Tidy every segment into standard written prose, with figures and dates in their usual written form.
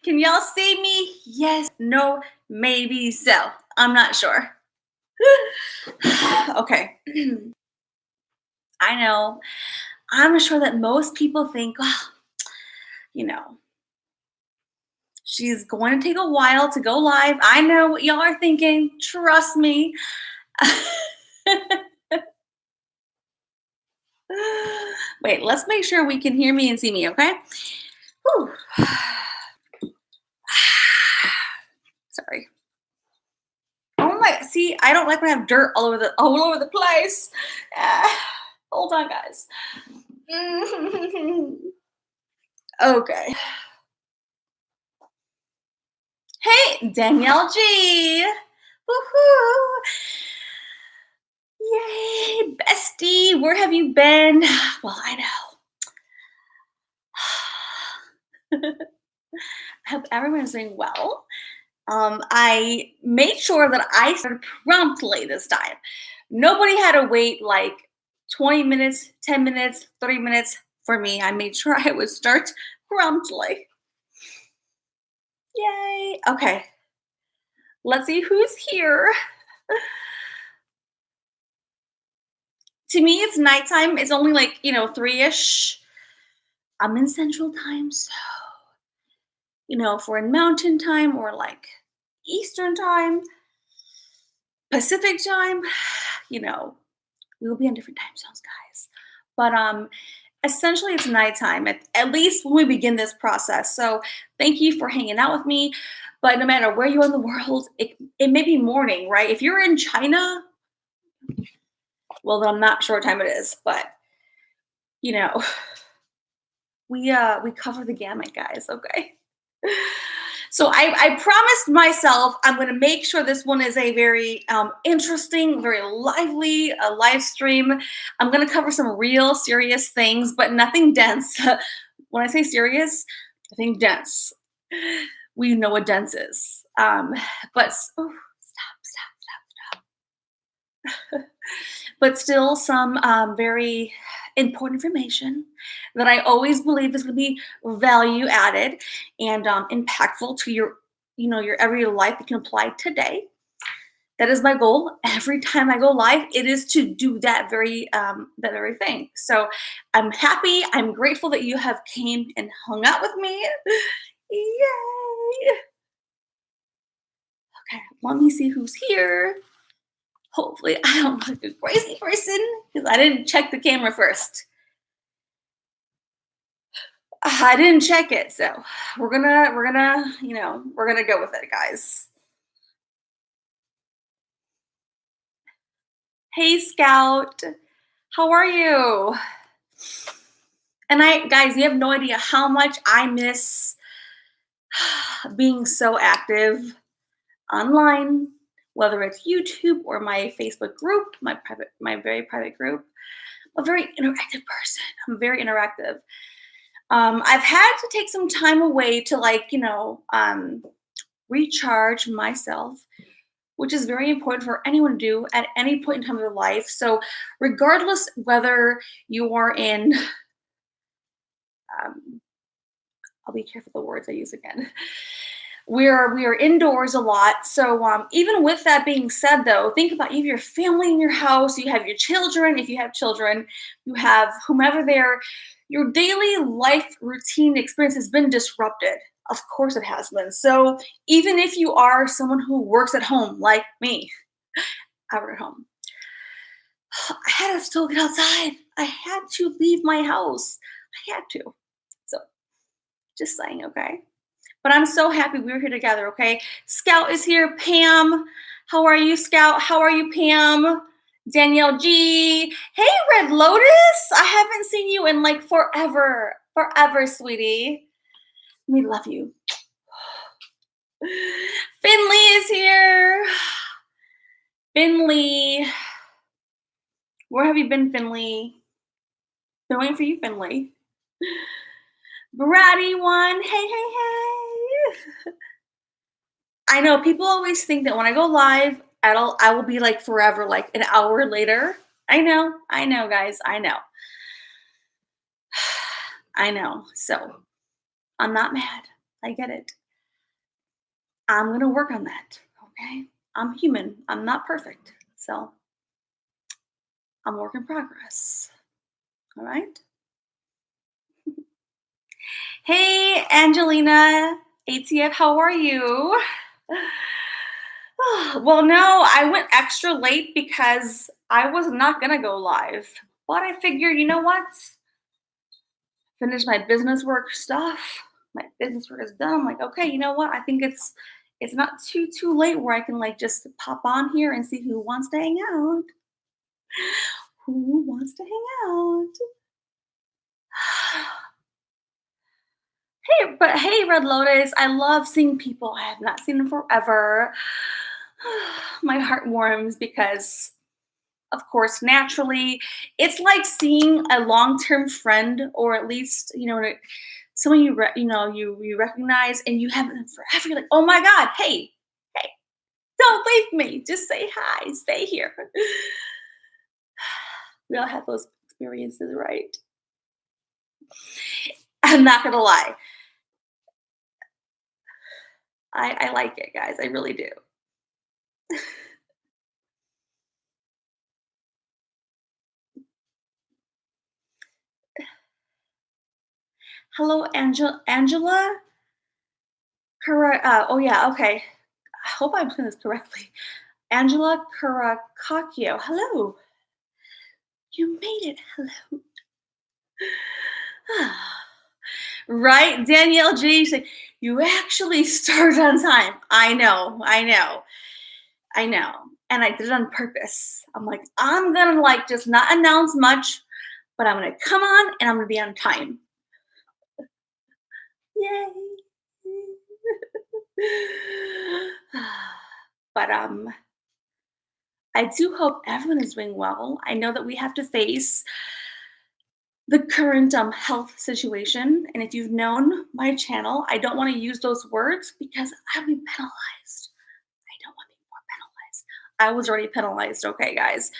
Can y'all see me? Yes, no, maybe so. I'm not sure. Okay. I know. I'm sure that most people think, oh, you know, she's going to take a while to go live. I know what y'all are thinking. Trust me. Wait, let's make sure we can hear me and see me, okay? Whew. Sorry. Oh my, see, I don't like when I have dirt all over the place. Hold on, guys. Okay. Hey, Danielle G. Woohoo. Yay, bestie. Where have you been? Well, I know. I hope everyone's doing well. I made sure that I started promptly this time. Nobody had to wait like 20 minutes, 10 minutes, 30 minutes for me. I made sure I would start promptly. Yay. Okay. Let's see who's here. To me, it's nighttime. It's only like, 3-ish. I'm in central time, so, if we're in mountain time or like Eastern time, Pacific time, you know, we will be on different time zones, guys. But essentially it's nighttime at least when we begin this process. So thank you for hanging out with me. But no matter where you are in the world, it may be morning, right? If you're in China, well then I'm not sure what time it is, but you know, we cover the gamut, guys, okay? So I promised myself I'm going to make sure this one is a very interesting, very lively live stream. I'm going to cover some real serious things, but nothing dense. When I say serious, I think dense. We know what dense is. But stop. But still some very important information that I always believe is going to be value added and impactful to your everyday life that can apply today. That is my goal. Every time I go live, it is to do that very thing. So I'm happy. I'm grateful that you have came and hung out with me. Yay! Okay, let me see who's here. Hopefully, I don't look like a crazy person because I didn't check the camera first. I didn't check it, so we're gonna go with it, guys. Hey, Scout, how are you? And guys, you have no idea how much I miss being so active online, whether it's YouTube or my Facebook group, my very private group. I'm a very interactive person. I'm very interactive. I've had to take some time away to recharge myself, which is very important for anyone to do at any point in time of their life. So, regardless whether you are in, um, I'll be careful the words I use again. We are indoors a lot. So even with that being said, though, think about you have your family in your house, you have your children. If you have children, you have whomever there. Your daily life routine experience has been disrupted. Of course, it has been. So even if you are someone who works at home, like me, I work at home. I had to still get outside. I had to leave my house. I had to. So just saying, okay. But I'm so happy we're here together, okay? Scout is here. Pam, how are you, Scout? How are you, Pam? Danielle G. Hey, Red Lotus. I haven't seen you in like forever. Forever, sweetie. We love you. Finley is here. Finley. Where have you been, Finley? Been waiting for you, Finley. Bratty one. Hey. I know people always think that when I go live, I will be like forever, like an hour later. I know, guys, I know. I know. So I'm not mad. I get it. I'm gonna work on that. Okay. I'm human. I'm not perfect. So I'm a work in progress. All right. Hey, Angelina, ATF, how are you? Well, no, I went extra late because I was not gonna go live. But I figured, you know what? Finish my business work stuff. My business work is done. I'm like, okay, you know what? I think it's not too late where I can like just pop on here and see who wants to hang out. Who wants to hang out? Hey, Red Lotus, I love seeing people I have not seen in forever. My heart warms because, of course, naturally, it's like seeing a long-term friend, or at least, someone you recognize and you haven't in forever. You're like, oh my God, hey, don't leave me. Just say hi. Stay here. We all have those experiences, right? I'm not gonna lie. I like it, guys. I really do. Hello, Angela. Correct. Oh yeah. Okay. I hope I'm saying this correctly. Angela Caracacchio. Hello. You made it. Hello. Right, Danielle G said, you actually started on time. I know. And I did it on purpose. I'm like, I'm gonna like just not announce much, but I'm gonna come on and I'm gonna be on time. Yay. But I do hope everyone is doing well. I know that we have to face the current health situation. And if you've known my channel, I don't want to use those words because I'll be penalized. I don't want to be more penalized. I was already penalized, okay, guys,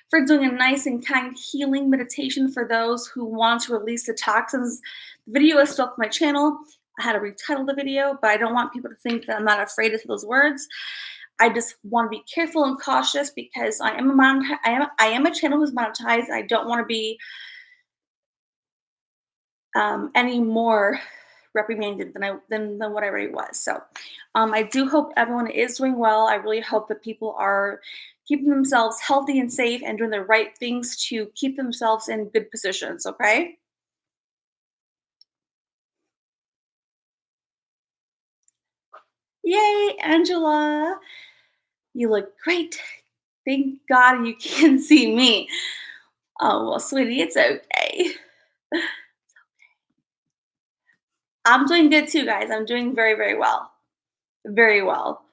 for doing a nice and kind healing meditation for those who want to release the toxins. The video is still up on my channel. I had to retitle the video, but I don't want people to think that I'm not afraid to say those words. I just want to be careful and cautious because I am a channel who's monetized. I don't want to be any more reprimanded than what I already was. So I do hope everyone is doing well. I really hope that people are keeping themselves healthy and safe and doing the right things to keep themselves in good positions. Okay. Yay, Angela. You look great. Thank God you can see me. Oh, well, sweetie, it's okay. I'm doing good too, guys. I'm doing very, very well. Very well.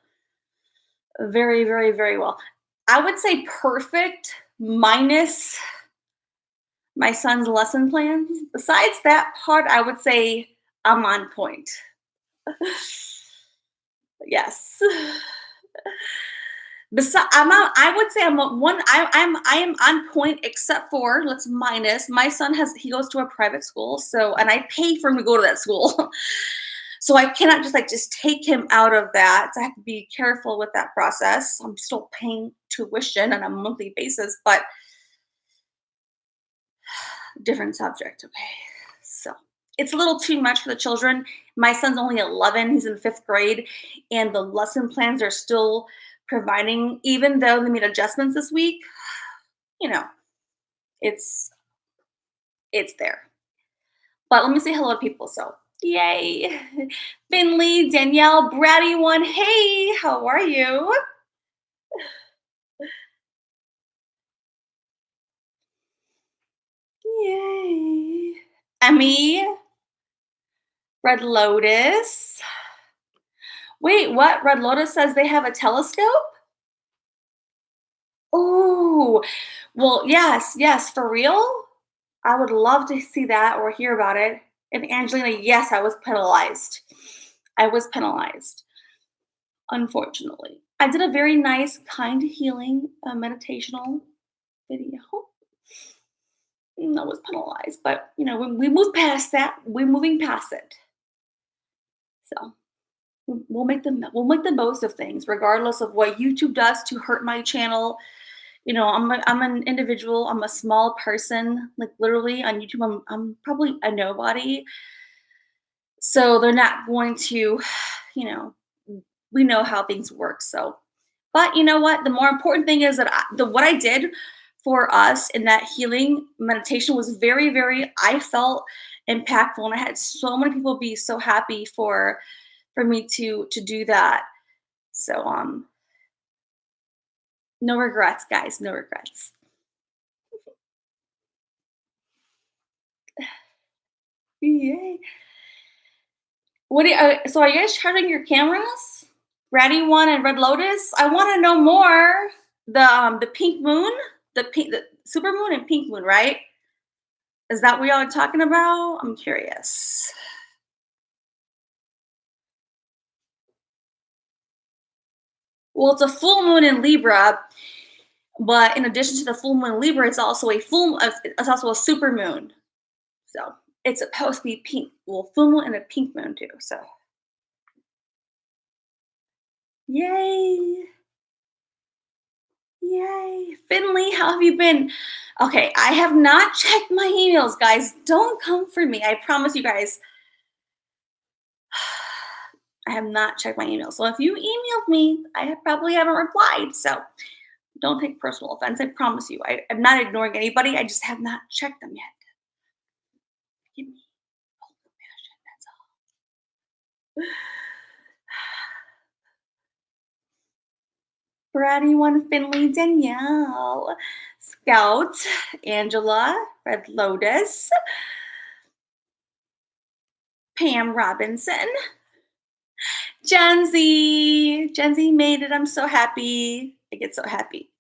Very, very, very well. I would say perfect minus my son's lesson plans. Besides that part, I would say I'm on point. Yes. I would say I'm a one. I am on point except for let's minus my son he goes to a private school, so and I pay for him to go to that school. So I cannot just take him out of that. So I have to be careful with that process. I'm still paying tuition on a monthly basis, but different subject. Okay. So it's a little too much for the children. My son's only 11, he's in fifth grade, and the lesson plans are still providing, even though they made adjustments this week, you know, it's it's there. But let me say hello to people. So yay. Finley, Danielle, Bratty one. Hey, how are you? Yay. Emmy, Red Lotus. Wait, what? Red Lotus says they have a telescope? Oh, well, yes, for real? I would love to see that or hear about it. And Angelina, yes, I was penalized. I was penalized, unfortunately. I did a very nice, kind healing meditational video. I was penalized, but when we move past that, we're moving past it. So we'll make the most of things, regardless of what YouTube does to hurt my channel. I'm an individual. I'm a small person. Like literally on YouTube, I'm probably a nobody. So they're not going to, you know, we know how things work. So, but you know what? The more important thing is that what I did for us in that healing meditation was very, very, I felt impactful, and I had so many people be so happy for me to do that. So no regrets, guys, no regrets. Yay. So are you guys charging your cameras? Ratty One and Red Lotus? I want to know more. The pink moon, the super moon and pink moon, right? Is that what y'all are talking about? I'm curious. Well, it's a full moon in Libra, but in addition to the full moon in Libra, it's also a super moon. So it's supposed to be pink. Well, full moon and a pink moon too. So yay. Yay. Finley, how have you been? Okay, I have not checked my emails, guys. Don't come for me. I promise you guys. I have not checked my email. So if you emailed me, probably haven't replied. So don't take personal offense. I promise you. I'm not ignoring anybody. I just have not checked them yet. Give me all compassion. That's all. Bratty One, Finley, Danielle, Scout, Angela, Red Lotus, Pam Robinson, Gen Z. Gen Z made it. I'm so happy. I get so happy.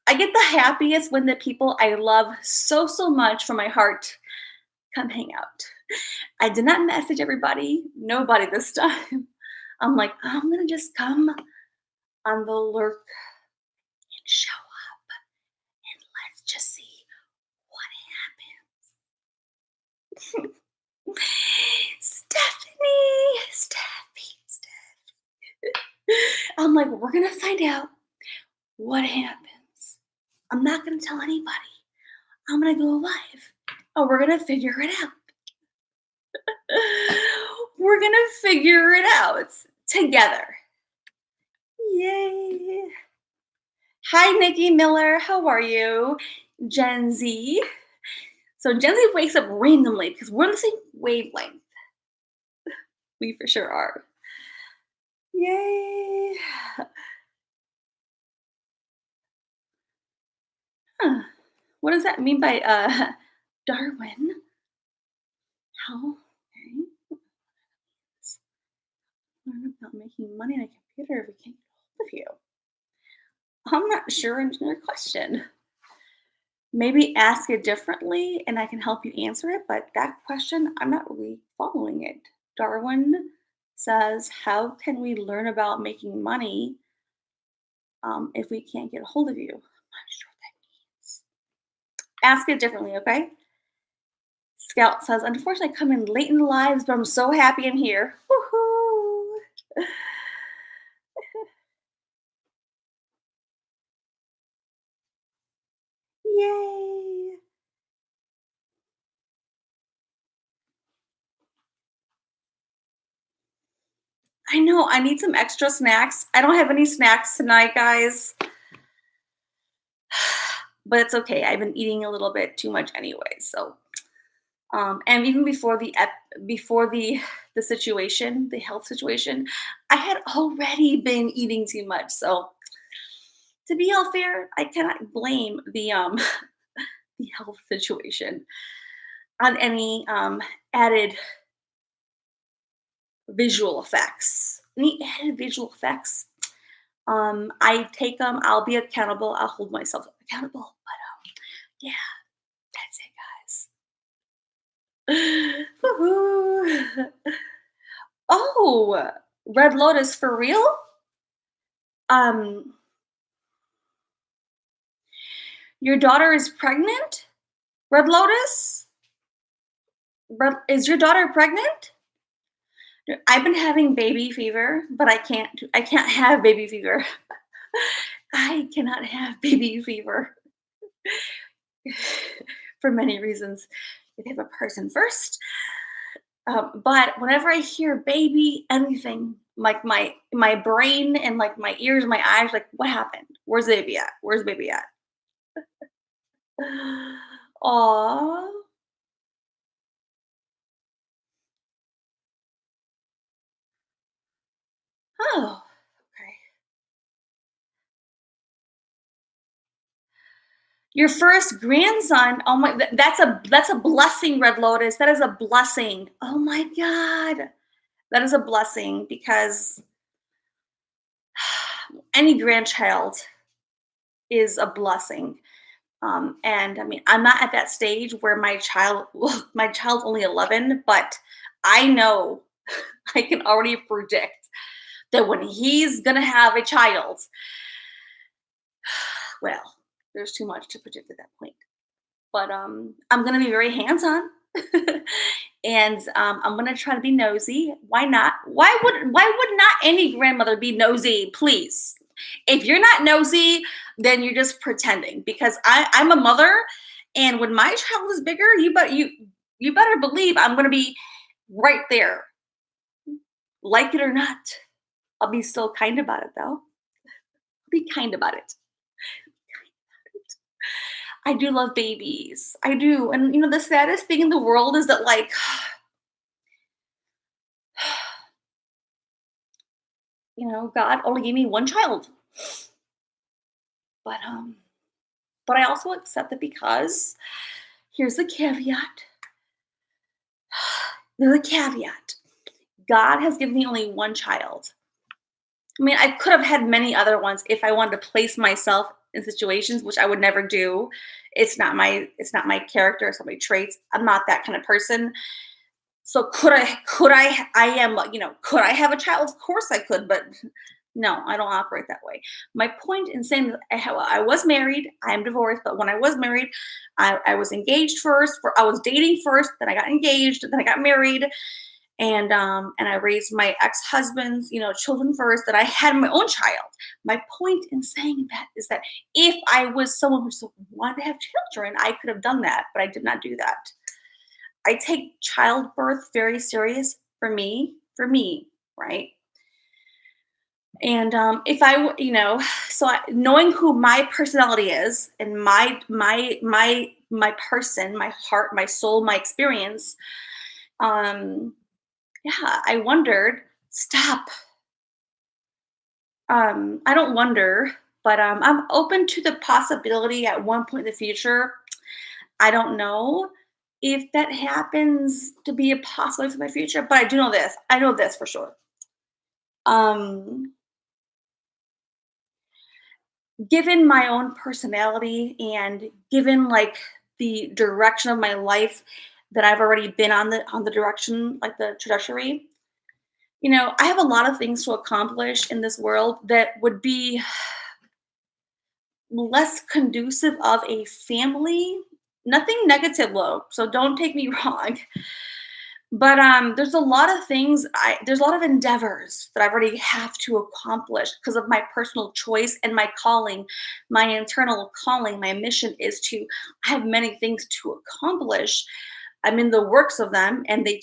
I get the happiest when the people I love so, so much from my heart come hang out. I did not message everybody, nobody this time. I'm like, I'm going to just come on the lurk and show up and let's just see what happens. Steffi. I'm like, we're going to find out what happens. I'm not going to tell anybody. I'm going to go live. Oh, we're going to figure it out. We're going to figure it out together. Yay. Hi, Nikki Miller. How are you? Gen Z. So Gen Z wakes up randomly because we're on the same wavelength. We for sure are. Yay. Huh. What does that mean by Darwin? How learn about making money on a computer if we can't get hold of you? I'm not sure on your question. Maybe ask it differently and I can help you answer it, but that question, I'm not really following it. Darwin says, how can we learn about making money if we can't get a hold of you? I'm not sure what that means. Ask it differently, okay? Scout says, unfortunately, I come in late in the lives, but I'm so happy I'm here. Woohoo! Yay! I know, I need some extra snacks. I don't have any snacks tonight, guys. But it's okay. I've been eating a little bit too much anyway. So, and even before the situation, the health situation, I had already been eating too much. So, to be all fair, I cannot blame the the health situation on any added visual effects. Any added visual effects? I take them. I'll be accountable. I'll hold myself accountable. But yeah, that's it, guys. Woohoo! Oh, Red Lotus for real? Um, your daughter is pregnant? Red Lotus? Is your daughter pregnant? I've been having baby fever, but I can't have baby fever. I cannot have baby fever for many reasons. You have a person first. But whenever I hear baby anything, like my brain and like my ears, and my eyes, like what happened? Where's the baby at? Where's the baby at? Aw. Oh. Okay. Your first grandson. Oh my. That's a blessing, Red Lotus. That is a blessing. Oh my God. That is a blessing because any grandchild is a blessing. And I mean, I'm not at that stage where well, my child's only 11, but I know I can already predict that when he's gonna have a child, well, there's too much to predict at that point. But I'm gonna be very hands-on, and I'm gonna try to be nosy. Why not? Why would not any grandmother be nosy? Please, if you're not nosy, then you're just pretending. Because I'm a mother, and when my child is bigger, you better believe I'm gonna be right there, like it or not. I'll be still kind about it though. Be kind about it. I do love babies. I do. And the saddest thing in the world is that like God only gave me one child. But I also accept that because here's the caveat. There's a caveat. God has given me only one child. I mean, I could have had many other ones if I wanted to place myself in situations, which I would never do. It's not my character, it's not my traits. I'm not that kind of person. So could I have a child? Of course I could, but no, I don't operate that way. My point in saying that I was married, I am divorced, but when I was married, I was engaged first, I was dating first, then I got engaged, then I got married, and I raised my ex-husband's, children first, that I had my own child. My point in saying that is that if I was someone who just wanted to have children, I could have done that, but I did not do that. I take childbirth very serious for me, right? And if I, knowing who my personality is and my person, my heart, my soul, my experience, um, yeah, I wondered. Stop. I don't wonder, but I'm open to the possibility at one point in the future. I don't know if that happens to be a possibility for my future, but I do know this. I know this for sure. Um, Given my own personality and given like the direction of my life that I've already been on the direction, like the trajectory, I have a lot of things to accomplish in this world that would be less conducive of a family. Nothing negative, though, so don't take me wrong. But there's a lot of things. There's a lot of endeavors that I already have to accomplish because of my personal choice and my calling, my internal calling. My mission is to. I have many things to accomplish. I'm in the works of them, and they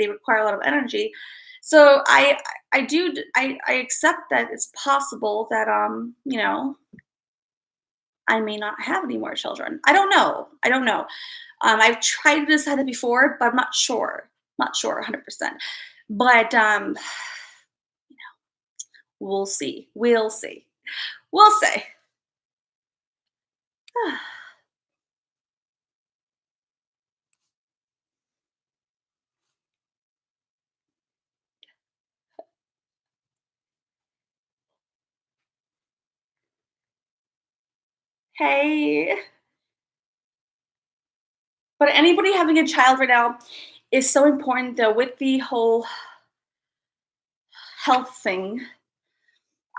require a lot of energy. So I accept that it's possible that I may not have any more children. I don't know. I don't know. I've tried to decide that before, but I'm not sure. Not sure 100%. But we'll see. We'll see. We'll see. Hey. But anybody having a child right now is so important though with the whole health thing.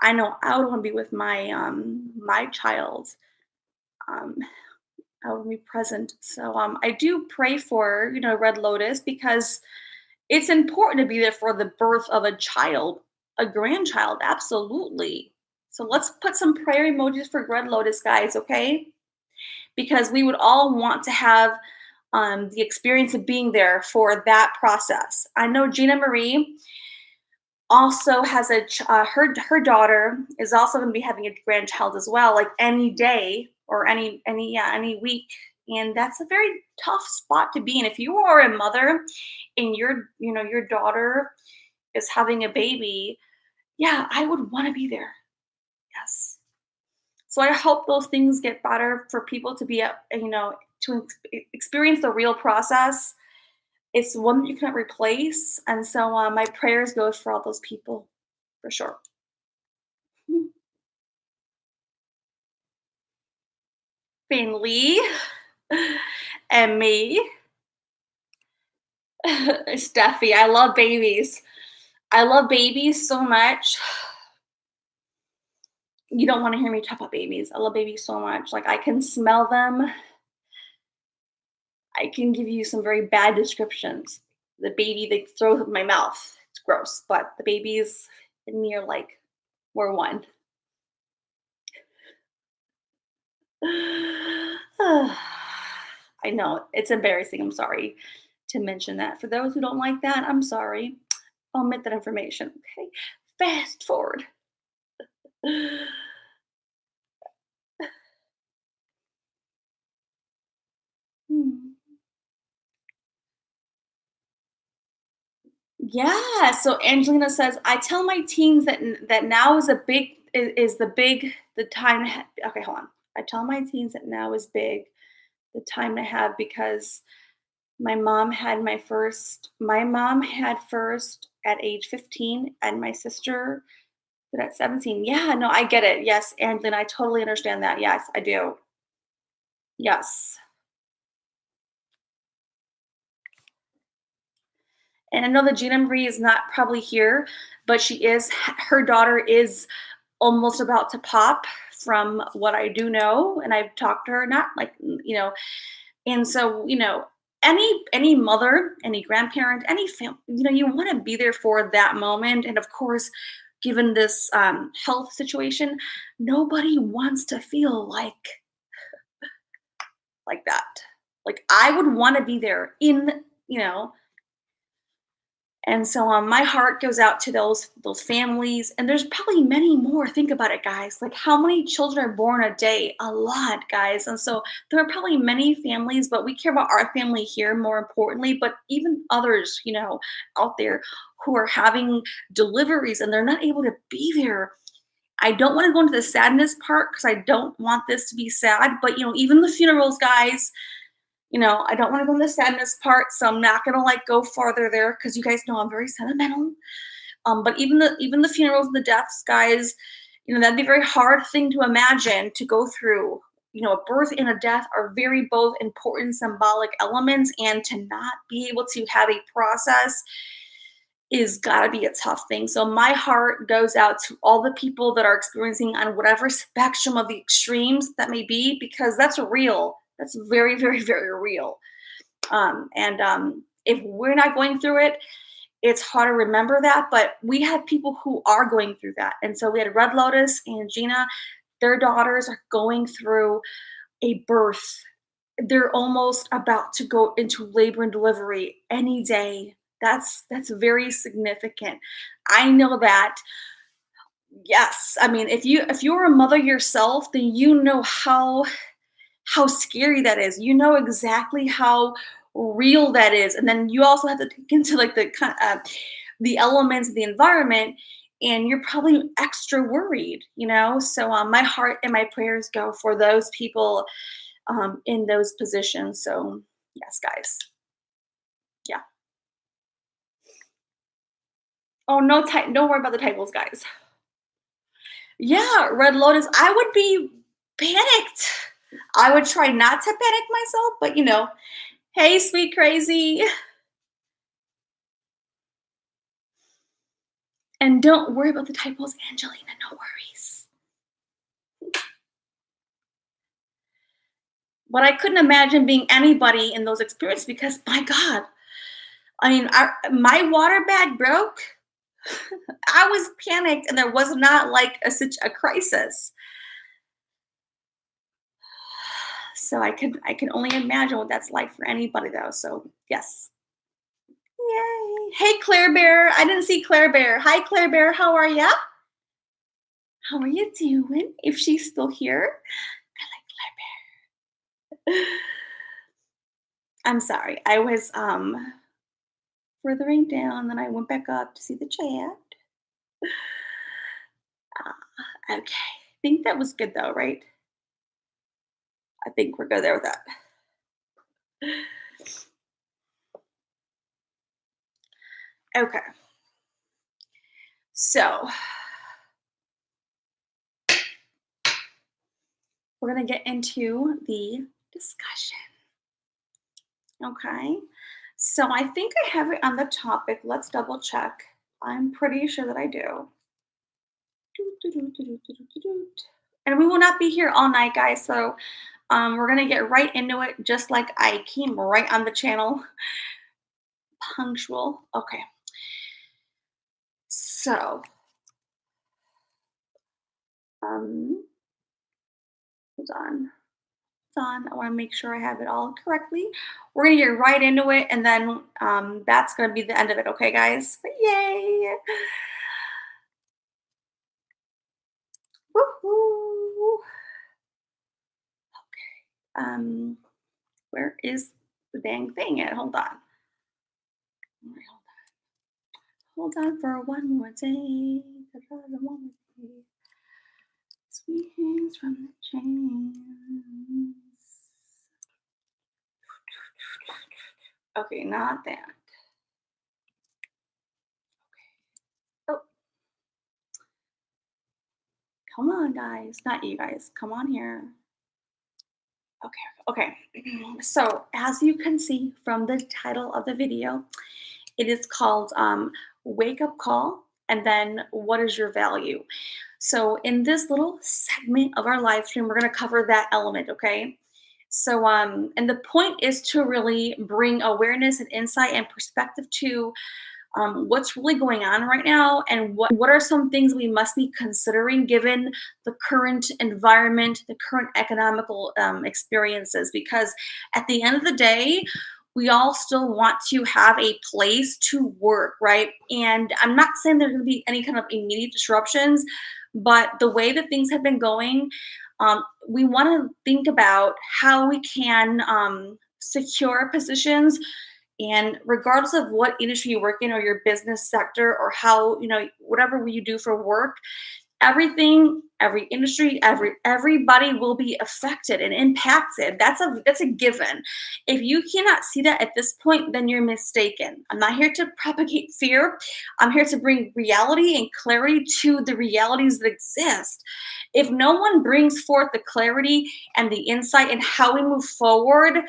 I know I would want to be with my child. Um I would be present. So I do pray for, Red Lotus because It's important to be there for the birth of a child, a grandchild, absolutely. So let's put some prayer emojis for Red Lotus, guys, okay? Because we would all want to have the experience of being there for that process. I know Gina Marie also has her daughter is also going to be having a grandchild as well, like any day or any week, and that's a very tough spot to be in. If you are a mother and your daughter is having a baby, yeah, I would want to be there. Yes. So I hope those things get better for people to be, to experience the real process. It's one that you cannot replace, and so my prayers goes for all those people, for sure. Finley and me, Steffi. I love babies. I love babies so much. You don't want to hear me talk about babies. I love babies so much. Like I can smell them. I can give you some very bad descriptions. The baby that throws up in my mouth. It's gross, but the babies and me are like we're one. I know it's embarrassing. I'm sorry to mention that. For those who don't like that, I'm sorry. Omit that information. Okay. Fast forward. Hmm. Yeah. So Angelina says, I tell my teens that now is a big is the time to okay, hold on. I tell my teens that now is big, the time to have because my mom had first at age 15 and my sister did at 17. Yeah, no, I get it. Yes, Angelina, I totally understand that. Yes, I do. Yes. And I know that Gina Marie is not probably here, but her daughter is almost about to pop from what I do know. And I've talked to her, not like, and so, any mother, any grandparent, any family, you want to be there for that moment. And of course, given this health situation, nobody wants to feel like that. Like I would want to be there you know, and so my heart goes out to those families, and there's probably many more. Think about it, guys. Like how many children are born a day? A lot, guys. And so there are probably many families, but we care about our family here more importantly. But even others, out there who are having deliveries and they're not able to be there. I don't want to go into the sadness part because I don't want this to be sad. But even the funerals, guys. I don't want to go in the sadness part, so I'm not gonna go farther there because you guys know I'm very sentimental. But even the funerals and the deaths, guys, that'd be a very hard thing to imagine to go through. A birth and a death are very both important symbolic elements, and to not be able to have a process is gotta be a tough thing. So my heart goes out to all the people that are experiencing on whatever spectrum of the extremes that may be, because that's real. That's very, very, very real. And if we're not going through it, it's hard to remember that. But we have people who are going through that. And so we had Red Lotus and Gina, their daughters are going through a birth. They're almost about to go into labor and delivery any day. That's very significant. I know that. Yes, I mean, if you're a mother yourself, then you know how scary that is. You know exactly how real that is, and then you also have to take into the elements of the environment, and you're probably extra worried. So my heart and my prayers go for those people in those positions. So yes, guys. Yeah. Oh, no type. Don't worry about the typos, guys. Yeah, Red Lotus. I would be panicked. I would try not to panic myself, but hey, sweet crazy. And don't worry about the typos, Angelina. No worries. But I couldn't imagine being anybody in those experiences because, my God, I mean, my water bag broke. I was panicked, and there was not like a crisis. So I can only imagine what that's like for anybody though. So yes. Yay. Hey Claire Bear. I didn't see Claire Bear. Hi Claire Bear, how are ya? How are you doing? If she's still here. I like Claire Bear. I'm sorry. I was furthering down, then I went back up to see the chat. Okay. I think that was good though, right? I think we're good there with that. Okay. So we're going to get into the discussion. Okay. So I think I have it on the topic. Let's double check. I'm pretty sure that I do. And we will not be here all night, guys. So we're going to get right into it, just like I came right on the channel. Punctual. Okay. So, hold on. I want to make sure I have it all correctly. We're gonna get right into it, and then that's gonna be the end of it. Okay, guys? Yay! Woohoo! Um, where is the dang thing at? Hold on. All right, hold on for one more day. One more day. Sweet hands from the chains. Okay, not that. Oh, come on, guys. Not you guys. Come on here. Okay. So as you can see from the title of the video, it is called Wake Up Call, and then what is your value? So in this little segment of our live stream, we're going to cover that element, okay? So and the point is to really bring awareness and insight and perspective to what's really going on right now, and what are some things we must be considering given the current environment, the current economical experiences. Because at the end of the day, we all still want to have a place to work, right? And I'm not saying there's going to be any kind of immediate disruptions, but the way that things have been going, we want to think about how we can secure positions, and regardless of what industry you work in, or your business sector, or how, whatever you do for work, everything, every industry, everybody will be affected and impacted. That's a given. If you cannot see that at this point, then you're mistaken. I'm not here to propagate fear. I'm here to bring reality and clarity to the realities that exist. If no one brings forth the clarity and the insight and how we move forward,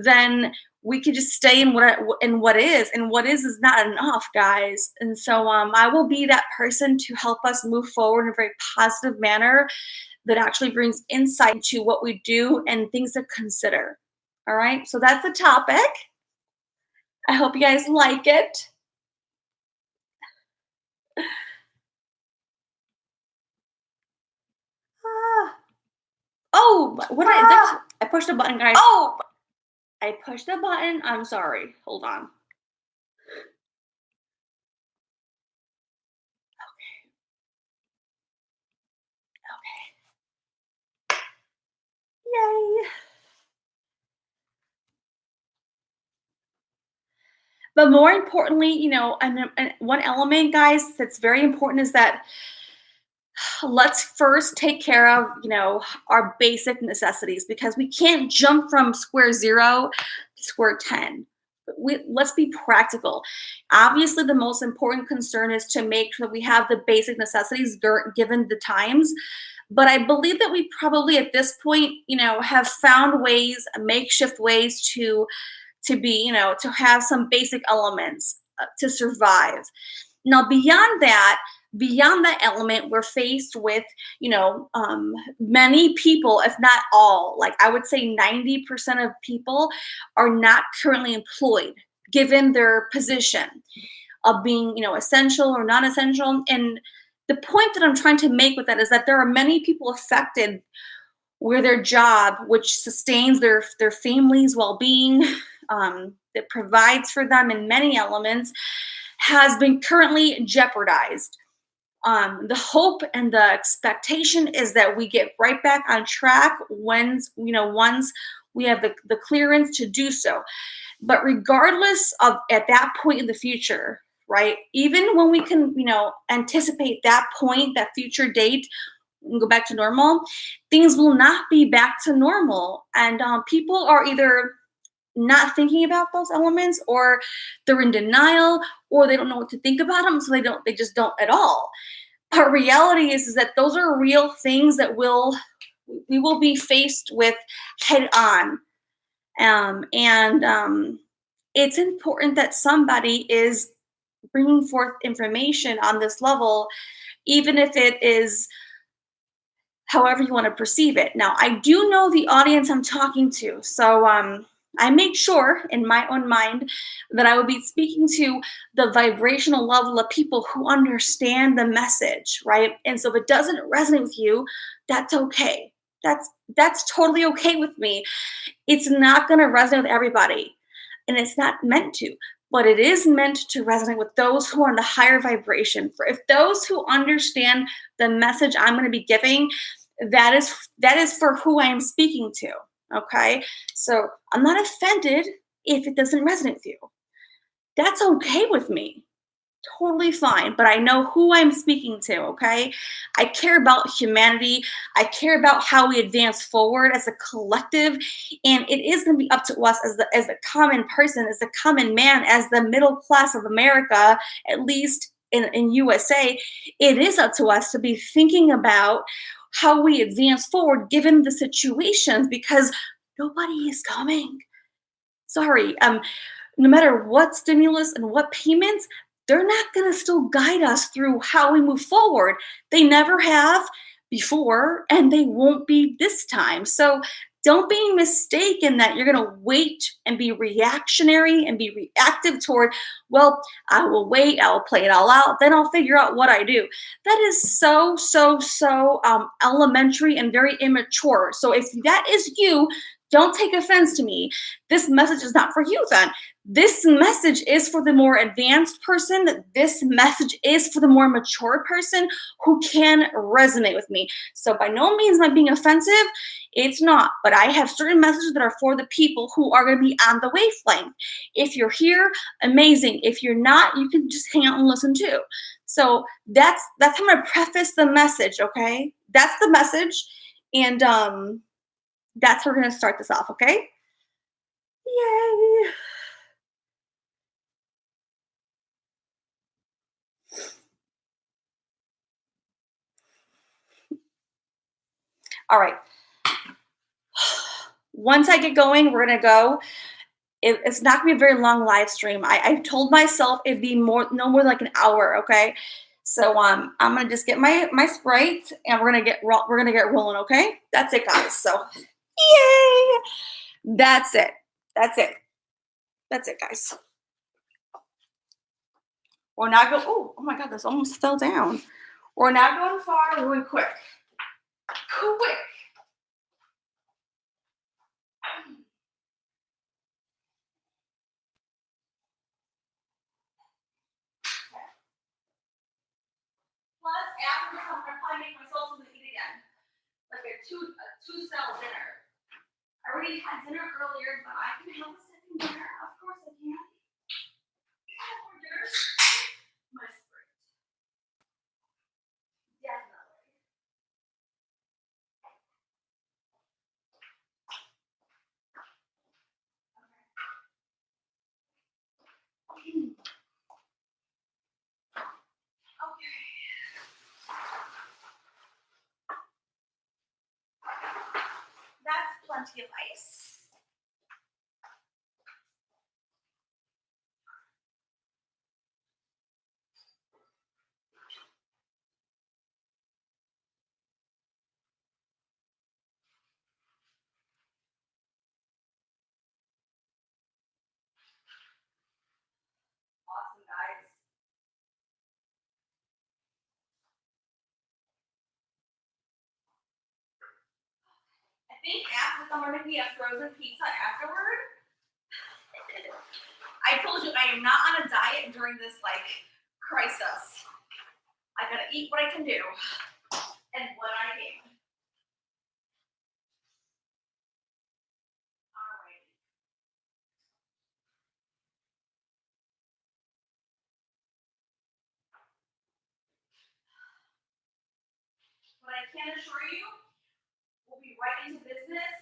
then we could just stay in what is, and what is not enough, guys. And so I will be that person to help us move forward in a very positive manner that actually brings insight to what we do and things to consider. All right, so that's the topic. I hope you guys like it. Ah. Oh, I pushed a button, guys. Oh, I pushed a button. I'm sorry. Hold on. Yay. But more importantly, and one element, guys, that's very important is that let's first take care of, our basic necessities, because we can't jump from square zero to square 10. Let's be practical. Obviously, the most important concern is to make sure we have the basic necessities given the times. But I believe that we probably at this point, have found ways, makeshift ways to be, to have some basic elements to survive. Now, beyond that element, we're faced with, many people, if not all, like I would say 90% of people are not currently employed, given their position of being, essential or non-essential. And the point that I'm trying to make with that is that there are many people affected where their job, which sustains their family's well-being, that provides for them in many elements, has been currently jeopardized. The hope and the expectation is that we get right back on track once we have the clearance to do so. But regardless of at that point in the future, right? Even when we can, anticipate that point, that future date, and go back to normal, things will not be back to normal. And people are either not thinking about those elements, or they're in denial, or they don't know what to think about them, so they just don't at all. But reality is that those are real things that we will be faced with head on. And it's important that somebody is bringing forth information on this level, even if it is however you want to perceive it. Now, I do know the audience I'm talking to, so I make sure in my own mind that I would be speaking to the vibrational level of people who understand the message, right? And so if it doesn't resonate with you, that's okay. That's totally okay with me. It's not going to resonate with everybody, and it's not meant to. But it is meant to resonate with those who are in the higher vibration. For if those who understand the message I'm going to be giving, that is for who I am speaking to. Okay, so I'm not offended if it doesn't resonate with you. That's okay with me. Totally fine, but I know who I'm speaking to, okay? I care about humanity. I care about how we advance forward as a collective, and it is going to be up to us as a common person, as a common man, as the middle class of America, at least in USA. It is up to us to be thinking about how we advance forward given the situations, because nobody is coming. Sorry. No matter what stimulus and what payments, they're not going to still guide us through how we move forward. They never have before, and they won't be this time. So don't be mistaken that you're going to wait and be reactionary and be reactive toward, well, I will wait, I'll play it all out, then I'll figure out what I do. That is so elementary and very immature. So if that is you, don't take offense to me. This message is not for you then. This message is for the more advanced person. This message is for the more mature person who can resonate with me. So by no means am I being offensive. It's not. But I have certain messages that are for the people who are going to be on the wavelength. If you're here, amazing. If you're not, you can just hang out and listen too. So that's how I'm going to preface the message, okay? That's the message. And that's how we're going to start this off, okay? Yay! All right. Once I get going, we're gonna go. It's not gonna be a very long live stream. I told myself it'd be no more than like an hour. Okay, so I'm gonna just get my Sprite, and we're gonna get rolling. Okay, that's it, guys. So yay! That's it. That's it. That's it, guys. We're not going. Oh my God, this almost fell down. We're not going far. We're going quick. Quick. Plus, after this, I'm gonna probably make myself something to eat again, like a two-cell dinner. I already had dinner earlier, but I can have a second dinner. Of course I can. Have more dinner. My spirit. Definitely. Okay. That's plenty of ice. think after I'm gonna be a frozen pizza afterward. I told you I am not on a diet during this like crisis. I gotta eat what I can do and what I can. All right. But I can assure you, we'll be right into business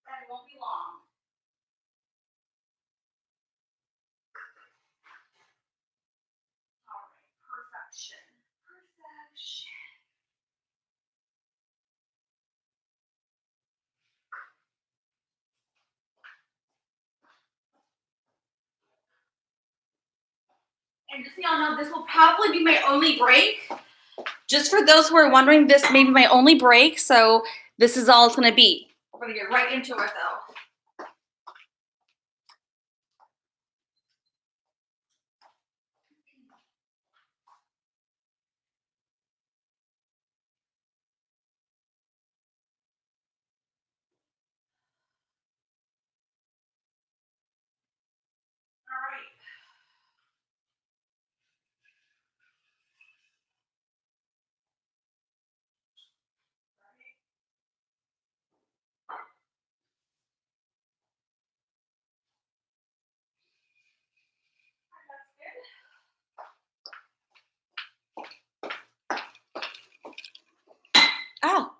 and it won't be long. All right, perfection. Perfection. And just so y'all know, this will probably be my only break. Just for those who are wondering, this may be my only break, so this is all it's gonna be. We're gonna get right into it though. All right.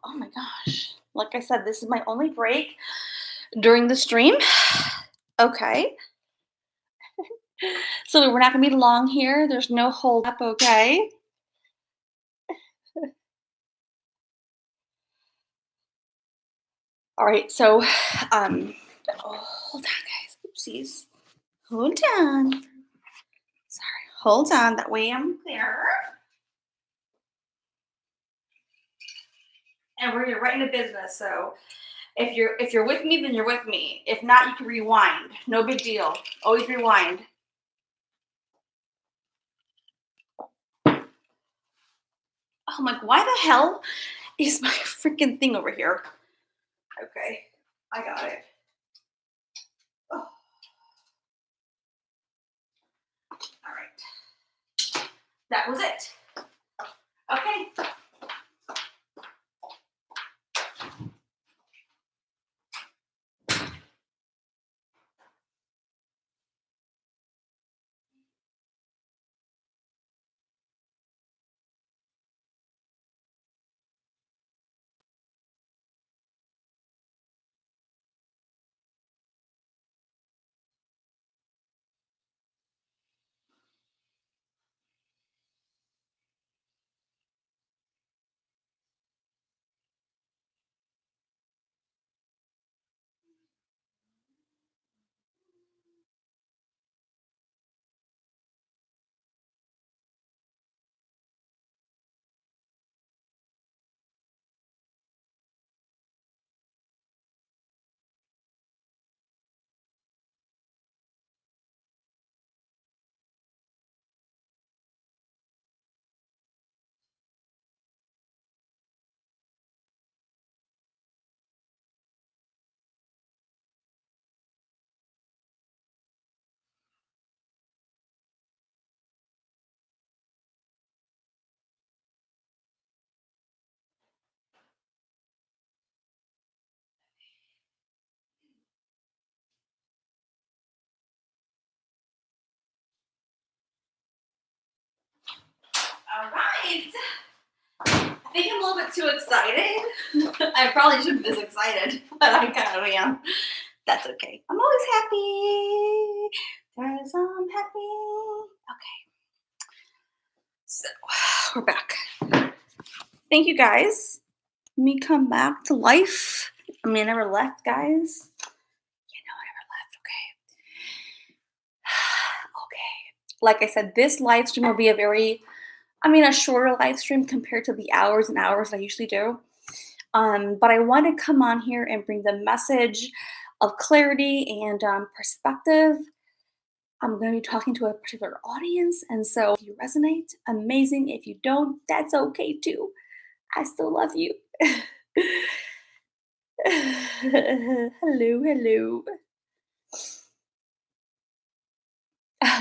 Oh my gosh. Like I said, this is my only break during the stream. Okay. So we're not gonna be long here. There's no hold up, okay? All right, so hold on guys. Oopsies. Hold on. Sorry. Hold on. That way I'm clear. And we're gonna get right into business. So if you're with me, then you're with me. If not, you can rewind. No big deal. Always rewind. I'm like, why the hell is my freaking thing over here? Okay, I got it. Oh, all right, that was it. Okay. All right. I think I'm a little bit too excited. I probably shouldn't be this excited, but I kind of am. That's okay. I'm always happy because I'm happy. Okay, so we're back. Thank you guys. Let me come back to life. I mean, I never left, guys. You know, I never left. Okay. Okay. Like I said, this live stream will be a shorter live stream compared to the hours and hours I usually do. But I want to come on here and bring the message of clarity and perspective. I'm going to be talking to a particular audience. And so if you resonate, amazing. If you don't, that's okay too. I still love you. Hello, hello.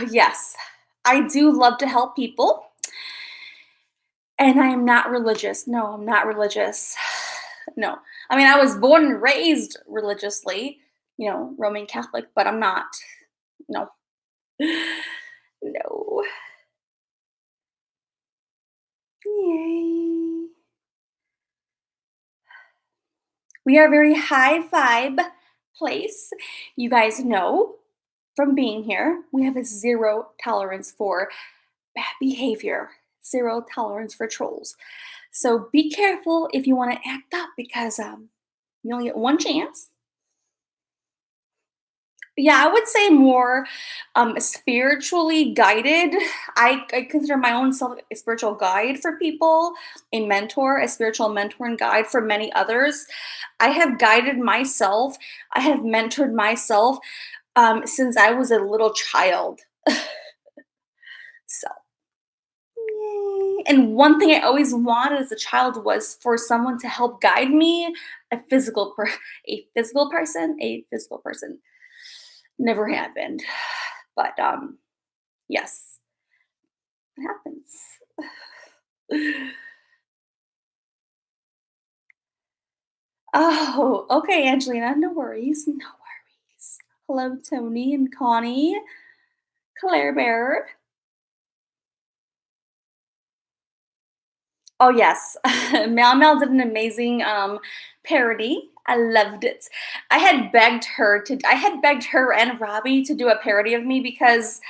Yes, I do love to help people, and I am not religious. No, I'm not religious. No. I mean, I was born and raised religiously, Roman Catholic, but I'm not. No. No. Yay. We are a very high vibe place. You guys know from being here, we have a zero tolerance for bad behavior, zero tolerance for trolls. So be careful if you want to act up because you only get one chance. Yeah, I would say more spiritually guided. I consider my own self a spiritual guide for people, a mentor, a spiritual mentor and guide for many others. I have guided myself, I have mentored myself since I was a little child. So, yay. And one thing I always wanted as a child was for someone to help guide me, a physical person, a physical person. Never happened. But yes, it happens. Oh, okay, Angelina, no worries, no worries. Hello, Tony and Connie, Claire Bear. Oh yes, Mel did an amazing parody. I loved it. I had begged her and Robbie to do a parody of me because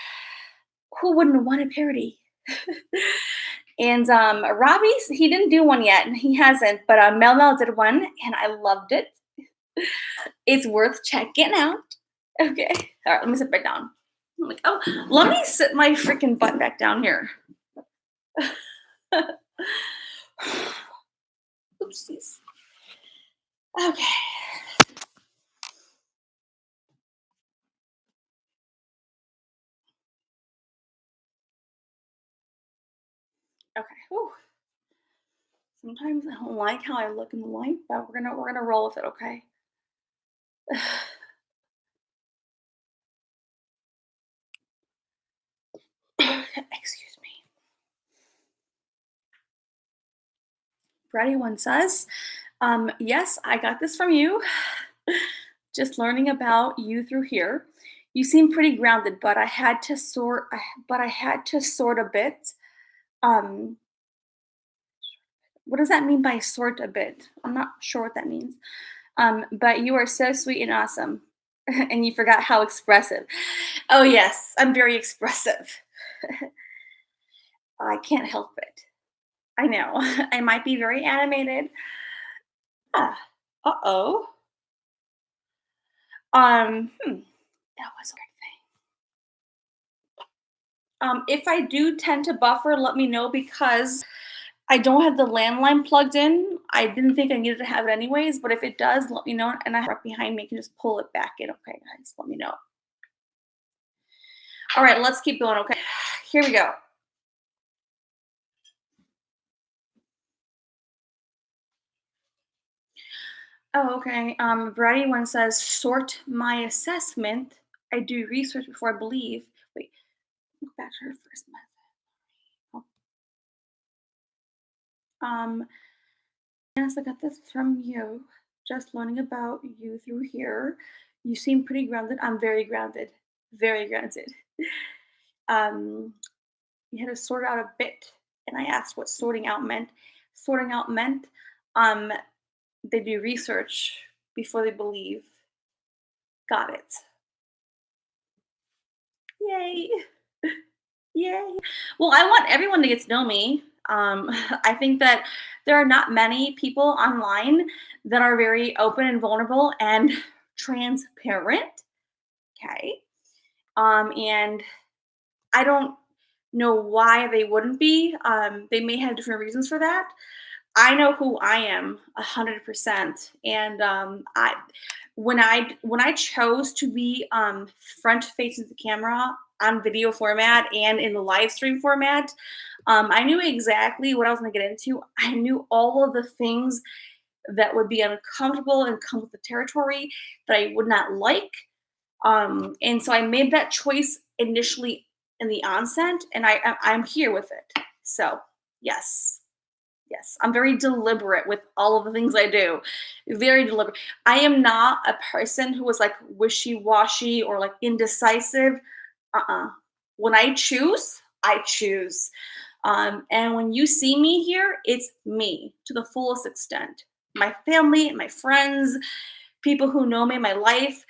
who wouldn't want a parody? And Robbie's he didn't do one yet, and he hasn't. But Mel did one, and I loved it. It's worth checking out. Okay, all right. Let me sit back down. I'm like, oh, let me sit my freaking butt back down here. Oopsies. Okay. Okay. Whew. Sometimes I don't like how I look in the light, but we're gonna roll with it. Okay. Excuse me. Brady one says, yes, I got this from you. Just learning about you through here. You seem pretty grounded, but I had to sort a bit. Um, what does that mean by sort a bit? I'm not sure what that means. But you are so sweet and awesome. And you forgot how expressive. Oh, yes, I'm very expressive. I can't help it. I know. I might be very animated. Ah, uh-oh. That was a weird thing. If I do tend to buffer, let me know because I don't have the landline plugged in. I didn't think I needed to have it anyways, but if it does, let me know. And I have it behind me, I can just pull it back in. Okay, guys, let me know. All right, let's keep going. Okay, here we go. Oh, okay. Variety one says, sort my assessment. I do research before I believe. Wait, look back to her first message. Um, yes, I got this from you. Just learning about you through here. You seem pretty grounded. I'm very grounded. Very grounded. Um, you had to sort out a bit, and I asked what sorting out meant. Sorting out meant um, they do research before they believe. Got it. Yay. Yay. Well, I want everyone to get to know me. I think that there are not many people online that are very open and vulnerable and transparent. Okay. And I don't know why they wouldn't be. They may have different reasons for that. I know who I am 100%, and when I chose to be front facing the camera on video format and in the live stream format, I knew exactly what I was going to get into. I knew all of the things that would be uncomfortable and come with the territory that I would not like. And so I made that choice initially in the onset, and I'm here with it. So yes, yes, I'm very deliberate with all of the things I do. Very deliberate. I am not a person who is like wishy washy or like indecisive. When I choose, I choose. And when you see me here, it's me to the fullest extent. My family, my friends, people who know me, my life,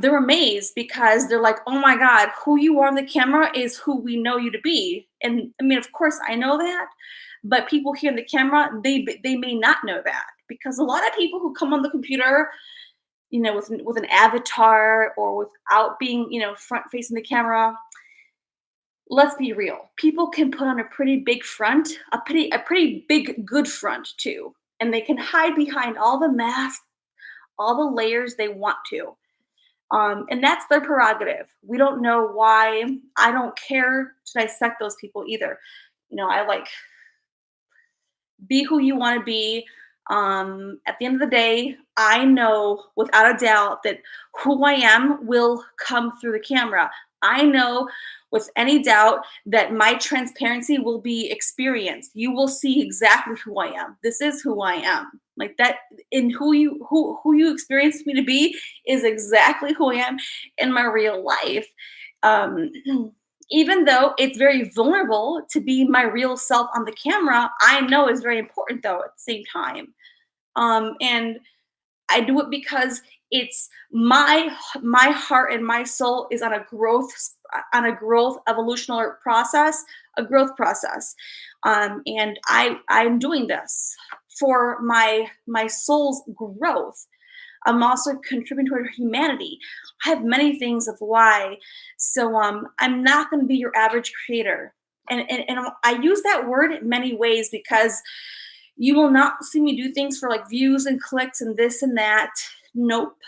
they're amazed because they're like, "Oh my God, who you are on the camera is who we know you to be." And I mean, of course, I know that, but people here in the camera, they may not know that because a lot of people who come on the computer, with an avatar or without being, front facing the camera. Let's be real. People can put on a pretty big front, a pretty big good front too, and they can hide behind all the masks, all the layers they want to. And that's their prerogative. We don't know why. I don't care to dissect those people either. I like be who you want to be. At the end of the day, I know without a doubt that who I am will come through the camera. I know with any doubt that my transparency will be experienced. You will see exactly who I am. This is who I am. Like that in who you experience me to be is exactly who I am in my real life. Um, Even though it's very vulnerable to be my real self on the camera, I know it's very important though at the same time. And I do it because it's my heart and my soul is on a growth evolutionary process, a growth process. And I'm doing this for my soul's growth. I'm also contributing toward humanity. I have many things of why. So I'm not going to be your average creator. And I use that word in many ways because you will not see me do things for like views and clicks and this and that. Nope.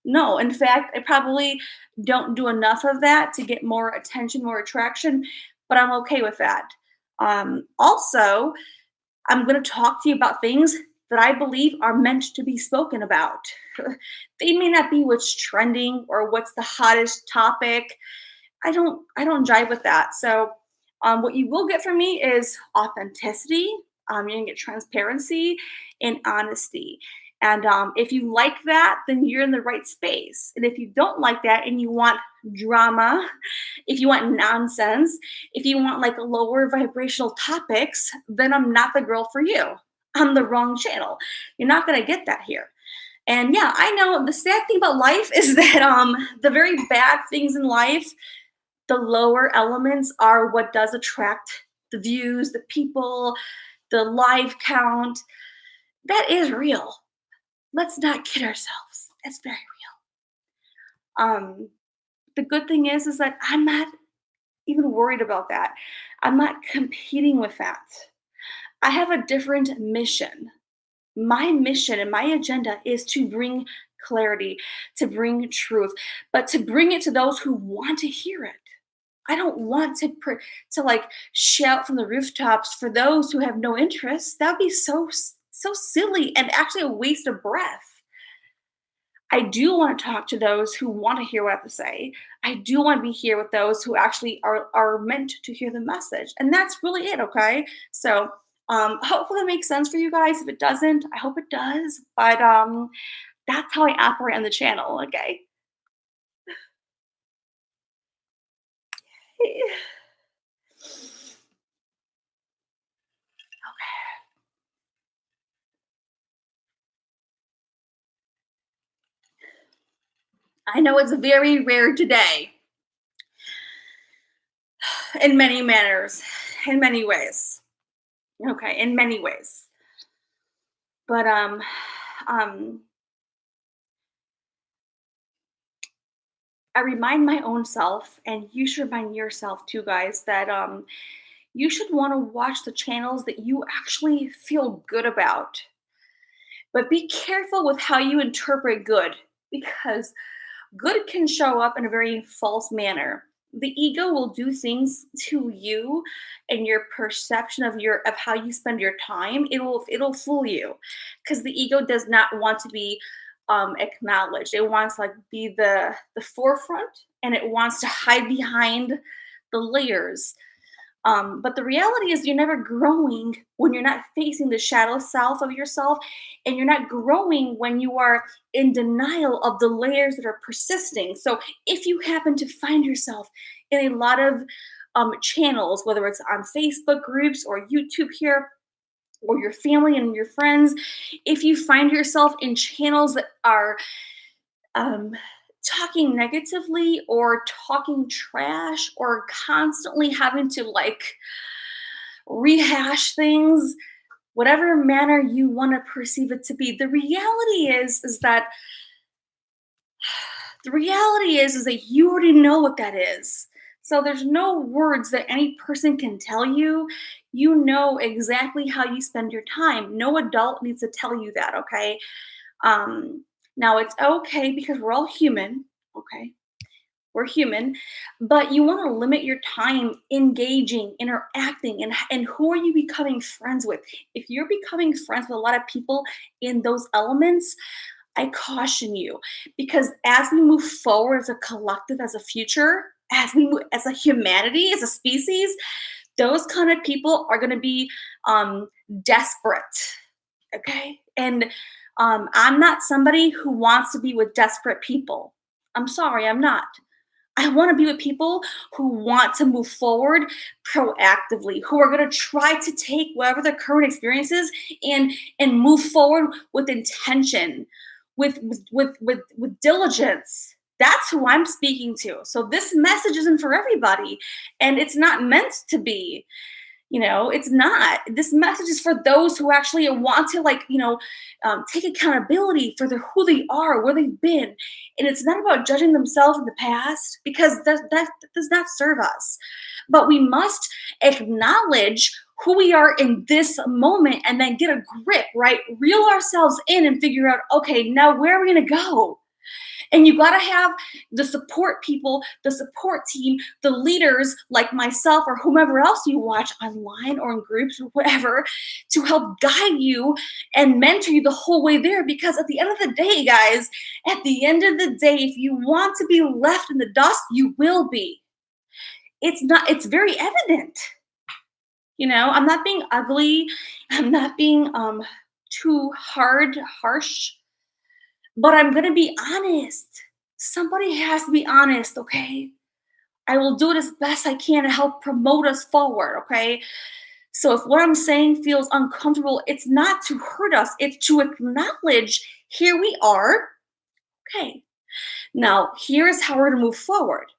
No, in fact, I probably don't do enough of that to get more attention, more attraction, but I'm okay with that. Also, I'm going to talk to you about things that I believe are meant to be spoken about. They may not be what's trending or what's the hottest topic. I don't jive with that. So what you will get from me is authenticity. You're gonna get transparency and honesty. And if you like that, then you're in the right space. And if you don't like that and you want drama, if you want nonsense, if you want like lower vibrational topics, then I'm not the girl for you. I'm the wrong channel. You're not gonna get that here. And yeah, I know the sad thing about life is that the very bad things in life, the lower elements are what does attract the views, the people, the live count. That is real. Let's not kid ourselves. It's very real. The good thing is that I'm not even worried about that. I'm not competing with that. I have a different mission. My mission and my agenda is to bring clarity, to bring truth, but to bring it to those who want to hear it. I don't want to like shout from the rooftops for those who have no interest. That would be so silly and actually a waste of breath. I do want to talk to those who want to hear what I have to say. I do want to be here with those who actually are meant to hear the message. And that's really it, okay? So hopefully that makes sense for you guys. If it doesn't, I hope it does. But that's how I operate on the channel, okay? I know it's very rare today in many manners, in many ways. Okay, in many ways. But um I remind my own self, and you should remind yourself too, guys, that you should want to watch the channels that you actually feel good about. But be careful with how you interpret good because good can show up in a very false manner. the ego will do things to you and your perception of how you spend your time. It'll fool you because the ego does not want to be acknowledged. It wants to like be the forefront, and it wants to hide behind the layers. But the reality is, you're never growing when you're not facing the shadow self of yourself, and you're not growing when you are in denial of the layers that are persisting. So, if you happen to find yourself in a lot of channels, whether it's on Facebook groups or YouTube here, or your family and your friends, if you find yourself in channels that are um, talking negatively or talking trash or constantly having to like rehash things, whatever manner you want to perceive it to be, the reality is that you already know what that is. So there's no words that any person can tell you. You know exactly how you spend your time. No adult needs to tell you that, okay? Um, Now it's okay because we're all human, okay? We're human, but you want to limit your time engaging, interacting, and who are you becoming friends with? If you're becoming friends with a lot of people in those elements, I caution you, because as we move forward as a collective, as a future, as we move, as a humanity, as a species, those kind of people are going to be um, desperate. Okay, and I'm not somebody who wants to be with desperate people. I'm sorry, I'm not. I want to be with people who want to move forward proactively, who are going to try to take whatever the current experience is and move forward with intention, with diligence. That's who I'm speaking to. So this message isn't for everybody, and it's not meant to be. It's not. This message is for those who actually want to, like, take accountability for who they are, where they've been. And it's not about judging themselves in the past, because that does not serve us. But we must acknowledge who we are in this moment and then get a grip, right? Reel ourselves in and figure out, okay, now where are we going to go? And you got to have the support people, the support team, the leaders like myself or whomever else you watch online or in groups or whatever, to help guide you and mentor you the whole way there. Because at the end of the day, guys, at the end of the day, if you want to be left in the dust, you will be. It's very evident. I'm not being ugly. I'm not being too harsh, but I'm going to be honest. Somebody has to be honest, okay? I will do it as best I can to help promote us forward, okay? So if what I'm saying feels uncomfortable, it's not to hurt us, it's to acknowledge, here we are. Okay. Now, here's how we're going to move forward.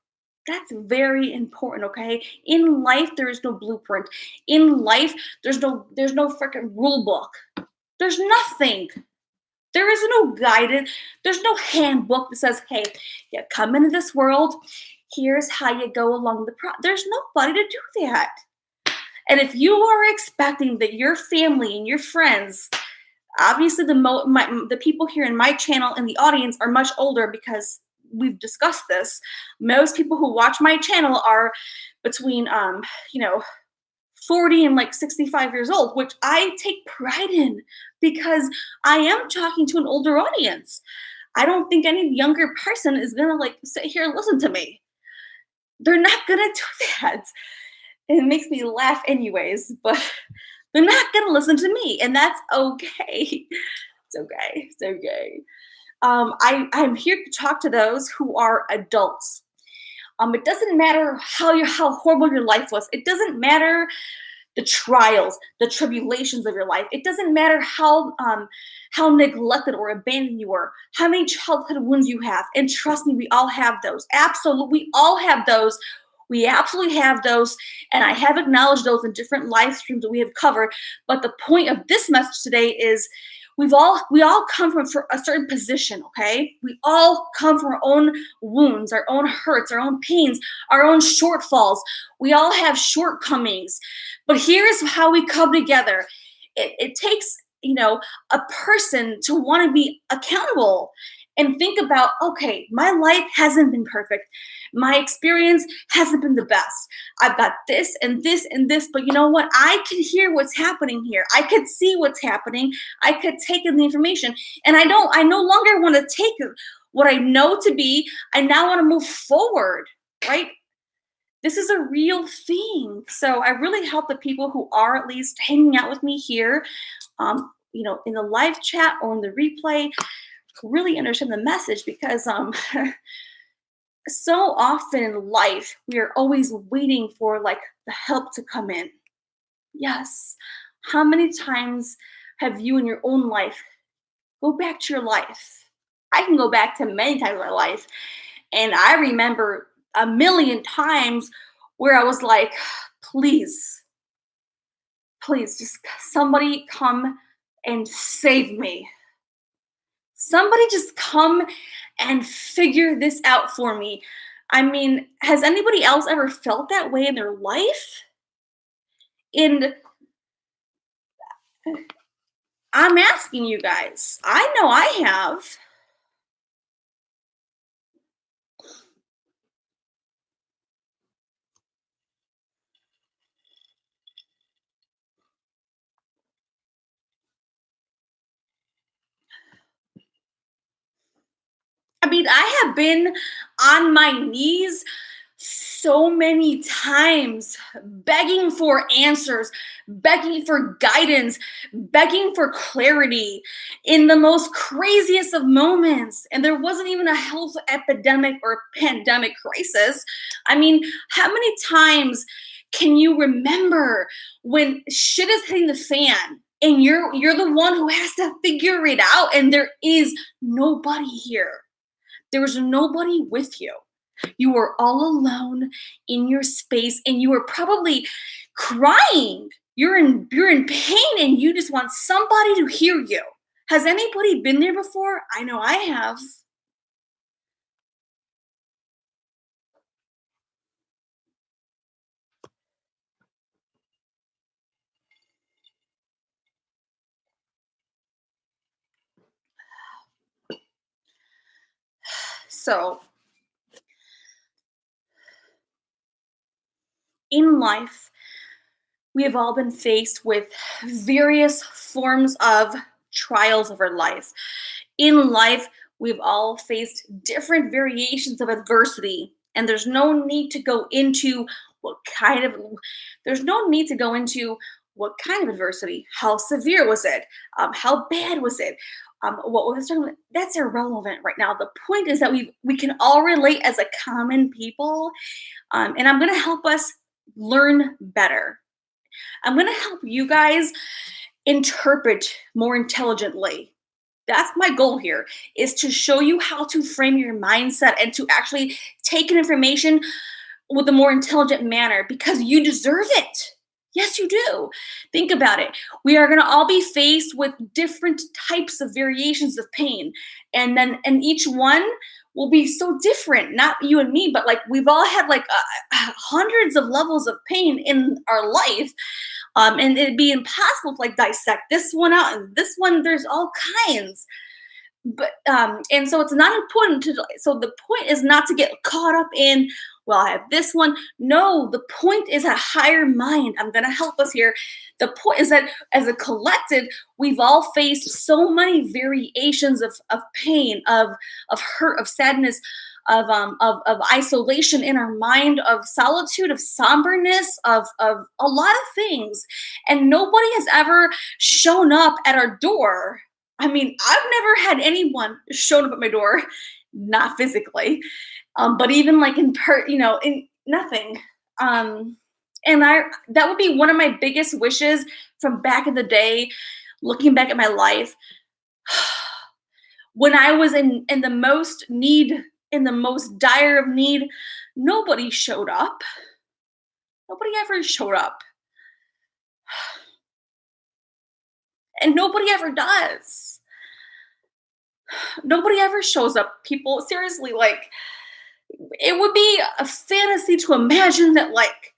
That's very important, okay? In life, there is no blueprint. In life, there's no freaking rule book. There's nothing. There is no guidance. There's no handbook that says, hey, you come into this world. Here's how you go along There's nobody to do that. And if you are expecting that your family and your friends, obviously the people here in my channel and the audience are much older, because we've discussed this. Most people who watch my channel are between, 40 and like 65 years old, which I take pride in, because I am talking to an older audience. I don't think any younger person is going to like sit here and listen to me. They're not going to do that. And it makes me laugh anyways, but they're not going to listen to me, and that's okay. It's okay. It's okay. I'm here to talk to those who are adults. It doesn't matter how horrible your life was. It doesn't matter the trials, the tribulations of your life. It doesn't matter how neglected or abandoned you were, how many childhood wounds you have. And trust me, we all have those. Absolutely, we all have those. We absolutely have those, and I have acknowledged those in different live streams that we have covered. But the point of this message today is we all come from a certain position, okay? We all come from our own wounds, our own hurts, our own pains, our own shortfalls. We all have shortcomings. But here's how we come together. It takes, a person to want to be accountable and think about, okay, my life hasn't been perfect. My experience hasn't been the best. I've got this and this and this, but you know what? I can hear what's happening here. I could see what's happening. I could take in the information. And I no longer want to take what I know to be. I now want to move forward, right? This is a real thing. So I really help the people who are at least hanging out with me here, in the live chat or in the replay, really understand the message because so often in life we are always waiting for like the help to come in. Yes. How many times have you in your own life go back to your life? I can go back to many times in my life, and I remember a million times where I was like, please, please, just somebody come and save me. Somebody just come and figure this out for me. I mean, has anybody else ever felt that way in their life? And I'm asking you guys. I know I have. I mean, I have been on my knees so many times, begging for answers, begging for guidance, begging for clarity in the most craziest of moments. And there wasn't even a health epidemic or pandemic crisis. I mean, how many times can you remember when shit is hitting the fan? And you're the one who has to figure it out, and there is nobody here. There was nobody with you. You were all alone in your space and you were probably crying. You're in pain and you just want somebody to hear you. Has anybody been there before? I know I have. So, in life, we have all been faced with various forms of trials of our life. In life, we've all faced different variations of adversity, and there's no need to go into what kind of adversity, how severe was it, how bad was it, what was it? That's irrelevant right now. The point is that we can all relate as a common people, and I'm going to help us learn better. I'm going to help you guys interpret more intelligently. That's my goal here, is to show you how to frame your mindset and to actually take in information with a more intelligent manner because you deserve it. Yes, you do. Think about it. We are going to all be faced with different types of variations of pain. And each one will be so different, not you and me, but like we've all had like hundreds of levels of pain in our life. And it'd be impossible to like dissect this one out and this one. There's all kinds, but and so it's not important to. So the point is not to get caught up in. Well, I have this one. No, the point is a higher mind. I'm going to help us here. The point is that as a collective, we've all faced so many variations of pain, of hurt, of sadness, of isolation in our mind, of solitude, of somberness, of a lot of things. And nobody has ever shown up at our door. I mean, I've never had anyone shown up at my door, not physically, but even like in nothing. And that would be one of my biggest wishes from back in the day, looking back at my life, when I was in the most need, in the most dire of need, nobody showed up. Nobody ever showed up. And nobody ever does. Nobody ever shows up. People, seriously, like, it would be a fantasy to imagine that, like,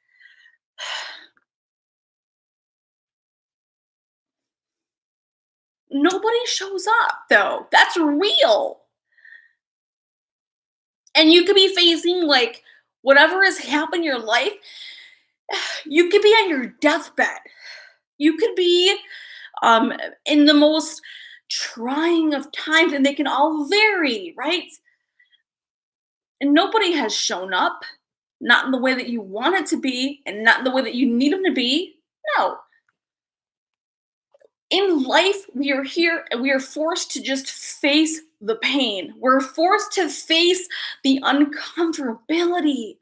nobody shows up, though. That's real. And you could be facing like whatever has happened in your life. You could be on your deathbed. You could be um, in the most trying of times, and they can all vary, right? And nobody has shown up, not in the way that you want it to be, and not in the way that you need them to be. No. In life, we are here and we are forced to just face the pain. We're forced to face the uncomfortability.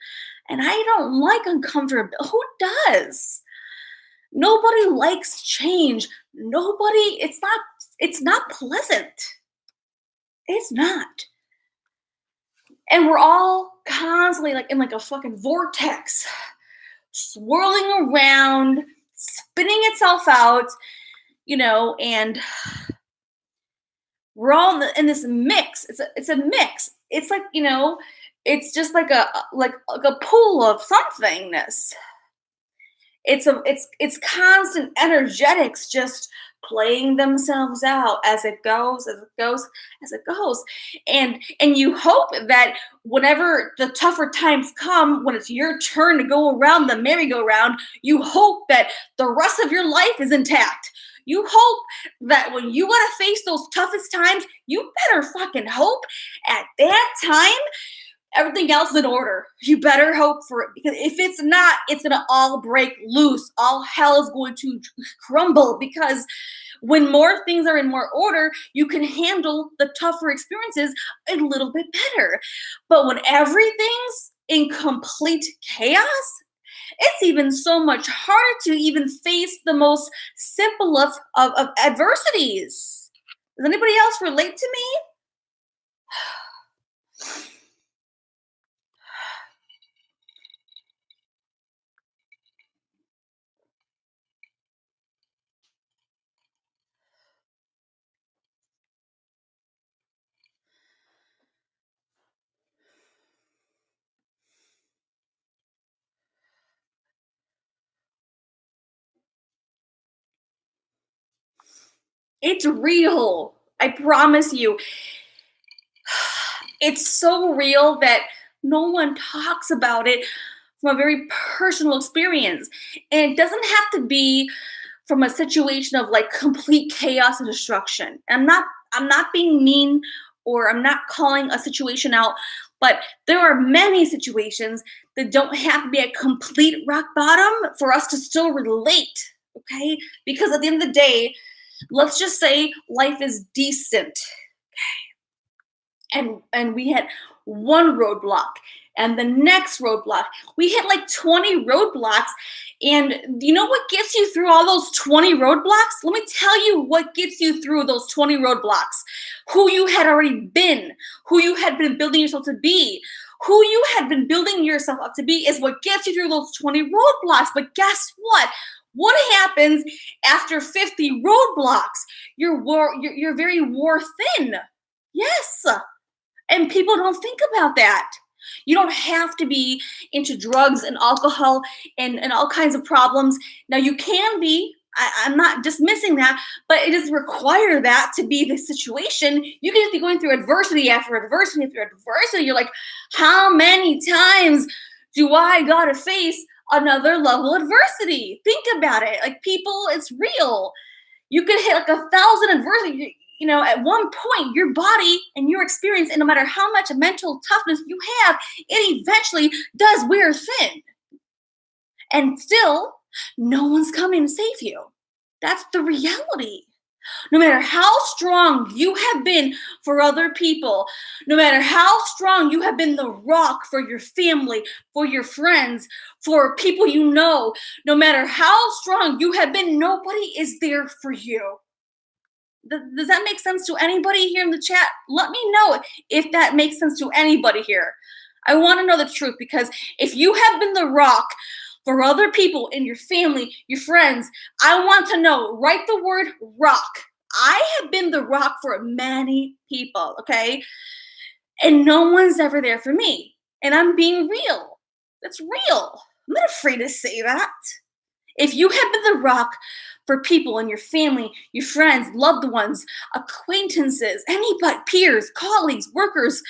And I don't like uncomfortability. Who does? Nobody likes change. Nobody, it's not pleasant. It's not. And we're all constantly like in like a fucking vortex, swirling around, spinning itself out, and we're all in this mix. It's a mix. It's like, it's just like like a pool of somethingness. It's constant energetics just playing themselves out as it goes, as it goes, as it goes. And you hope that whenever the tougher times come, when it's your turn to go around the merry-go-round, you hope that the rest of your life is intact. You hope that when you gotta face those toughest times, you better fucking hope at that time everything else is in order. You better hope for it, because if it's not, it's gonna all break loose. All hell is going to crumble, because when more things are in more order, you can handle the tougher experiences a little bit better. But when everything's in complete chaos, it's even so much harder to even face the most simple of adversities. Does anybody else relate to me? It's real. I promise you. It's so real that no one talks about it from a very personal experience. And it doesn't have to be from a situation of like complete chaos and destruction. I'm not being mean, or I'm not calling a situation out, but there are many situations that don't have to be a complete rock bottom for us to still relate, okay? Because at the end of the day, let's just say life is decent, and we hit one roadblock and the next roadblock. We hit like 20 roadblocks. And you know what gets you through all those 20 roadblocks? Let me tell you what gets you through those 20 roadblocks. Who you had already been, who you had been building yourself to be, who you had been building yourself up to be is what gets you through those 20 roadblocks. But guess what? What happens after 50 roadblocks? You're very war thin. Yes. And people don't think about that. You don't have to be into drugs and alcohol and all kinds of problems. Now, you can be. I'm not dismissing that, but it doesn't require that to be the situation. You can just be going through adversity after adversity after adversity. You're like, how many times do I gotta face another level of adversity? Think about it. Like, people, it's real. You could hit like 1,000 adversity. At one point, your body and your experience, and no matter how much mental toughness you have, it eventually does wear thin. And still, no one's coming to save you. That's the reality. No matter how strong you have been for other people, no matter how strong you have been the rock for your family, for your friends, for people you know, no matter how strong you have been, nobody is there for you. Does that make sense to anybody here in the chat? Let me know if that makes sense to anybody here. I want to know the truth, because if you have been the rock for other people in your family, your friends, I want to know. Write the word rock. I have been the rock for many people, okay? And no one's ever there for me. And I'm being real. That's real. I'm not afraid to say that. If you have been the rock for people in your family, your friends, loved ones, acquaintances, anybody, peers, colleagues, workers,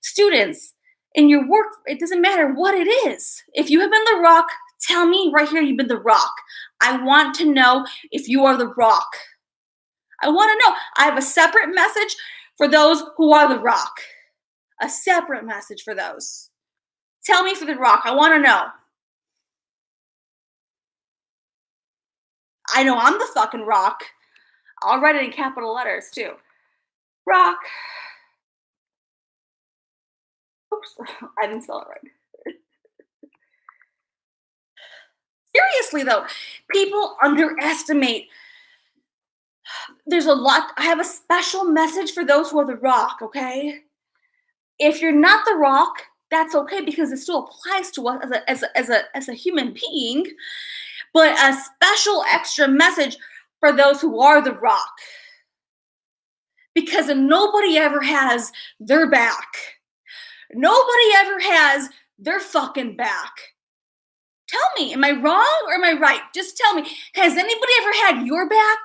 students, In your work, it doesn't matter what it is. If you have been the rock, tell me right here you've been the rock. I want to know if you are the rock. I want to know. I have a separate message for those who are the rock. A separate message for those. Tell me for the rock. I want to know. I know I'm the fucking rock. I'll write it in capital letters too. Rock. Oops, I didn't spell it right. Seriously though, people underestimate. There's a lot. I have a special message for those who are the rock, okay? If you're not the rock, that's okay because it still applies to us as a human being, but a special extra message for those who are the rock. Because nobody ever has their back. Nobody ever has their fucking back. Tell me, am I wrong or am I right? Just tell me, has anybody ever had your back?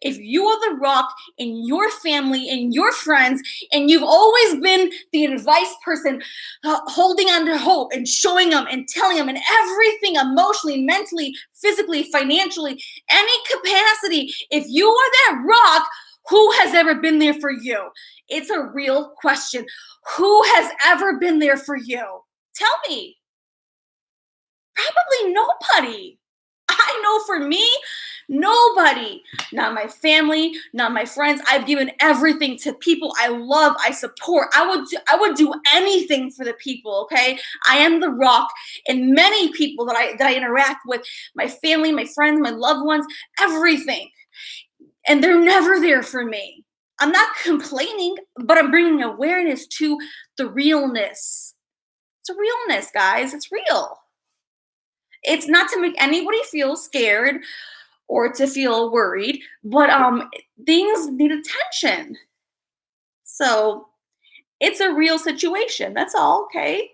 If you are the rock in your family and your friends, and you've always been the advice person, holding on to hope and showing them and telling them and everything emotionally, mentally, physically, financially, any capacity, if you are that rock, who has ever been there for you? It's a real question. Who has ever been there for you? Tell me. Probably nobody. I know for me, nobody. Not my family, not my friends. I've given everything to people I love, I support. I would do anything for the people, okay? I am the rock, and many people that I interact with, my family, my friends, my loved ones, everything. And they're never there for me. I'm not complaining, but I'm bringing awareness to the realness. It's a realness, guys. It's real. It's not to make anybody feel scared or to feel worried, but things need attention. So it's a real situation. That's all, okay?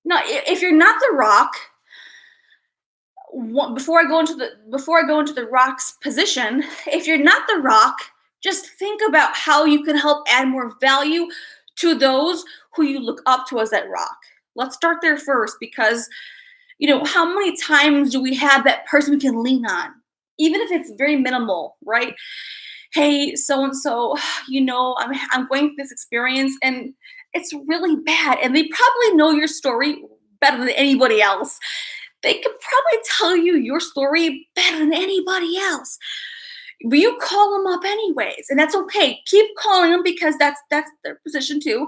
Now, if you're not the rock, before I go into the rock's position, if you're not the rock, just think about how you can help add more value to those who you look up to as that rock. Let's start there first because how many times do we have that person we can lean on? Even if it's very minimal, right? Hey, so and so, I'm going through this experience and it's really bad. And they probably know your story better than anybody else. They could probably tell you your story better than anybody else. But you call them up anyways, and that's okay. Keep calling them because that's their position too.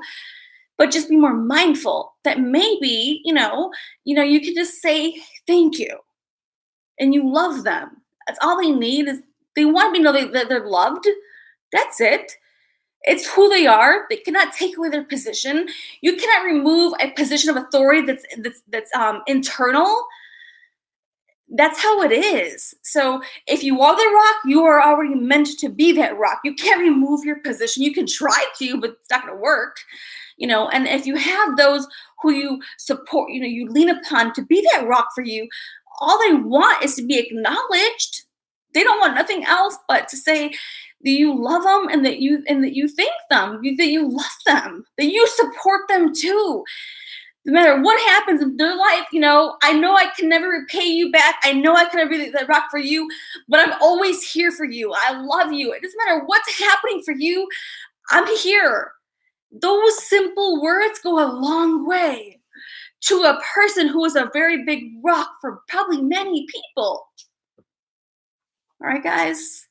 But just be more mindful that maybe, you can just say thank you and you love them. That's all they need is they want to know that they're loved. That's it. It's who they are. They cannot take away their position. You cannot remove a position of authority that's internal. That's how it is. So if you are the rock, you are already meant to be that rock. You can't remove your position. You can try to, but it's not going to work. And if you have those who you support, you lean upon to be that rock for you, all they want is to be acknowledged. They don't want nothing else but to say that you love them and that you thank them, that you love them, that you support them too. No matter what happens in their life, I know I can never repay you back. I know I can never be that rock for you, but I'm always here for you. I love you. It doesn't matter what's happening for you. I'm here. Those simple words go a long way to a person who is a very big rock for probably many people. All right, guys.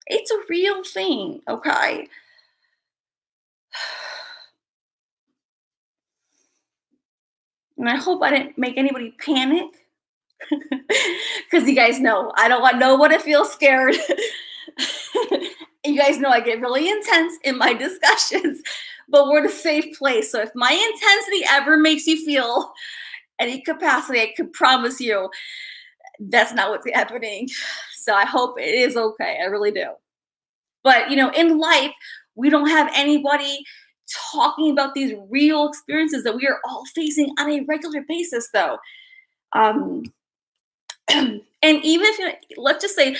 It's a real thing, okay? And I hope I didn't make anybody panic. Because you guys know, I don't want no one to feel scared. You guys know I get really intense in my discussions, but we're in a safe place. So if my intensity ever makes you feel any capacity, I can promise you that's not what's happening. So I hope it is okay. I really do. But, in life, we don't have anybody talking about these real experiences that we are all facing on a regular basis, though. Um, And even if you let's just say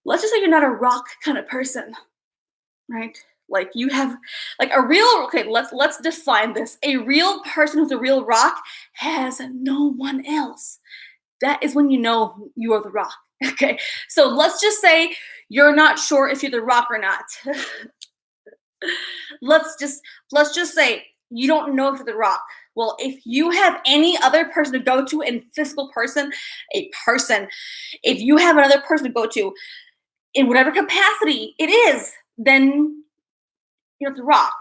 you're not a rock kind of person, right? Like you have like a real okay, let's define this. A real person who's a real rock has no one else. That is when you know you are the rock. Okay. So let's just say you're not sure if you're the rock or not. let's just let's just say you don't know if you're the rock. Well, if you have any other person to go to in physical person, a person, if you have another person to go to in whatever capacity it is, then you're the rock.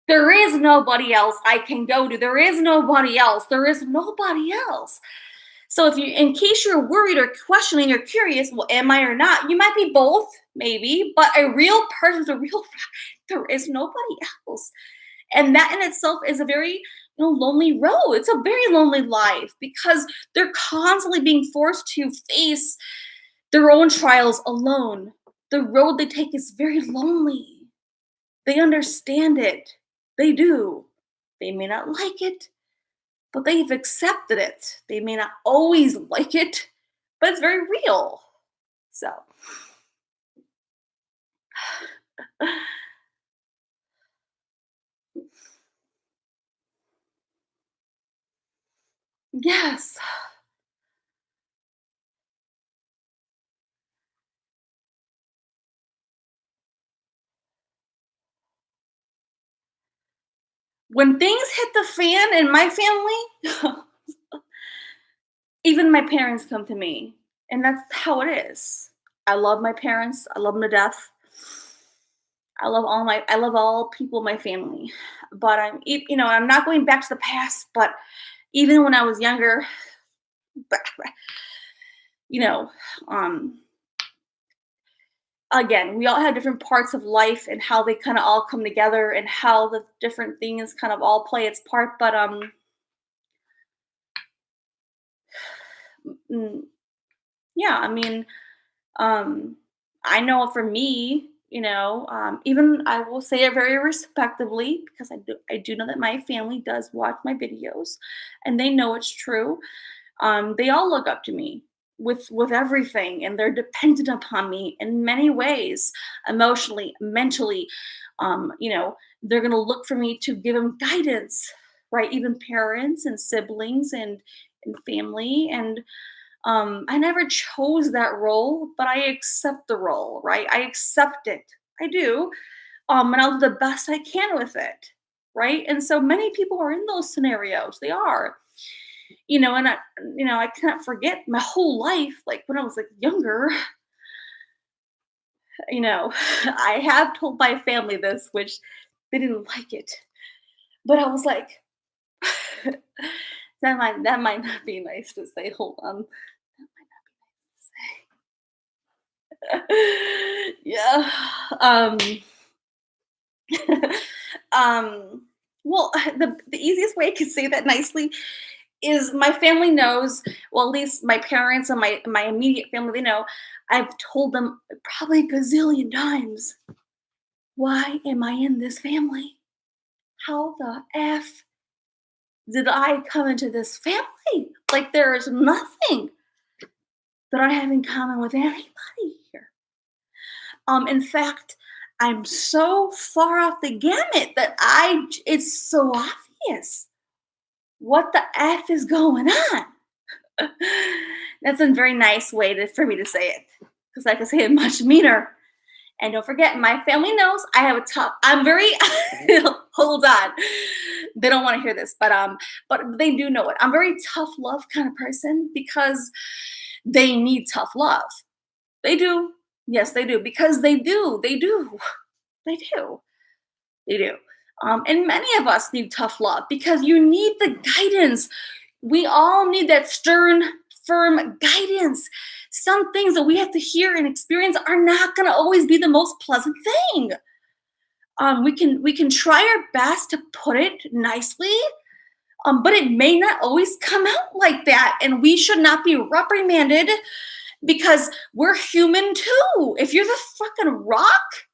There is nobody else I can go to. There is nobody else. There is nobody else. So if you, in case you're worried or questioning or curious, well, am I or not? You might be both, maybe, but a real person's a real. There is nobody else, and that in itself is a very lonely road. It's a very lonely life because they're constantly being forced to face their own trials alone. The road they take is very lonely. They understand it. They do. They may not like it, but they've accepted it. They may not always like it, but it's very real. So, yes. When things hit the fan in my family, even my parents come to me, and that's how it is. I love my parents. I love them to death. I love all people in my family. But I'm not going back to the past, but even when I was younger, you know, um, again, we all have different parts of life and how they kind of all come together and how the different things kind of all play its part. But mm, yeah, I mean, um, I know for me, even I will say it very respectably because I do know that my family does watch my videos, and they know it's true. They all look up to me with everything, and they're dependent upon me in many ways, emotionally, mentally. They're gonna look for me to give them guidance, right? Even parents and siblings and family, and I never chose that role, but I accept the role, right? I accept it. I do. And I'll do the best I can with it, right? And so many people are in those scenarios. They are, and I can't forget my whole life, like when I was like younger, I have told my family this, which they didn't like it, but I was like, that might not be nice to say. Hold on. Yeah. Um, well, the easiest way I could say that nicely is my family knows, well, at least my parents and my immediate family, they know. I've told them probably a gazillion times, why am I in this family? How the F did I come into this family? Like there is nothing that I have in common with anybody here. In fact, I'm so far off the gamut that it's so obvious. What the F is going on? That's a very nice way for me to say it. Because I can say it much meaner. And don't forget, my family knows I have a tough. I'm very hold on. They don't want to hear this, but they do know it. I'm a very tough love kind of person because they need tough love. They do. Yes, they do. Because they do. They do. They do. They do. And many of us need tough love because you need the guidance. We all need that stern, firm guidance. Some things that we have to hear and experience are not going to always be the most pleasant thing. We can try our best to put it nicely, but it may not always come out like that, and we should not be reprimanded because we're human too. If you're the fucking rock,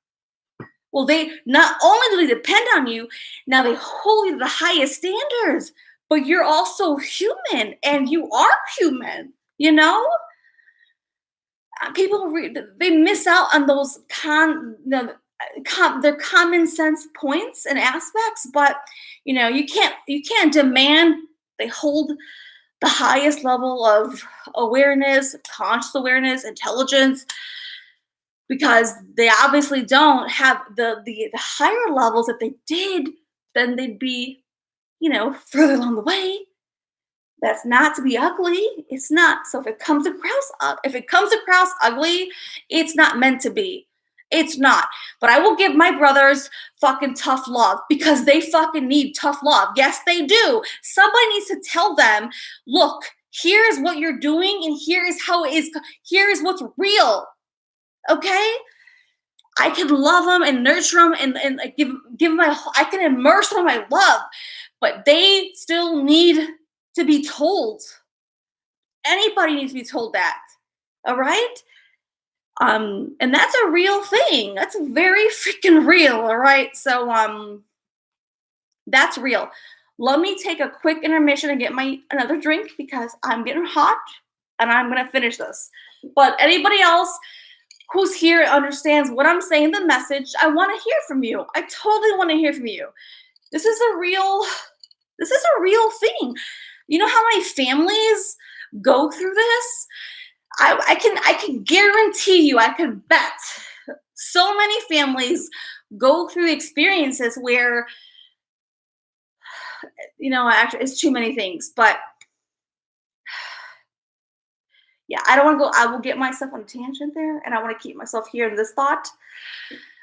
well, they not only do they depend on you, now they hold you to the highest standards, but you're also human, and you are human. You know, people they miss out on those their common sense points and aspects, but you can't demand they hold the highest level of awareness, conscious awareness, intelligence, because they obviously don't have the higher levels. If they did, then they'd be, further along the way. That's not to be ugly. It's not. So if it comes across ugly, it's not meant to be. It's not. But I will give my brothers fucking tough love because they fucking need tough love. Yes, they do. Somebody needs to tell them, look, here is what you're doing, and here is how it is. Here is what's real. Okay? I can love them and nurture them and like, give my. I can immerse them in my love, but they still need to be told. Anybody needs to be told that. All right? And that's a real thing. That's very freaking real, all right? So that's real. Let me take a quick intermission and get my another drink because I'm getting hot and I'm gonna finish this. But anybody else who's here understands what I'm saying, the message, I want to hear from you. I totally want to hear from you. This is a real thing. You know how many families go through this? I can guarantee you, I could bet so many families go through experiences where, actually it's too many things, but yeah, I don't want to go, I will get myself on a tangent there and I want to keep myself here in this thought.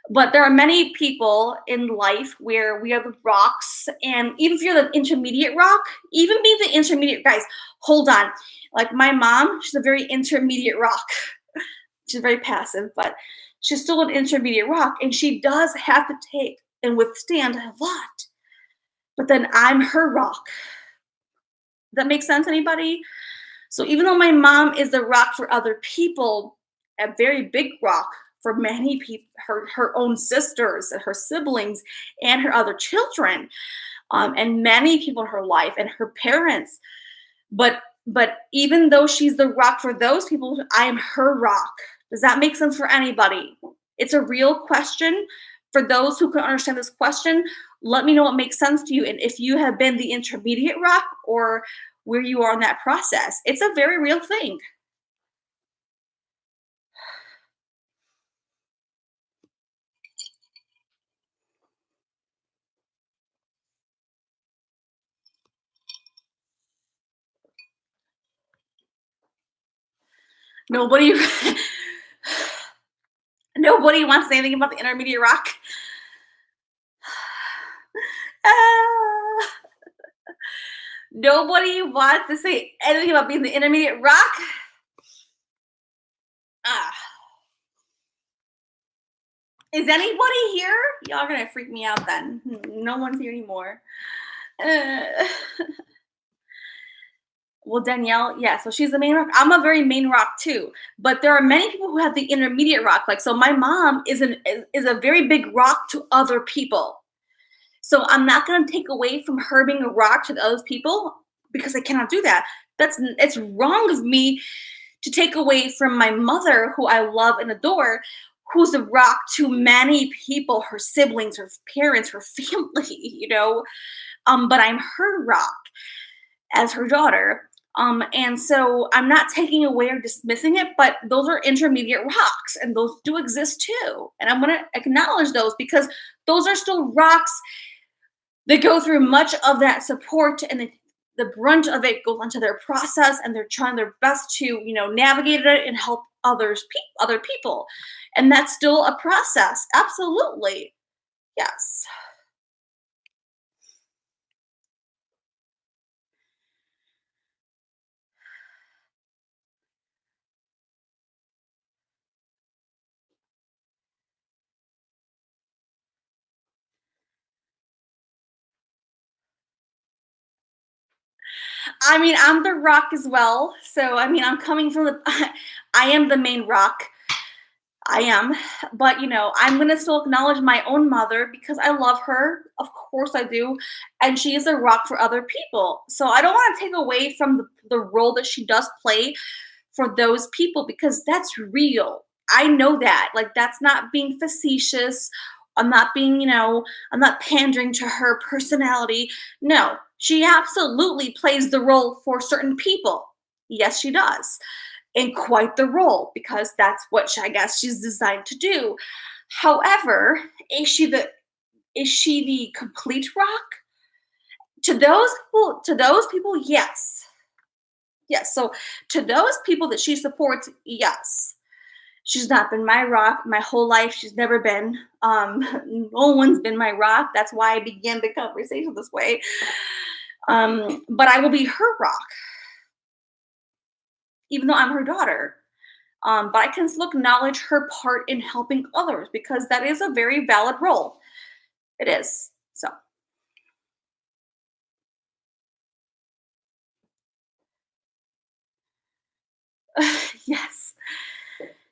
But there are many people in life where we are the rocks, and even if you're the intermediate rock, even being the intermediate guys, hold on. Like my mom, she's a very intermediate rock. She's very passive, but she's still an intermediate rock, and she does have to take and withstand a lot. But then I'm her rock. Does that make sense, anybody? So even though my mom is the rock for other people, a very big rock for many people, her own sisters and her siblings and her other children, and many people in her life and her parents. But even though she's the rock for those people, I am her rock. Does that make sense for anybody? It's a real question. For those who can understand this question, let me know what makes sense to you, and if you have been the intermediate rock or where you are in that process. It's a very real thing. Nobody nobody wants to say anything about the intermediate rock. Ah, nobody wants to say anything about being the intermediate rock. Ah, is anybody here? Y'all gonna freak me out then. No one's here anymore. Uh, well, Danielle, yeah, so she's the main rock. I'm a very main rock too, but there are many people who have the intermediate rock. Like, so my mom is a very big rock to other people. So I'm not going to take away from her being a rock to the other people because I cannot do that. It's wrong of me to take away from my mother, who I love and adore, who's a rock to many people, her siblings, her parents, her family, But I'm her rock as her daughter. And so I'm not taking away or dismissing it, but those are intermediate rocks and those do exist too. And I'm going to acknowledge those because those are still rocks. They go through much of that support, and the brunt of it goes onto their process, and they're trying their best to, navigate it and help other people. And that's still a process. Absolutely. Yes. I mean, I'm the rock as well. So, I mean, I'm coming from I am the main rock. I am. But, I'm going to still acknowledge my own mother because I love her. Of course I do. And she is a rock for other people. So I don't want to take away from the role that she does play for those people because that's real. I know that. Like, that's not being facetious. I'm not being, I'm not pandering to her personality. No, she absolutely plays the role for certain people. Yes, she does. And quite the role because that's what I guess she's designed to do. However, is she the complete rock? To those people, yes. Yes. So to those people that she supports, yes. She's not been my rock my whole life. She's never been. No one's been my rock. That's why I began the conversation this way. But I will be her rock, even though I'm her daughter. But I can still acknowledge her part in helping others because that is a very valid role. It is. So, yes,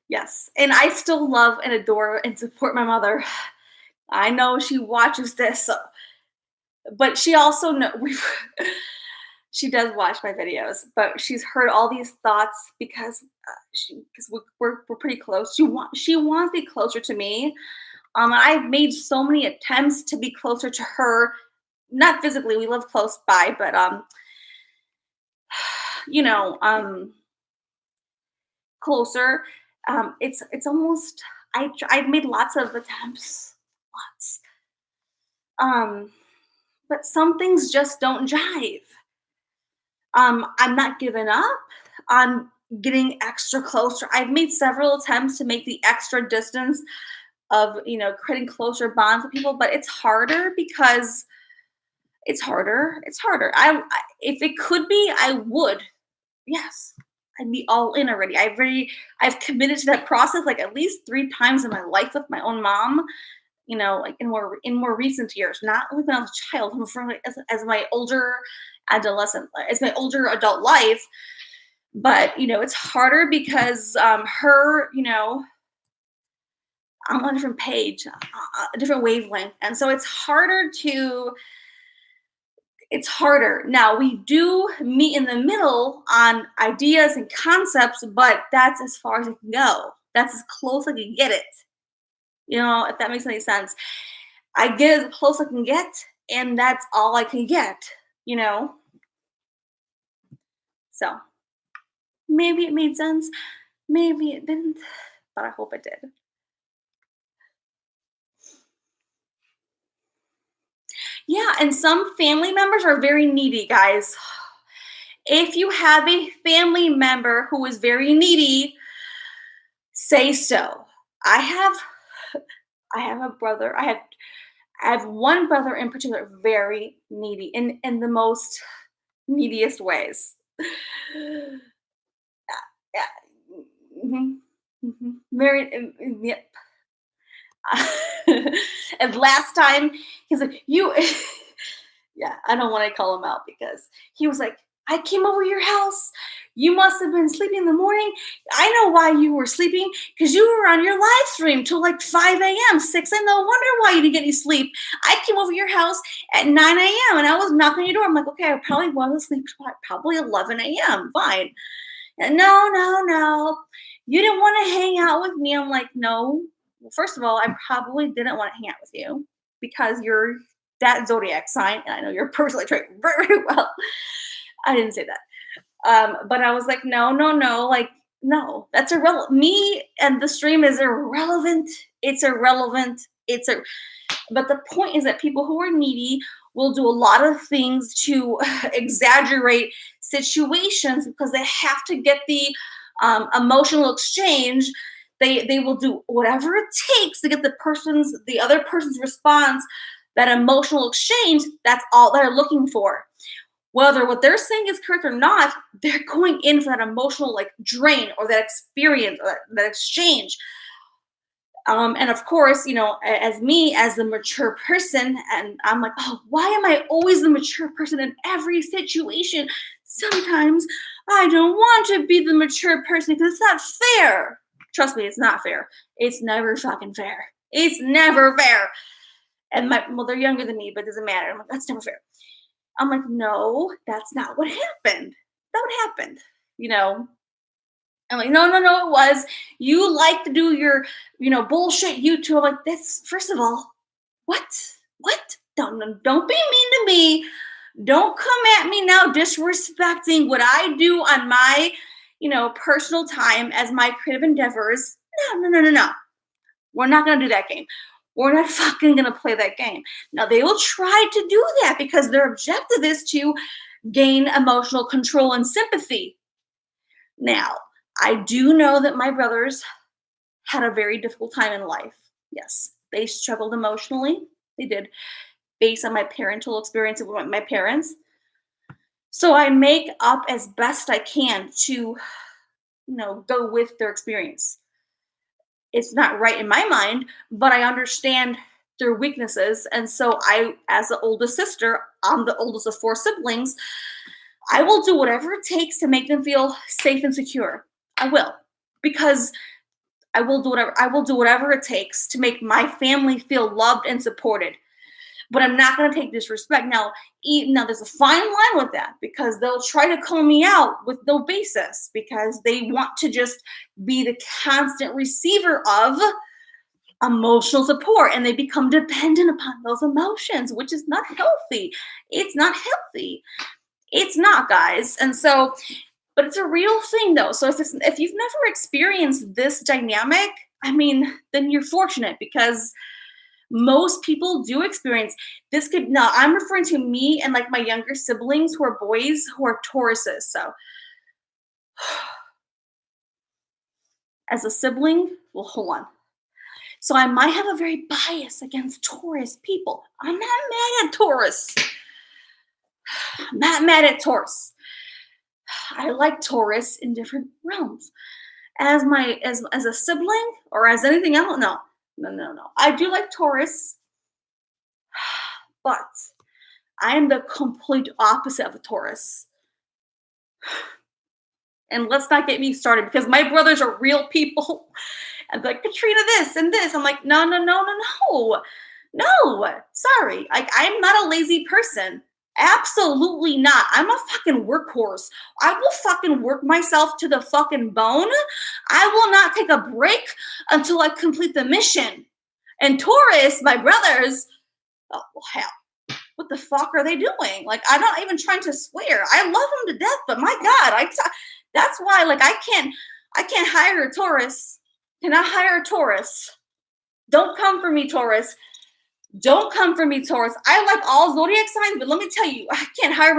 yes. And I still love and adore and support my mother. I know she watches this, but she also know we've she does watch my videos, but she's heard all these thoughts because because we're pretty close. She wants to be closer to me. I've made so many attempts to be closer to her, not physically. We live close by, but you know, closer. It's almost I've made lots of attempts, lots. Um, but some things just don't jive. I'm not giving up on getting extra closer. I've made several attempts to make the extra distance of creating closer bonds with people, but it's harder because it's harder. It's harder. If it could be, I would. Yes, I'd be all in already. I've committed to that process like at least 3 times in my life with my own mom. Like in more recent years, not like when I was a child, from like, as my older as my older adult life. But it's harder because her, I'm on a different page, a different wavelength, and so it's harder. Now we do meet in the middle on ideas and concepts, but that's as far as it can go. That's as close as I can get it. If that makes any sense. I get as close as I can get, and that's all I can get, you know? So maybe it made sense, maybe it didn't, but I hope it did. Yeah, and some family members are very needy, guys. If you have a family member who is very needy, say so. I have I have a brother. I have one brother in particular, very needy in the most neediest ways. Yeah. Mhm. Mhm. Very yep. And last time he's like, "You," yeah, I don't want to call him out because he was like, "I came over your house. You must have been sleeping in the morning. I know why you were sleeping because you were on your live stream till like 5 a.m., 6. I no wonder why you didn't get any sleep. I came over your house at 9 a.m. and I was knocking on your door. I'm like, okay, I probably was asleep till like probably 11 a.m. Fine. And no, no, no. You didn't want to hang out with me. I'm like, no. Well, first of all, I probably didn't want to hang out with you because you're that zodiac sign, and I know your personality trait very, very well. I didn't say that. But I was like, no, no, no, like, no, that's irrelevant. Me and the stream is irrelevant. It's irrelevant. But the point is that people who are needy will do a lot of things to exaggerate situations because they have to get the emotional exchange. They will do whatever it takes to get the other person's response, that emotional exchange. That's all they're looking for. Whether what they're saying is correct or not, they're going in for that emotional like drain or that experience or that exchange. And of course, as me, as the mature person, and I'm like, oh, why am I always the mature person in every situation? Sometimes I don't want to be the mature person because it's not fair. Trust me, it's not fair. It's never fucking fair. It's never fair. And well, they're younger than me, but it doesn't matter. I'm like, that's never fair. I'm like, no, that's not what happened. That what happened, you know. I'm like, no, no, no, it was. You like to do your, bullshit YouTube. I'm like, this, first of all, what? What? Don't be mean to me. Don't come at me now disrespecting what I do on my, personal time as my creative endeavors. No, no, no, no, no. We're not going to do that game. We're not fucking going to play that game. Now, they will try to do that because their objective is to gain emotional control and sympathy. Now, I do know that my brothers had a very difficult time in life. Yes, they struggled emotionally. They did, based on my parental experience with my parents. So I make up as best I can to, go with their experience. It's not right in my mind, but I understand their weaknesses. And so I, as the oldest sister, I'm the oldest of four siblings, I will do whatever it takes to make them feel safe and secure. I will. Because I will do whatever it takes to make my family feel loved and supported. But I'm not going to take disrespect. Now, there's a fine line with that because they'll try to call me out with no basis because they want to just be the constant receiver of emotional support and they become dependent upon those emotions, which is not healthy. It's not healthy. It's not, guys. And so, but it's a real thing though. So if you've never experienced this dynamic, I mean, then you're fortunate because most people do experience this. Now I'm referring to me and like my younger siblings who are boys who are Tauruses. So as a sibling, well, hold on. So I might have a very bias against Taurus people. I'm not mad at Taurus. I'm not mad at Taurus. I like Taurus in different realms. As a sibling or as anything else, no. No, no, no. I do like Taurus, but I am the complete opposite of a Taurus. And let's not get me started because my brothers are real people. And like, Katrina, this and this. I'm like, no, no, no, no, no. No, sorry. Like, I'm not a lazy person. Absolutely not. I'm a fucking workhorse. I will fucking work myself to the fucking bone. I will not take a break until I complete the mission. And Taurus, my brothers, oh, well, hell, what the fuck are they doing? Like, I'm not even trying to swear. I love them to death, but my God, that's why, like, I can't hire a Taurus. Cannot hire a Taurus. Don't come for me, Taurus. Don't come for me, Taurus. I like all zodiac signs, but let me tell you, I can't hire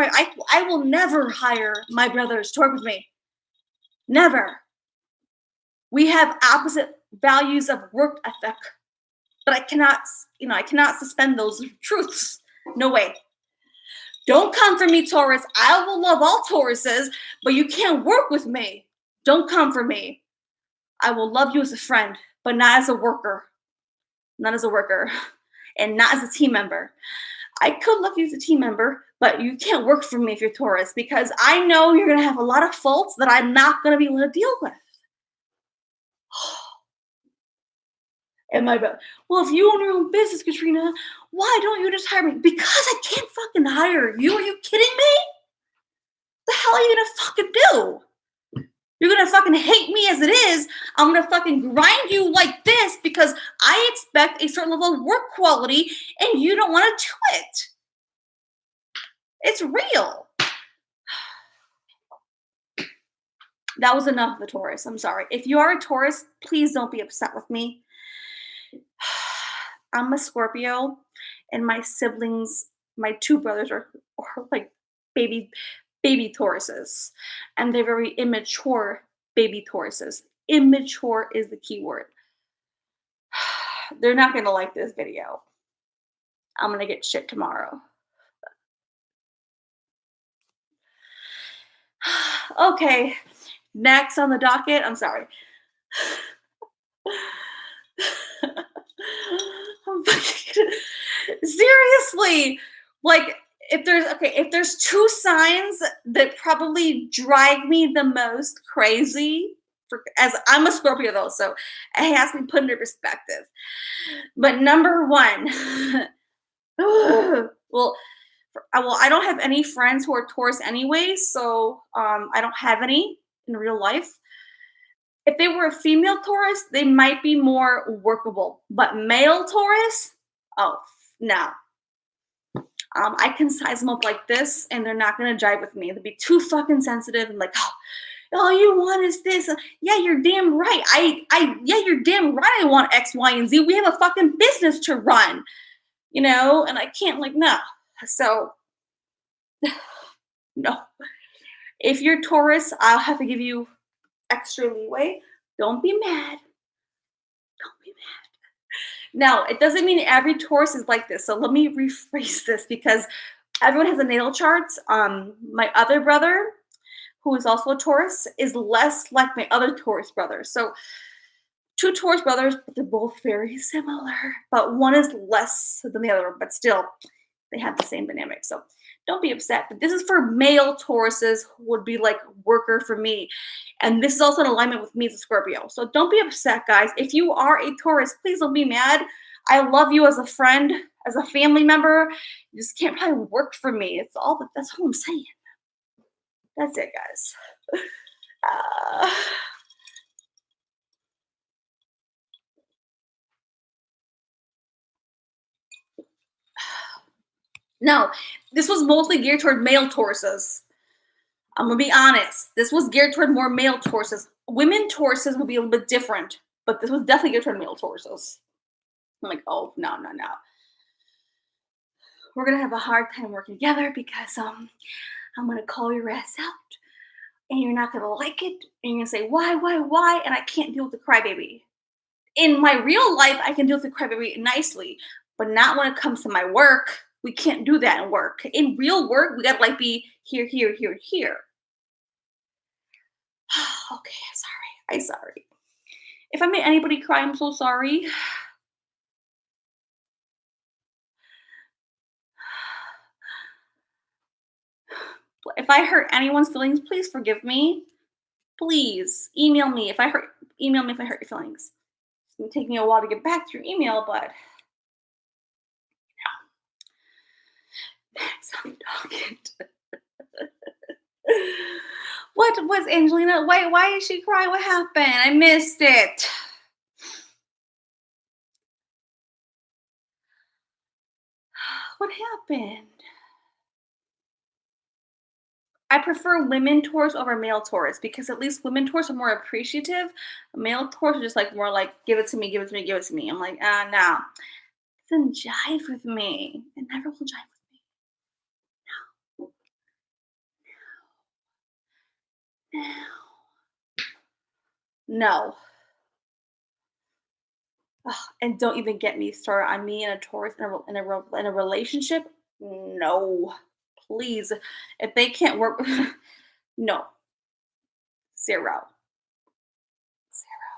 I will never hire my brothers to work with me. Never. We have opposite values of work ethic, but I cannot suspend those truths. No way. Don't come for me, Taurus. I will love all Tauruses, but you can't work with me. Don't come for me. I will love you as a friend, but not as a worker. Not as a worker. And not as a team member. I could love you as a team member, but you can't work for me if you're Taurus because I know you're going to have a lot of faults that I'm not going to be able to deal with. And my brother, well, if you own your own business, Katrina, why don't you just hire me? Because I can't fucking hire you. Are you kidding me? The hell are you going to fucking do? You're going to fucking hate me as it is. I'm going to fucking grind you like this because I expect a certain level of work quality and you don't want to do it. It's real. That was enough of a Taurus. I'm sorry. If you are a Taurus, please don't be upset with me. I'm a Scorpio and my siblings, my two brothers are like baby Tauruses, and they're very immature baby Tauruses. Immature is the key word. They're not going to like this video. I'm going to get shit tomorrow. Okay, next on the docket, I'm sorry. Seriously, like, if there's two signs that probably drive me the most crazy, as I'm a Scorpio though, so it has to be put into perspective. But number one, well, I don't have any friends who are Taurus anyway, so I don't have any in real life. If they were a female Taurus, they might be more workable. But male Taurus, oh no. I can size them up like this, and they're not gonna jive with me. They'll be too fucking sensitive and like, oh, all you want is this. Yeah, you're damn right. Yeah, you're damn right. I want X, Y, and Z. We have a fucking business to run, and I can't like no. So no. If you're Taurus, I'll have to give you extra leeway. Don't be mad. Don't be mad. Now, it doesn't mean every Taurus is like this. So let me rephrase this because everyone has a natal charts. My other brother, who is also a Taurus, is less like my other Taurus brothers. So two Taurus brothers, but they're both very similar. But one is less than the other, but still, they have the same dynamic. So don't be upset. But this is for male Tauruses who would be like worker for me. And this is also in alignment with me as a Scorpio. So don't be upset, guys. If you are a Taurus, please don't be mad. I love you as a friend, as a family member. You just can't probably work for me. That's all I'm saying. That's it, guys. Uh, no, this was mostly geared toward male Tauruses. I'm gonna be honest. This was geared toward more male Tauruses. Women Tauruses would be a little bit different, but this was definitely geared toward male Tauruses. I'm like, oh no, no, no. We're gonna have a hard time working together because I'm gonna call your ass out, and you're not gonna like it, and you're gonna say why, and I can't deal with the crybaby. In my real life, I can deal with the crybaby nicely, but not when it comes to my work. We can't do that in work. In real work, we gotta like be here, here, here, here. Okay, I'm sorry. If I made anybody cry, I'm so sorry. If I hurt anyone's feelings, please forgive me. Please email me if I hurt your feelings. It's gonna take me a while to get back to your email, but that's how I'm talking. What was Angelina? Why is she crying? What happened? I missed it. What happened? I prefer women Taurus over male Taurus because at least women Taurus are more appreciative. Male Taurus are just like more like, give it to me, give it to me, give it to me. I'm like, no. It doesn't jive with me. It never will jive with me. No. Ugh, and don't even get me started on me and a Taurus in a relationship. No, please. If they can't work, no, zero, zero.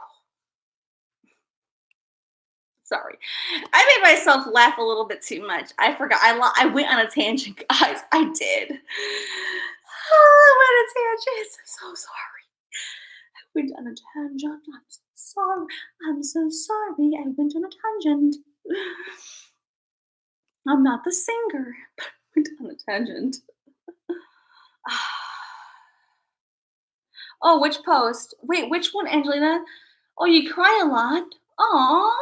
Sorry, I made myself laugh a little bit too much. I forgot. I went on a tangent, guys. I did. Oh, I went on a tangent. I'm so sorry. I went on a tangent. I'm so sorry. I'm so sorry. I went on a tangent. I'm not the singer, but I went on a tangent. Oh, which post? Wait, which one, Angelina? Oh, you cry a lot. Aw.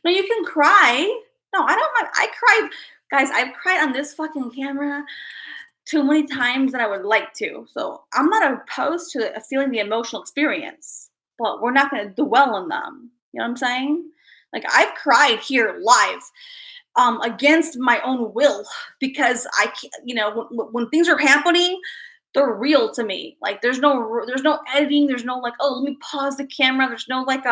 No, you can cry. No, I don't mind. I cried, guys. I've cried on this fucking camera too many times that I would like to. So I'm not opposed to feeling the emotional experience, but we're not going to dwell on them. You know what I'm saying? Like I've cried here live, against my own will because I can't. When things are happening, they're real to me. Like there's no editing. There's no like, oh, let me pause the camera. There's no like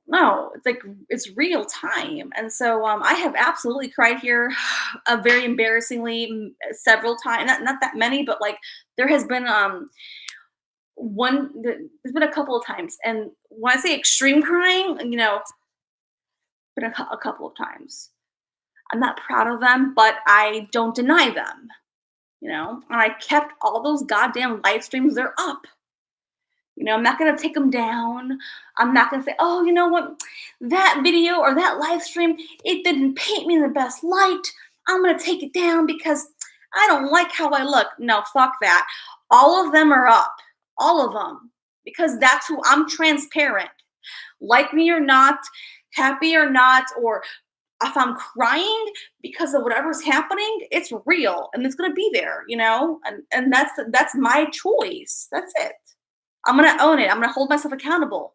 no, it's like it's real time. And so I have absolutely cried here, very embarrassingly, several times. Not that many, but like there has been there's been a couple of times. And when I say extreme crying, been a couple of times. I'm not proud of them, but I don't deny them. And I kept all those goddamn live streams. They're up. I'm not going to take them down. I'm not going to say, oh, you know what? That video or that live stream, it didn't paint me in the best light. I'm going to take it down because I don't like how I look. No, fuck that. All of them are up. all of them, because that's who I'm transparent. Like me or not, happy or not, or if I'm crying because of whatever's happening, it's real and it's gonna be there, and that's my choice. That's it. I'm gonna own it. I'm gonna hold myself accountable.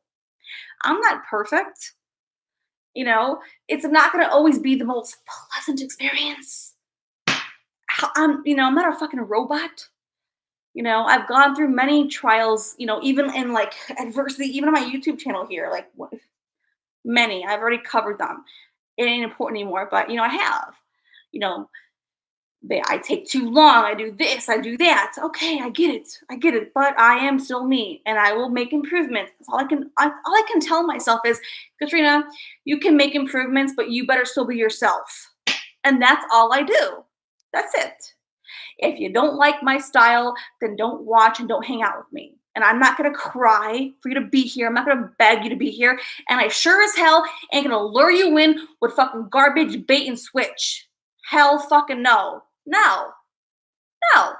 I'm not perfect, you know. It's not gonna always be the most pleasant experience. I'm not a fucking robot. I've gone through many trials, even in like adversity, even on my YouTube channel here, like many. I've already covered them. It ain't important anymore, but I have. You know, I take too long. I do this. I do that. Okay, I get it. I get it. But I am still me, and I will make improvements. That's all I can. All I can tell myself is, Katrina, you can make improvements, but you better still be yourself. And that's all I do. That's it. If you don't like my style, then don't watch and don't hang out with me. And I'm not gonna cry for you to be here. I'm not gonna beg you to be here. And I sure as hell ain't gonna lure you in with fucking garbage bait and switch. Hell fucking no. No. No.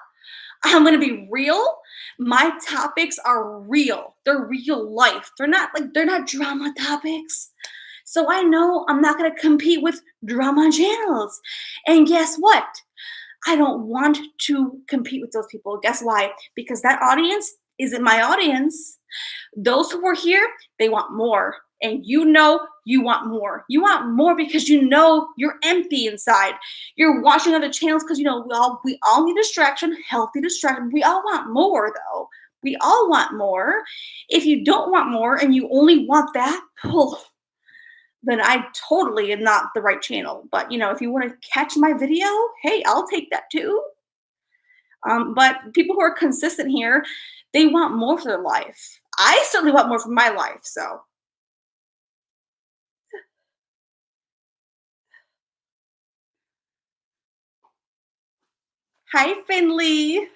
I'm gonna be real. My topics are real. They're real life. They're not drama topics. So I know I'm not gonna compete with drama channels. And guess what? I don't want to compete with those people. Guess why? Because that audience isn't my audience. Those who are here, they want more. And you want more. You want more because you're empty inside. You're watching other channels because we all need distraction, healthy distraction. We all want more though. We all want more. If you don't want more and you only want that, then I totally am not the right channel. But if you want to catch my video, hey, I'll take that too. But people who are consistent here, they want more for their life. I certainly want more for my life. So, hi, Finley.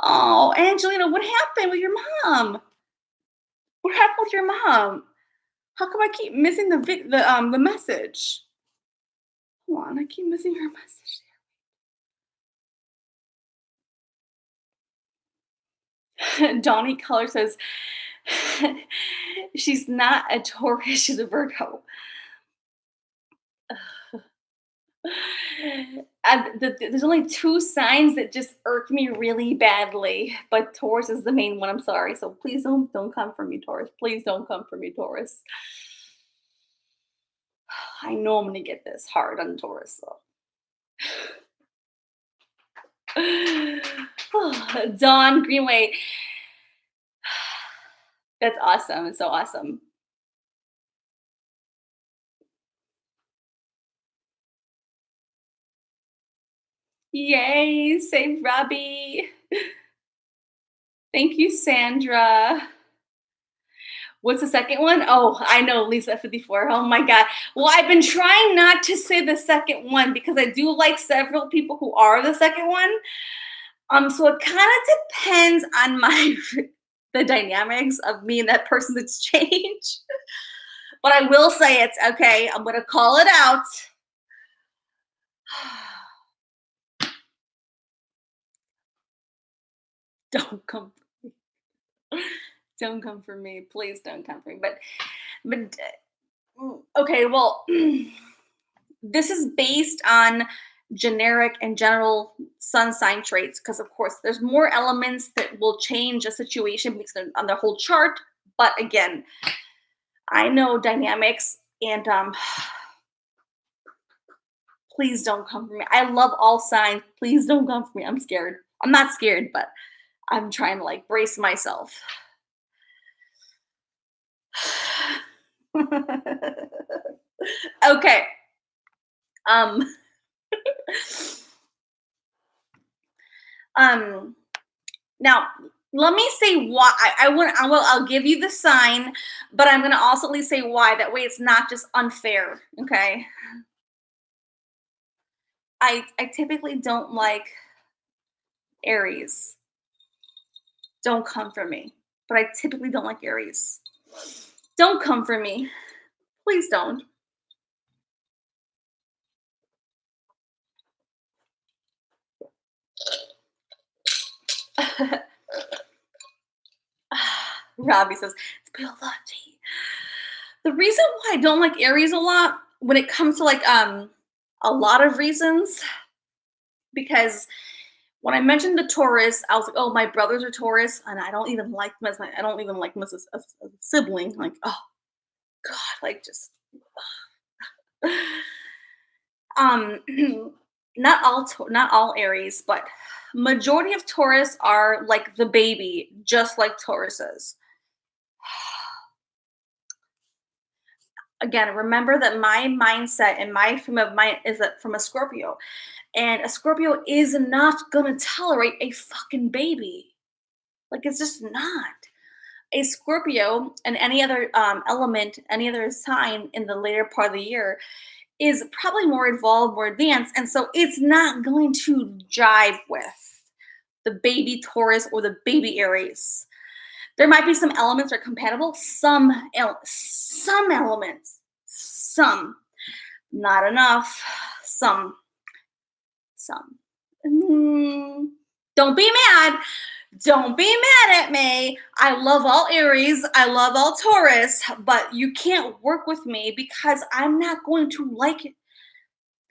Oh, Angelina, what happened with your mom? What happened with your mom? How come I keep missing the message? Hold on, I keep missing her message. Donnie Color says she's not a Taurus, she's a Virgo. There's only two signs that just irk me really badly, but Taurus is the main one. I'm sorry, so please don't come for me, Taurus. Please don't come for me, Taurus. I know I'm gonna get this hard on Taurus, though. Dawn Greenway, that's awesome. It's so awesome. Yay, save Robbie. Thank you, Sandra. What's the second one? Oh, I know, Lisa 54. Oh my God. Well, I've been trying not to say the second one because I do like several people who are the second one. So it kind of depends on the dynamics of me and that person's exchange. But I will say it, okay? I'm gonna call it out. Don't come for me. Don't come for me. Please don't come for me. But okay, well, this is based on generic and general sun sign traits because of course there's more elements that will change a situation based on the whole chart. But again, I know dynamics and please don't come for me. I love all signs. Please don't come for me. I'm scared. I'm not scared, but I'm trying to like brace myself. Okay. Um now let me say why I'll give you the sign, but I'm gonna also at least say why. That way it's not just unfair. Okay. I typically don't like Aries. Don't come for me. But I typically don't like Aries. Don't come for me. Please don't. Robbie says, spill the tea. The reason why I don't like Aries a lot when it comes to like a lot of reasons, because when I mentioned the Taurus, I was like, oh, my brothers are Taurus, and I don't even like them as I don't even like them as a sibling. Like, oh God, like just um not all Aries, but majority of Taurus are like the baby, just like Tauruses. Again, remember that my mindset and my frame of mind is that from a Scorpio. And a Scorpio is not gonna tolerate a fucking baby. Like it's just not. A Scorpio and any other element, any other sign in the later part of the year is probably more involved, more advanced, and so it's not going to jive with the baby Taurus or the baby Aries. There might be some elements that are compatible, some elements, some, not enough, some, some. Mm, don't be mad. Don't be mad at me. I love all Aries. I love all Taurus, but you can't work with me because I'm not going to like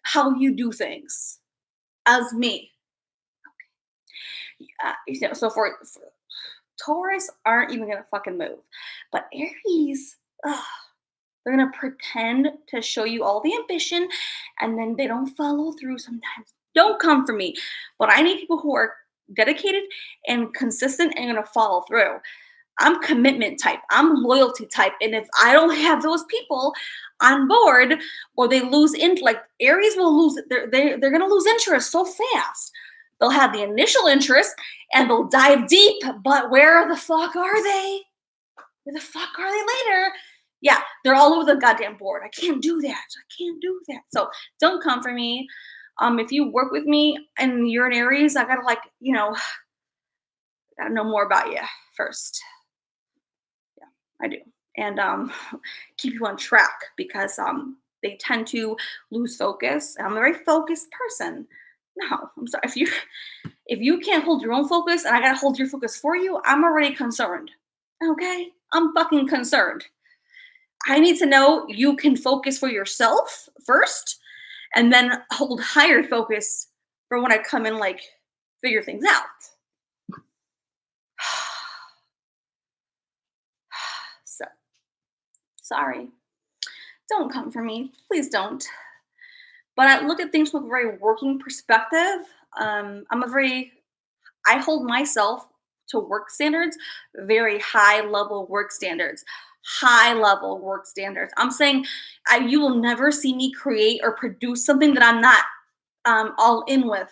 how you do things as me. So for Taurus aren't even gonna fucking move, but Aries, ugh, they're gonna pretend to show you all the ambition, and then they don't follow through sometimes. Don't come for me, but I need people who are dedicated and consistent and gonna follow through. I'm commitment type. I'm loyalty type. And if I don't have those people on board, or they lose like Aries will lose. They're gonna lose interest so fast. They'll have the initial interest and they'll dive deep. But where the fuck are they? Where the fuck are they later? Yeah, they're all over the goddamn board. I can't do that. I can't do that. So don't come for me. If you work with me and you're an Aries, I gotta gotta know more about you first. I do. And keep you on track because they tend to lose focus. I'm a very focused person. No, I'm sorry. If you can't hold your own focus and I gotta hold your focus for you, I'm already concerned. Okay? I'm fucking concerned. I need to know you can focus for yourself first and then hold higher focus for when I come and like figure things out. So sorry. Don't come for me. Please don't. But I look at things from a very working perspective. I hold myself to work standards, very high level work standards. High level work standards. I'm saying you will never see me create or produce something that I'm not all in with.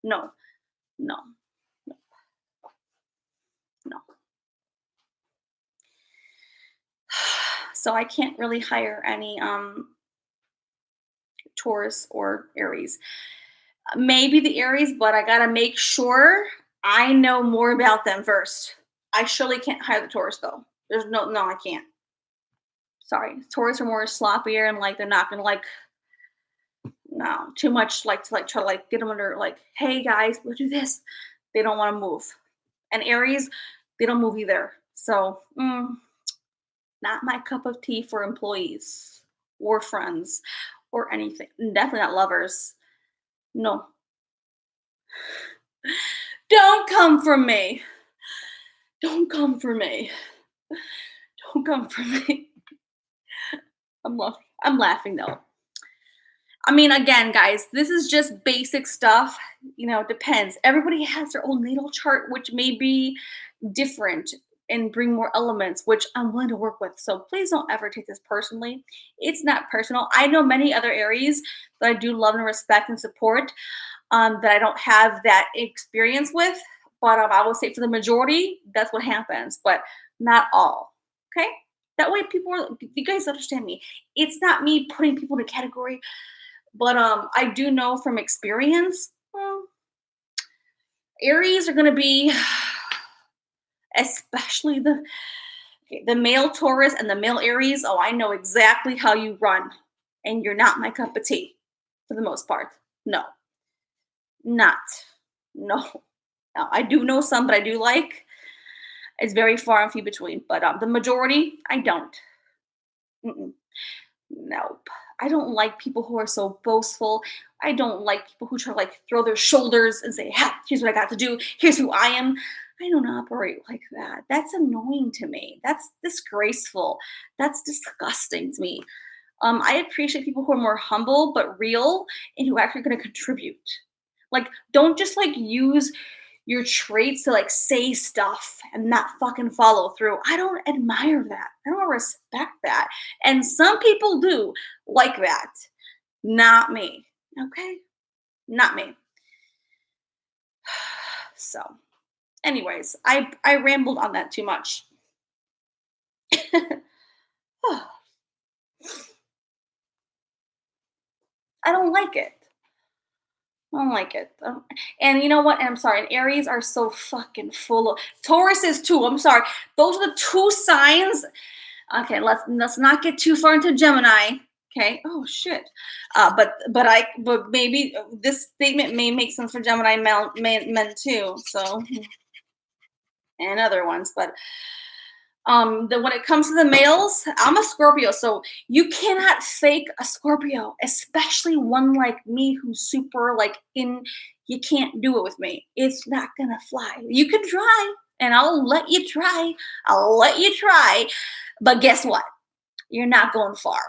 No, no, no. So I can't really hire any Taurus or Aries. Maybe the Aries, but I gotta make sure I know more about them first. I surely can't hire the Taurus though. No, I can't. Sorry, Taurus are more sloppier and like they're not gonna like no too much like to like try to like get them under like hey guys let's do this. They don't want to move, and Aries they don't move either. So not my cup of tea for employees or friends or anything. Definitely not lovers. No, don't come for me. Don't come for me. Don't come for me. I'm laughing though. I mean, again, guys, this is just basic stuff. It depends. Everybody has their own natal chart, which may be different and bring more elements, which I'm willing to work with. So please don't ever take this personally. It's not personal. I know many other Aries that I do love and respect and support that I don't have that experience with. But I will say for the majority, that's what happens, but not all. Okay? That way you guys understand me. It's not me putting people in a category, but I do know from experience, Aries are going to be, especially the male Taurus and the male Aries. Oh, I know exactly how you run, and you're not my cup of tea for the most part. No, not, no, Now, I do know some, but I do like. It's very far and few between, but the majority, I don't. Mm-mm. Nope. I don't like people who are so boastful. I don't like people who try to like throw their shoulders and say, "Ha, here's what I got to do. Here's who I am." I don't operate like that. That's annoying to me. That's disgraceful. That's disgusting to me. I appreciate people who are more humble but real and who are actually going to contribute. Like, don't just like use your traits to like say stuff and not fucking follow through. I don't admire that. I don't respect that. And some people do like that. Not me. Okay? Not me. So, anyways, I rambled on that too much. I don't like it. I don't like it. And you know what? And I'm sorry. And Aries are so fucking full of Taurus is too. I'm sorry. Those are the two signs. Okay, let's not get too far into Gemini. Okay. Oh shit. But maybe this statement may make sense for Gemini men too. So and other ones, but when it comes to the males, I'm a Scorpio, so you cannot fake a Scorpio, especially one like me who's super like in. You can't do it with me. It's not gonna fly. You can try, and I'll let you try. I'll let you try, but guess what? You're not going far.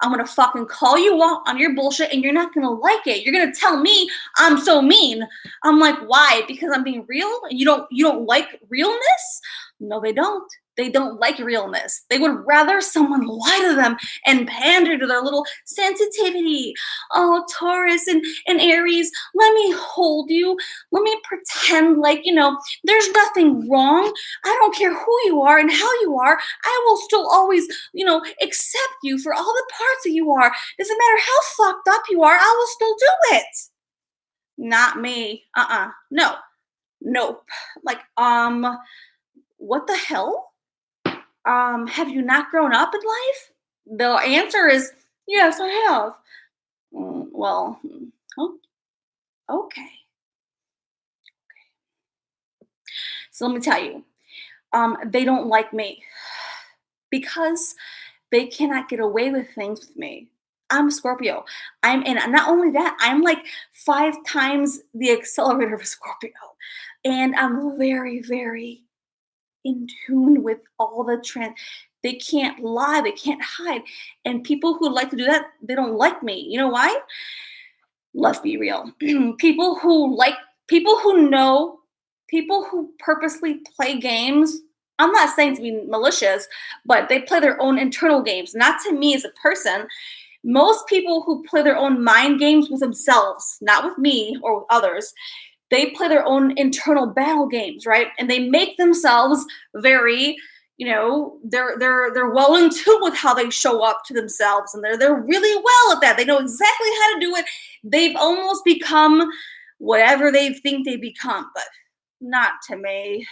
I'm gonna fucking call you out on your bullshit and you're not gonna like it. You're gonna tell me I'm so mean. I'm like, why? Because I'm being real and you don't like realness? No, they don't. They don't like realness. They would rather someone lie to them and pander to their little sensitivity. Oh, Taurus and Aries, let me hold you. Let me pretend like, there's nothing wrong. I don't care who you are and how you are. I will still always accept you for all the parts of you are. Doesn't matter how fucked up you are, I will still do it. Not me. No. Nope. Like, what the hell? Have you not grown up in life? The answer is yes, I have. Well, oh, okay. So let me tell you, they don't like me because they cannot get away with things with me. I'm Scorpio. And not only that, I'm like 5 times the accelerator of a Scorpio. And I'm very, very in tune with all the trends. They can't lie, they can't hide. And people who like to do that, they don't like me. You know why? Let's be real. People who know, people who purposely play games. I'm not saying to be malicious, but they play their own internal games, not to me as a person. Most people who play their own mind games with themselves, not with me or with others, they play their own internal battle games, right? And they make themselves very, they're well in tune with how they show up to themselves, and they're really well at that. They know exactly how to do it. They've almost become whatever they think they become, but not to me.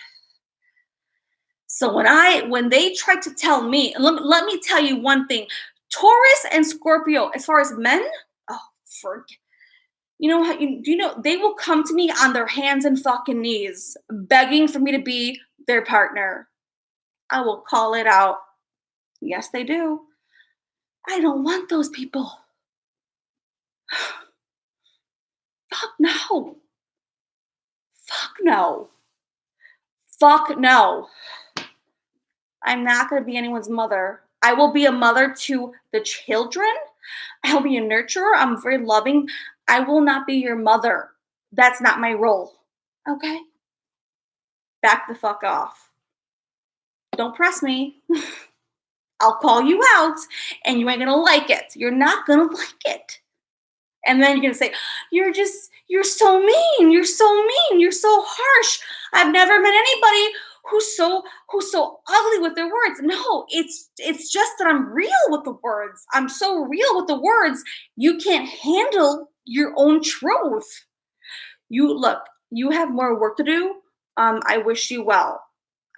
So when they tried to tell me, and let me tell you one thing, Taurus and Scorpio, as far as men, oh, forget. You know how do you know they will come to me on their hands and fucking knees, begging for me to be their partner. I will call it out. Yes, they do. I don't want those people. Fuck no. Fuck no. Fuck no. I'm not going to be anyone's mother. I will be a mother to the children. I'll be a nurturer. I'm very loving. I will not be your mother. That's not my role. Okay? Back the fuck off. Don't press me. I'll call you out and you ain't going to like it. You're not going to like it. And then you're going to say, you're so mean. You're so mean. You're so harsh. I've never met anybody who's so ugly with their words. No, it's just that I'm real with the words. I'm so real with the words. You can't handle your own truth. You have more work to do. I wish you well.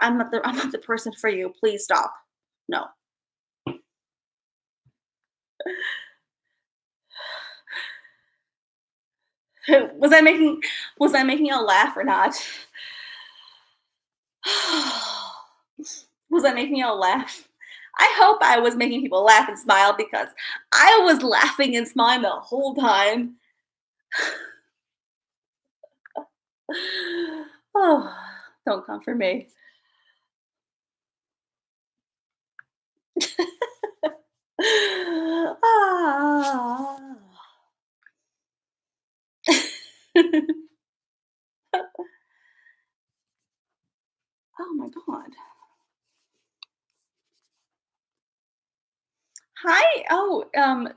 I'm not the person for you. Please stop. No. Was I making y'all laugh or not? Was I making y'all laugh? I hope I was making people laugh and smile because I was laughing and smiling the whole time. Oh, don't come for me. Ah. Oh my god. Hi. Oh,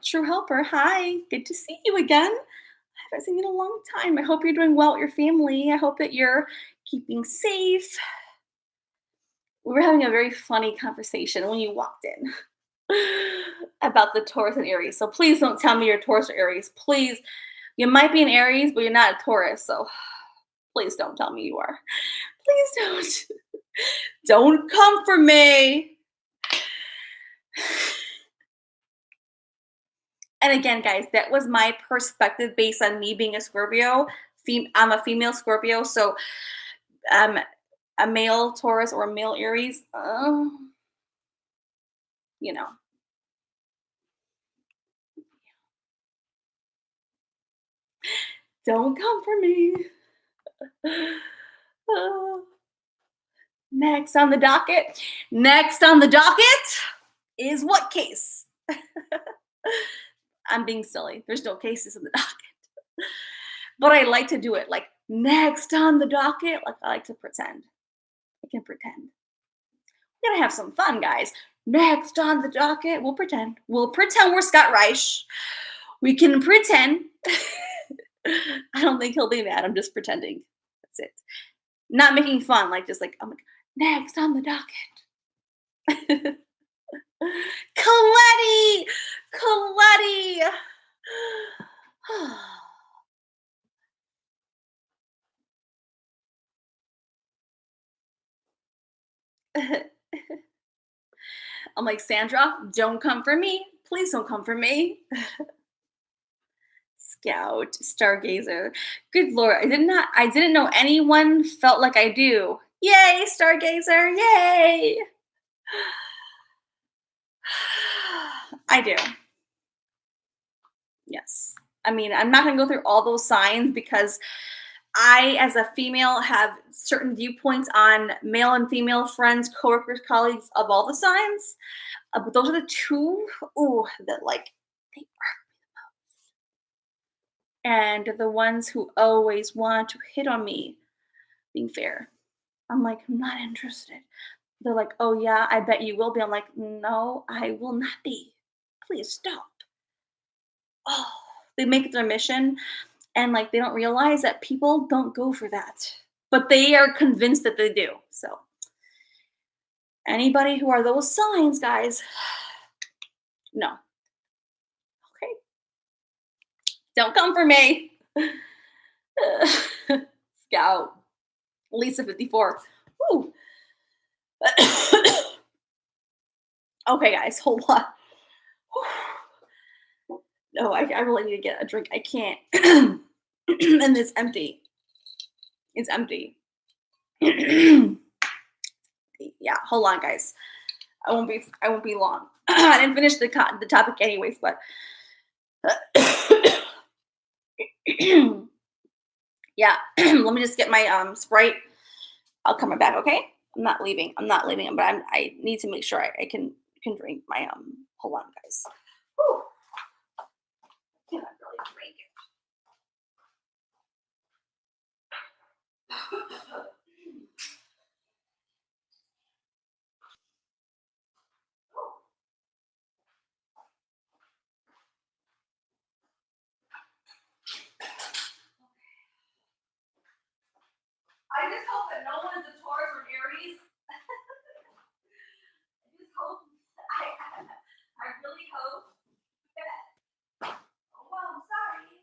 true helper. Hi. Good to see you again. I haven't seen you in a long time. I hope you're doing well with your family. I hope that you're keeping safe. We were having a very funny conversation when you walked in about the Taurus and Aries. So please don't tell me you're Taurus or Aries. Please. You might be an Aries, but you're not a Taurus. So please don't tell me you are. Please don't. Don't come for me. And again, guys, that was my perspective based on me being a Scorpio. I'm a female Scorpio, so um, a male Taurus or a male Aries, you know, don't come for me. Uh, next on the docket. Next on the docket is what case? I'm being silly. There's no cases in the docket. But I like to do it like next on the docket. Like I like to pretend. I can pretend. We're gonna have some fun, guys. Next on the docket, we'll pretend. We'll pretend we're Scott Reich. We can pretend. I don't think he'll be mad. I'm just pretending. That's it. Not making fun, like just like I'm like, next on the docket. Coletti! Coletti! I'm like, Sandra, don't come for me. Please don't come for me. Scout, stargazer. Good lord, I didn't know anyone felt like I do. Yay, stargazer, yay! I do. Yes. I mean, I'm not gonna go through all those signs because I, as a female, have certain viewpoints on male and female friends, coworkers, colleagues of all the signs. But those are the two, ooh, that like they and the ones who always want to hit on me being fair. I'm like, I'm not interested. They're like, oh yeah, I bet you will be. I'm like, no, I will not be. Please stop. Oh, they make it their mission and like they don't realize that people don't go for that. But they are convinced that they do. So anybody who are those signs, guys, no. Okay. Don't come for me. Scout. Lisa 54. Woo. Okay, guys, hold on. No, I really need to get a drink. I can't. And it's empty. It's empty. Yeah, hold on, guys. I won't be long. I didn't finish the topic anyways, but yeah. Let me just get my Sprite. I'll come right back, okay? I'm not leaving. I'm not leaving, but I need to make sure I can drink my hold on, guys. Whew. Cannot really drink it. I just hope that no one is a Taurus or Aries. I just hope. I really hope that. Oh, well, I'm sorry.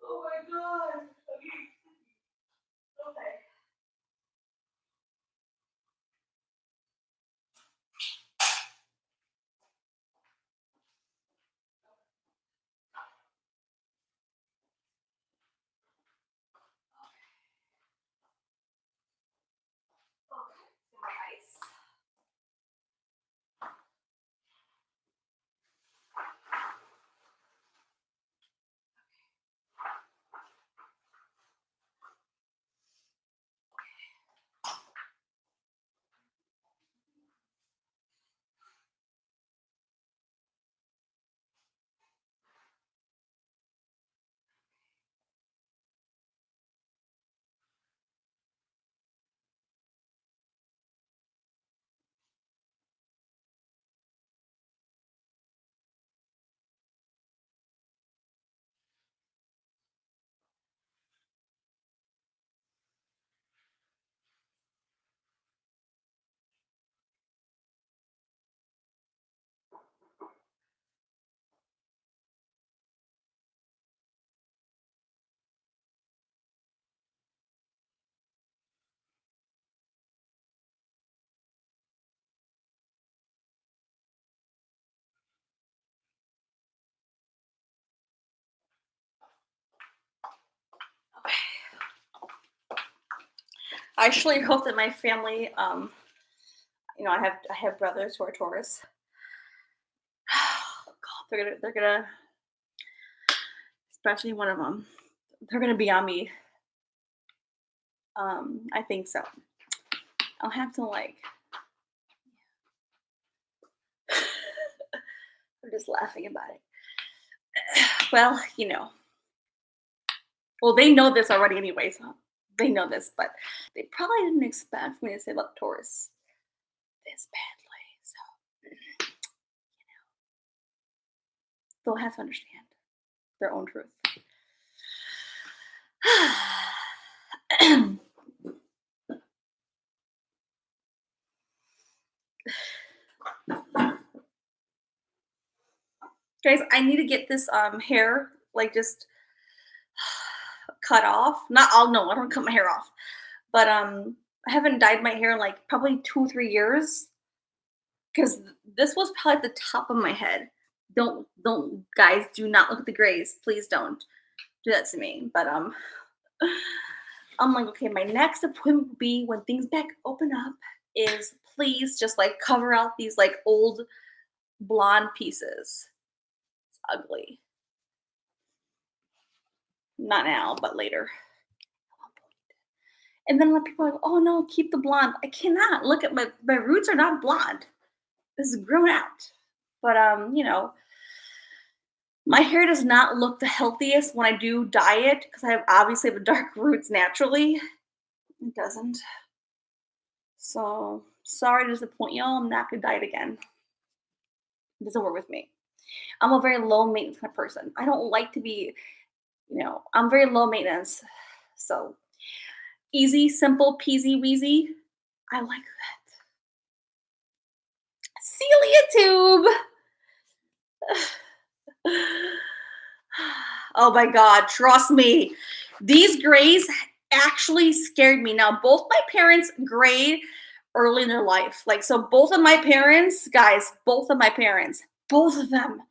Oh my god. Okay. I surely hope that my family, I have brothers who are Taurus. God, they're gonna, especially one of them. They're gonna be on me. I think so. I'll have to like. I'm just laughing about it. Well, well, they know this already anyway, so they know this, but they probably didn't expect me to say about Taurus this badly. So they'll have to understand their own truth. Guys, I need to get this hair like just cut off. Not all no, I don't cut my hair off. But I haven't dyed my hair in like probably 2 or 3 years because this was probably at the top of my head. Don't guys, do not look at the grays. Please don't do that to me. But I'm like, okay, my next appointment will be when things back open up is please just like cover out these like old blonde pieces. It's ugly. Not now, but later. And then when people are like, oh no, keep the blonde. I cannot. Look at my roots are not blonde. This is grown out. But my hair does not look the healthiest when I do dye it because I have obviously have dark roots naturally. It doesn't. So sorry to disappoint y'all. I'm not gonna dye it again. It doesn't work with me. I'm a very low maintenance kind of person. I don't like to be, I'm very low maintenance. So easy, simple, peasy, wheezy. I like that. Celia tube. Oh my God, trust me. These grays actually scared me. Now, both my parents grayed early in their life. Like, so both of my parents, guys, both of them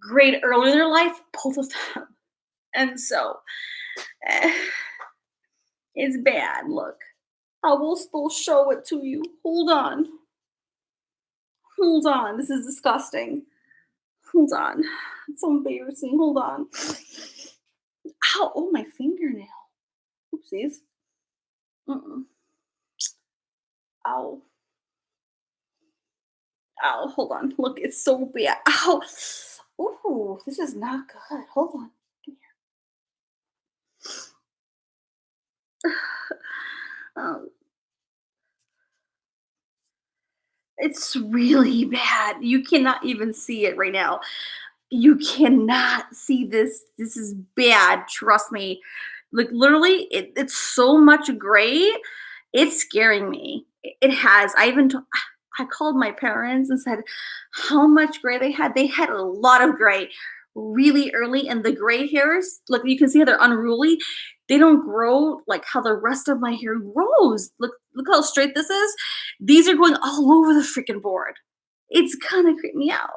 grayed early in their life, both of them. And so, it's bad. Look, I will still show it to you. Hold on. Hold on. This is disgusting. Hold on. It's so embarrassing. Hold on. Ow. Oh, my fingernail. Oopsies. Mm-mm. Ow. Ow. Hold on. Look, it's so bad. Ow. Ooh, this is not good. Hold on. Come here. Um, it's really bad. You cannot even see it right now. You cannot see this. This is bad. Trust me. Like literally, it's so much gray. It's scaring me. It has. I called my parents and said how much gray they had. They had a lot of gray really early, and the gray hairs, look, you can see how they're unruly. They don't grow like how the rest of my hair grows. Look how straight this is. These are going all over the freaking board. It's kind of creeping me out.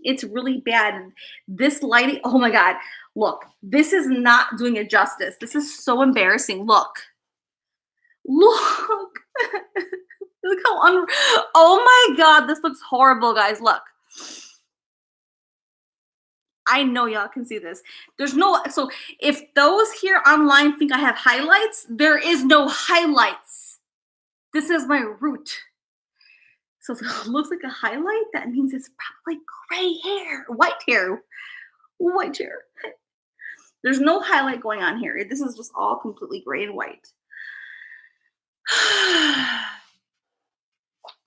It's really bad. This lighting, oh my God. Look, this is not doing it justice. This is so embarrassing. Look. Look. Look how oh my God, this looks horrible, guys. Look. I know y'all can see this. There's no, so if those here online think I have highlights, there is no highlights. This is my root. So if it looks like a highlight, that means it's probably gray hair, white hair. There's no highlight going on here. This is just all completely gray and white.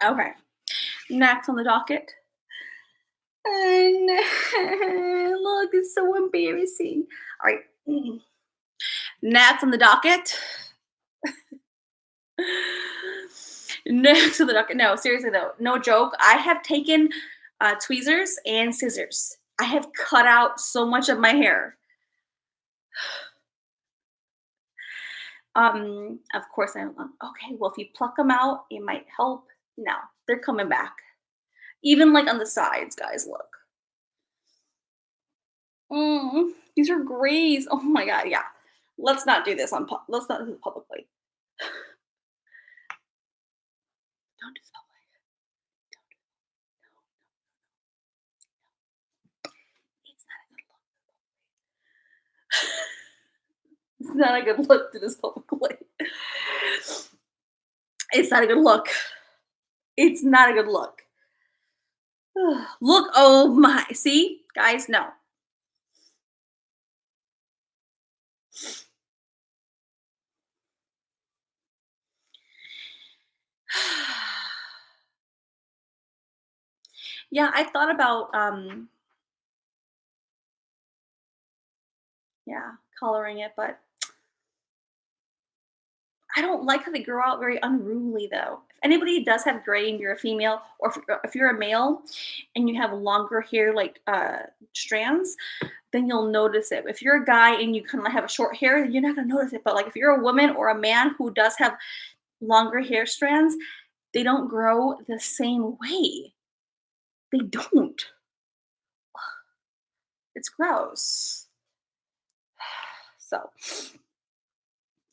Okay, next on the docket. And look, it's so embarrassing. All right, next on the docket. Next to the docket. No, seriously though, no joke. I have taken tweezers and scissors. I have cut out so much of my hair. Of course, I'm okay. Well, if you pluck them out, it might help. No, they're coming back. Even like on the sides, guys. Look. These are grays. Oh my god, yeah. Let's not do this let's not do this publicly. Don't do this publicly. It's not a good look. It's not a good look to this publicly. It's not a good look. It's not a good look. Look, oh my, see? Guys, no. Yeah, I thought about, yeah, coloring it, but I don't like how they grow out very unruly, though. If anybody does have gray and you're a female, or if you're a male and you have longer hair, like strands, then you'll notice it. If you're a guy and you kind of have a short hair, you're not gonna notice it. But like if you're a woman or a man who does have longer hair strands, they don't grow the same way. They don't. It's gross. So,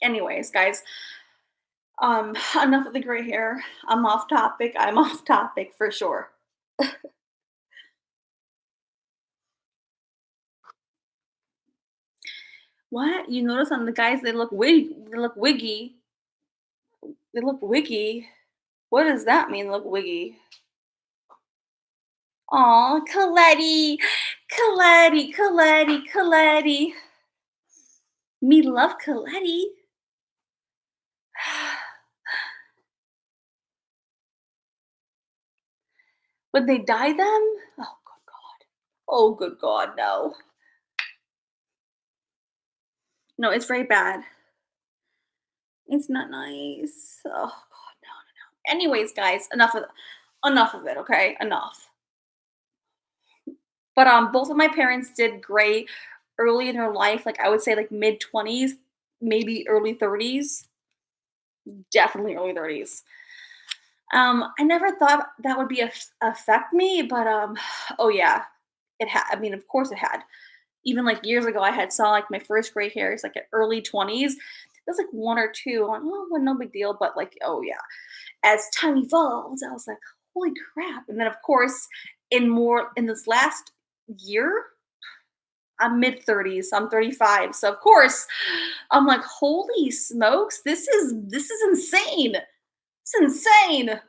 anyways, guys, enough of the gray hair. I'm off topic. I'm off topic for sure. What? You notice on the guys they look wiggy. They look wiggy. What does that mean, look wiggy? Aw, Coletti. Coletti, Coletti, Coletti. Me love Coletti. Would they dye them? Oh, good God. Oh, good God, no. No, it's very bad. It's not nice. Oh God, no, no, no. Anyways, guys, enough of it, okay? Enough. But both of my parents did great early in their life, like I would say like mid-20s, maybe early 30s, definitely early 30s. I never thought that would be affect me, but oh yeah, it had. I mean, of course it had. Even like years ago, I had saw like my first gray hairs like at early 20s. It was like one or two. I'm like, oh, well, no big deal. But like, oh yeah, as time evolved, I was like, holy crap. And then of course, in this last year, I'm mid 30s. I'm 35. So of course, I'm like, holy smokes, this is insane. It's insane.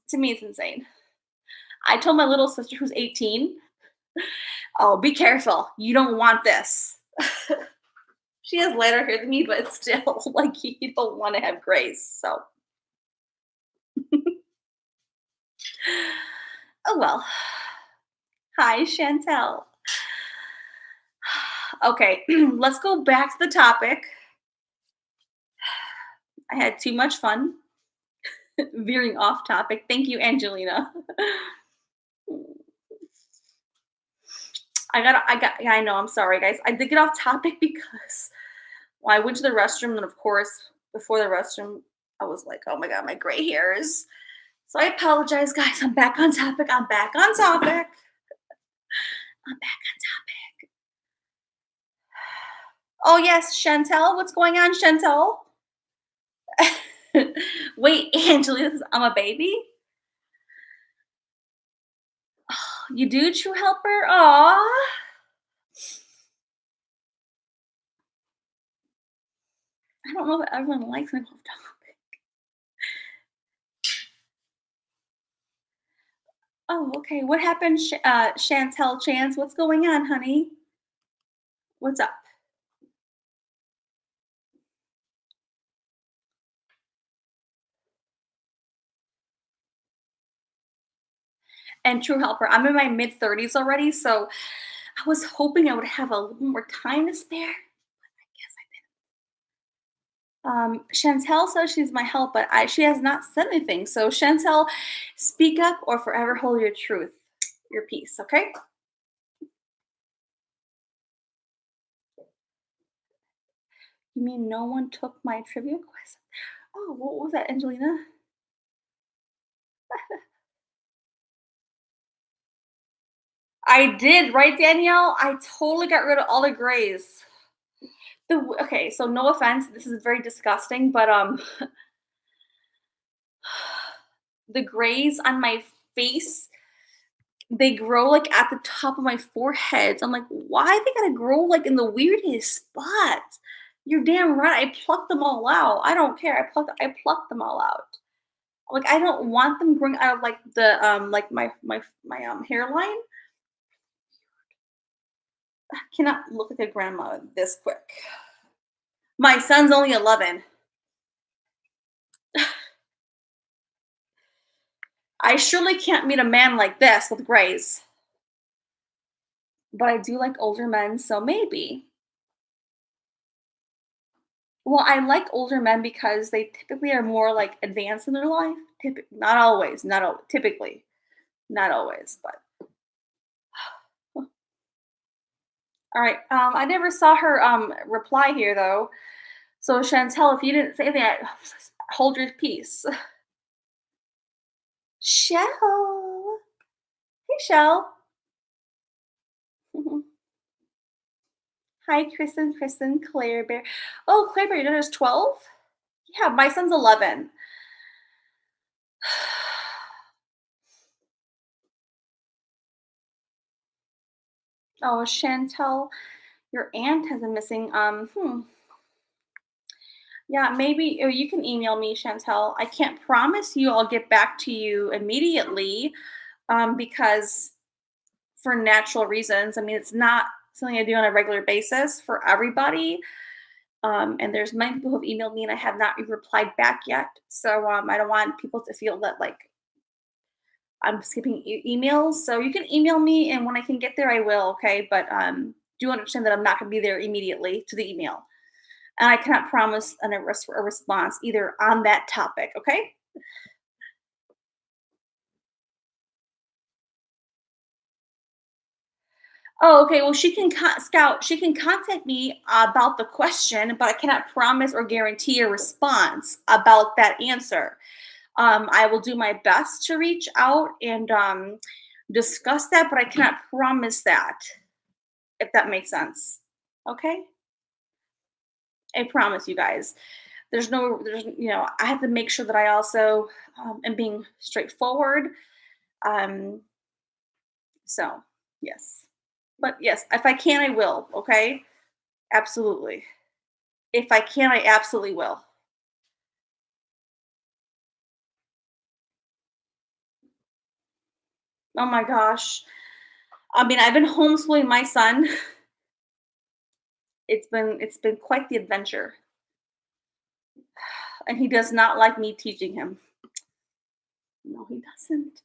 To me, it's insane. I told my little sister who's 18, oh, be careful. You don't want this. She has lighter hair than me, but still, like, you don't want to have grace. So, oh well. Hi, Chantel. Okay, let's go back to the topic. I had too much fun veering off topic. Thank you, Angelina. Yeah, I know. I'm sorry, guys. I did get off topic because well, I went to the restroom, and of course, before the restroom, I was like, oh my God, my gray hairs. So I apologize, guys. I'm back on topic. I'm back on topic. I'm back on topic. Oh, yes, Chantel. What's going on, Chantel? Wait, Angelina, I'm a baby? You do, True Helper? Aw. I don't know if everyone likes me off topic. Oh, okay. What happened, Chantel Chance? What's going on, honey? What's up? And True Helper, I'm in my mid 30s already, so I was hoping I would have a little more time to spare. I guess I didn't. Chantel says she's my help, but she has not said anything. So Chantel, speak up or forever hold your truth, your peace. Okay? You mean no one took my trivia quiz? Oh, what was that, Angelina? I did, right, Danielle? I totally got rid of all the grays. Okay, so no offense, this is very disgusting, but the grays on my face, they grow like at the top of my forehead. So I'm like, why they gotta grow like in the weirdest spots? You're damn right. I plucked them all out. I don't care. I plucked them all out. Like I don't want them growing out of like the like my hairline. I cannot look like a grandma this quick. My son's only 11. I surely can't meet a man like this with grays, but I do like older men, so maybe. Well, I like older men because they typically are more like advanced in their life. Not always, typically, not always, but all right. I never saw her reply here though. So Chantel, if you didn't say that, hold your peace. Shell. Hey Shell. Hi, Kristen, Claire Bear. Oh, Claire Bear, your daughter's 12? Yeah, my son's 11. Oh, Chantel, your aunt has been missing. Yeah, maybe you can email me, Chantel. I can't promise you I'll get back to you immediately, because for natural reasons. I mean, it's not something I do on a regular basis for everybody. And there's many people who have emailed me and I have not replied back yet. So I don't want people to feel that like I'm skipping emails. So you can email me, and when I can get there, I will. Okay, but do understand that I'm not going to be there immediately to the email, and I cannot promise a response either on that topic. Okay. Oh, okay. Well, Scout. She can contact me about the question, but I cannot promise or guarantee a response about that answer. I will do my best to reach out and discuss that, but I cannot promise that. If that makes sense. Okay. I promise you guys. I have to make sure that I also am being straightforward. Um, so, yes. But yes, if I can, I will. Okay. Absolutely. If I can, I absolutely will. Oh my gosh. I mean, I've been homeschooling my son. It's been quite the adventure, and he does not like me teaching him. No, he doesn't.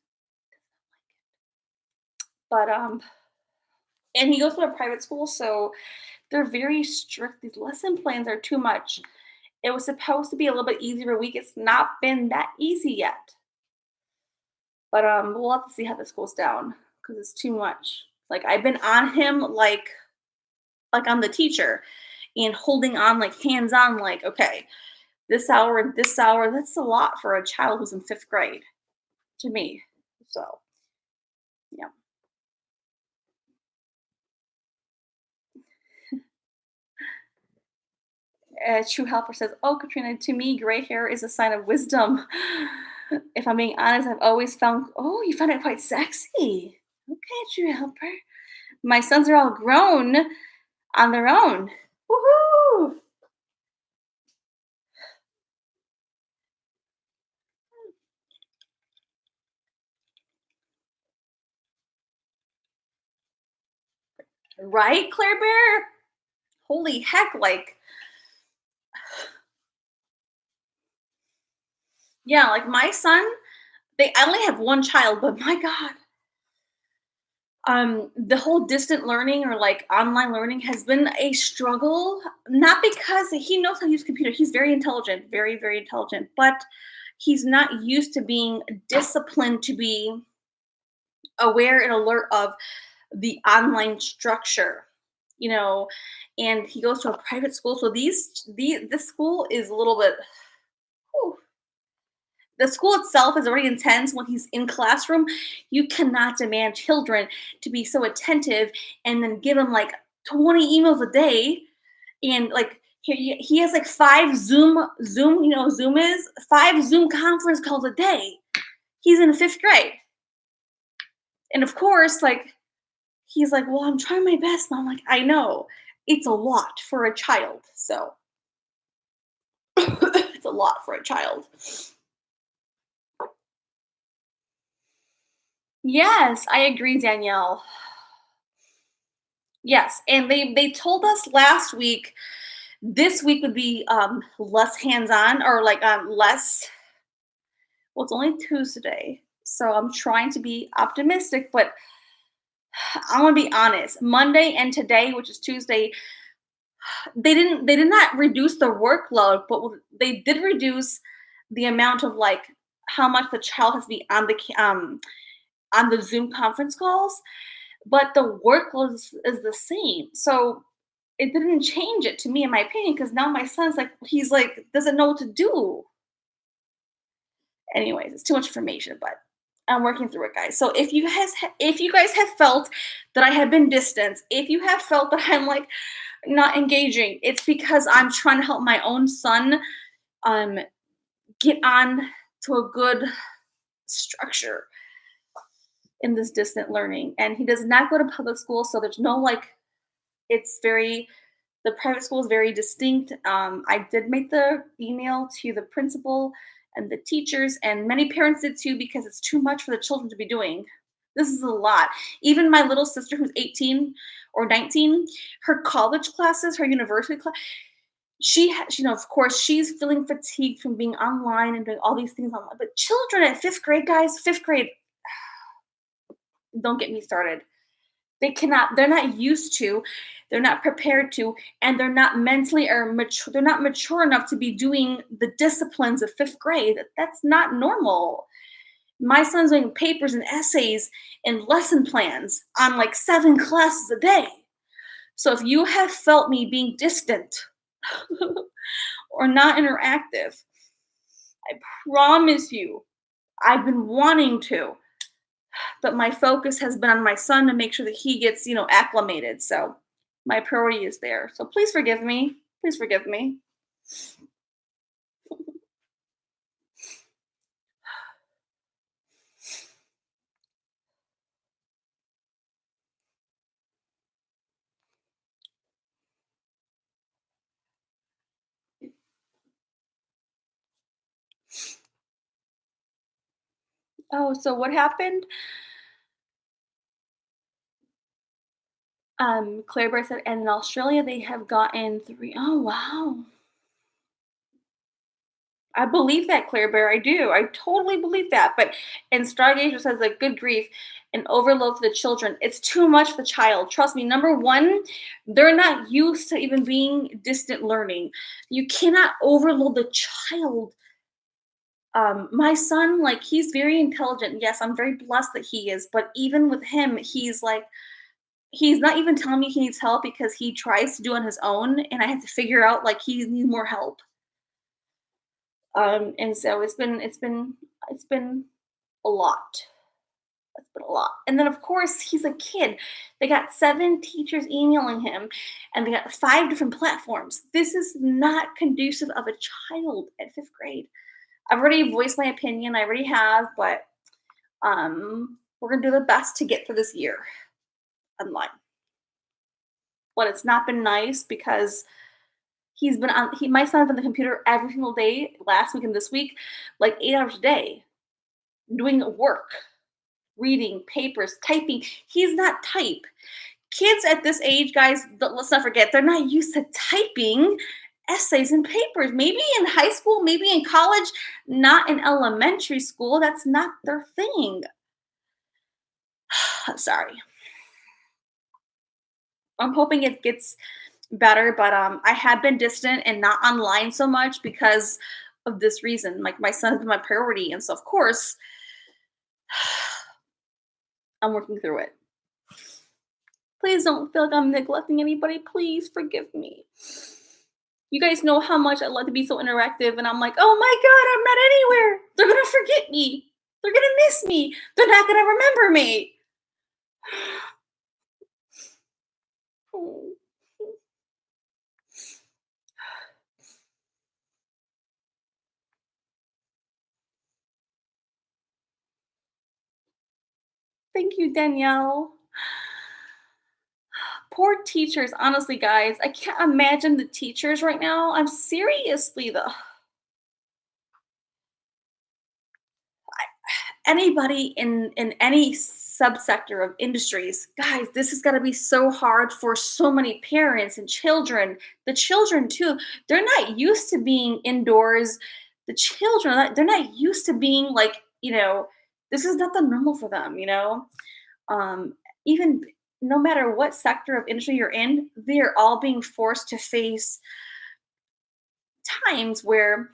But and he goes to a private school, so they're very strict. These lesson plans are too much. It was supposed to be a little bit easier a week. It's not been that easy yet. But we'll have to see how this goes down because it's too much. Like I've been on him like I'm the teacher and holding on like hands on, like, okay, this hour and this hour, that's a lot for a child who's in fifth grade to me. So yeah. True Helper says, "Oh, Katrina, to me, gray hair is a sign of wisdom. If I'm being honest, I've always found, oh, you found it quite sexy. Okay, True Helper. My sons are all grown on their own. Woohoo! Right, Claire Bear? Holy heck, like, yeah, like my son, I only have one child, but my God, the whole distant learning or like online learning has been a struggle, not because he knows how to use computer. He's very intelligent, very, very intelligent, but he's not used to being disciplined to be aware and alert of the online structure, you know. And he goes to a private school, so this school is a little bit, whew, The school itself is already intense when he's in classroom. You cannot demand children to be so attentive and then give him like 20 emails a day and like he has like five Zoom, you know, Zoom is five Zoom conference calls a day. He's in fifth grade. And of course, like he's like, well, I'm trying my best. And I'm like, I know it's a lot for a child. So it's a lot for a child. Yes, I agree, Danielle. Yes, and they told us last week this week would be less hands-on or like less. Well, it's only Tuesday, so I'm trying to be optimistic, but I want to be honest. Monday and today, which is Tuesday, they did not reduce the workload, but they did reduce the amount of like how much the child has to be on the Zoom conference calls, but the workload is the same. So it didn't change it to me, in my opinion, because now my son's like he's like doesn't know what to do. Anyways, it's too much information, but I'm working through it, guys. So if you guys have felt that I have been distant, if you have felt that I'm like not engaging, it's because I'm trying to help my own son um get on to a good structure in this distant learning. And he does not go to public school, so there's no like it's very the private school is very distinct. I did make the email to the principal and the teachers, and many parents did too because it's too much for the children to be doing. This is a lot. Even my little sister, who's 18 or 19, her college classes, her university class, you know, of course, she's feeling fatigued from being online and doing all these things online. But children at fifth grade, guys, fifth grade, don't get me started. They're not used to, they're not prepared to, and they're not mentally or mature, they're not mature enough to be doing the disciplines of fifth grade. That's not normal. My son's doing papers and essays and lesson plans on like 7 classes a day. So if you have felt me being distant or not interactive, I promise you, I've been wanting to, but my focus has been on my son to make sure that he gets, you know, acclimated. So my priority is there. So please forgive me. Please forgive me. Oh, so what happened? Claire Bear said, and in Australia they have gotten 3. Oh wow. I believe that, Claire Bear. I do. I totally believe that. But and Stargazer says like good grief, and overload for the children. It's too much for the child. Trust me. Number one, they're not used to even being distant learning. You cannot overload the child. My son, like he's very intelligent. Yes, I'm very blessed that he is. But even with him, he's like he's not even telling me he needs help because he tries to do on his own, and I have to figure out like he needs more help. And so it's been a lot. It's been a lot. And then of course he's a kid. They got 7 teachers emailing him and they got 5 different platforms. This is not conducive of a child at 5th grade. I've already voiced my opinion. I already have, but we're gonna do the best to get through this year online. But it's not been nice because my son's been on the computer every single day last week and this week, like 8 hours a day, doing work, reading papers, typing. He's not type. Kids at this age, guys, let's not forget, they're not used to typing essays and papers. Maybe in high school, maybe in college, not in elementary school. That's not their thing. I'm sorry. I'm hoping it gets better, but I have been distant and not online so much because of this reason. Like my son's my priority, and so of course I'm working through it. Please don't feel like I'm neglecting anybody. Please forgive me. You guys know how much I love to be so interactive, and I'm like, oh my God, I'm not anywhere. They're gonna forget me. They're gonna miss me. They're not gonna remember me. Oh, thank you, Danielle. Poor teachers, honestly, guys. I can't imagine the teachers right now. I'm seriously the anybody in any subsector of industries, guys, this is going to be so hard for so many parents and children. The children too, they're not used to being indoors. The children, they're not used to being like, this is not the normal for them. um Even no matter what sector of industry you're in, they're all being forced to face times where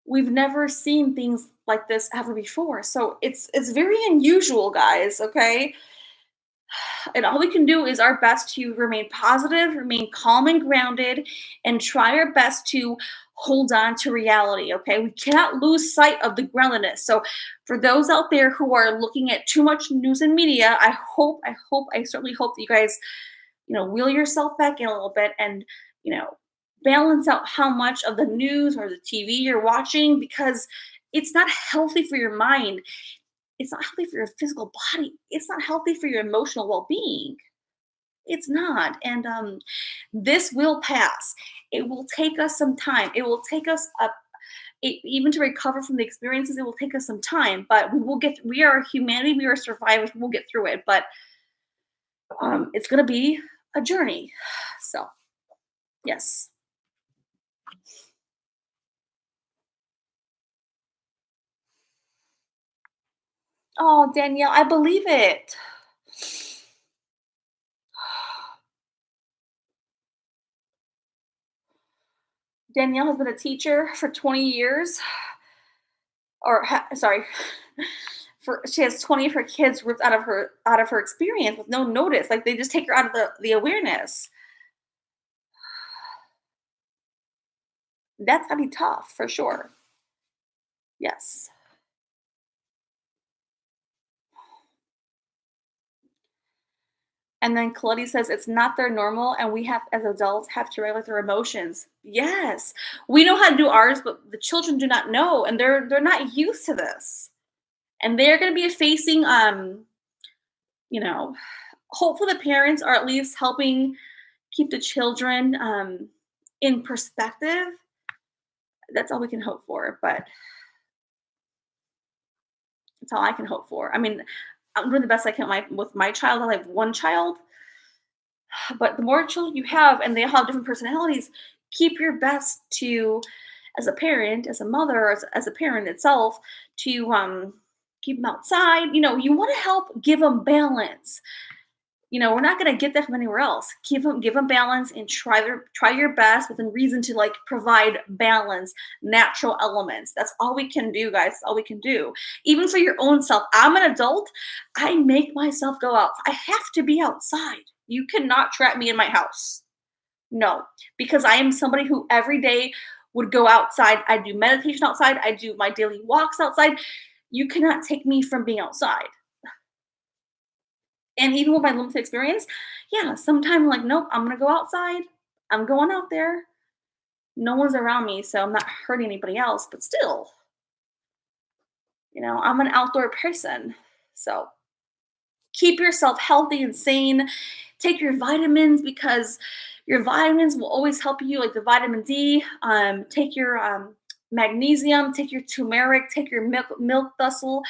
we've never seen things like this ever before. So it's very unusual, guys, okay? And all we can do is our best to remain positive, remain calm and grounded, and try our best to hold on to reality, okay? We cannot lose sight of the groundedness. So for those out there who are looking at too much news and media, I certainly hope that you guys, wheel yourself back in a little bit and, you know, balance out how much of the news or the TV you're watching because it's not healthy for your mind. It's not healthy for your physical body. It's not healthy for your emotional well-being. It's not. And this will pass. It will take us some time. It will take us up even to recover from the experiences. It will take us some time, but we are humanity. We are survivors. We'll get through it. But it's going to be a journey. So, yes. Oh, Danielle, I believe it. Danielle has been a teacher for 20 years, sorry, for she has 20 of her kids ripped out of her experience with no notice. Like they just take her out of the awareness. That's gotta be tough for sure. Yes. And then Claudia says it's not their normal, and we have as adults have to regulate their emotions. Yes, we know how to do ours, but the children do not know, and they're not used to this, and they're going to be facing you know, hopefully the parents are at least helping keep the children in perspective. That's all we can hope for, but that's all I can hope for. I mean, I'm doing the best I can with my child. I have one child, but the more children you have and they all have different personalities, keep your best to, as a parent, as a mother, as a parent itself, to keep them outside. You want to help give them balance. We're not going to get that from anywhere else. Give them balance and try your best within reason to like provide balance, natural elements. That's all we can do, guys. That's all we can do. Even for your own self. I'm an adult. I make myself go out. I have to be outside. You cannot trap me in my house. No, because I am somebody who every day would go outside. I do meditation outside. I do my daily walks outside. You cannot take me from being outside. And even with my limited experience, yeah, sometimes I'm like, nope, I'm gonna go outside. I'm going out there. No one's around me, so I'm not hurting anybody else, but still, I'm an outdoor person. So keep yourself healthy and sane. Take your vitamins because your vitamins will always help you, like the vitamin D. Take your magnesium, take your turmeric, take your milk thistle.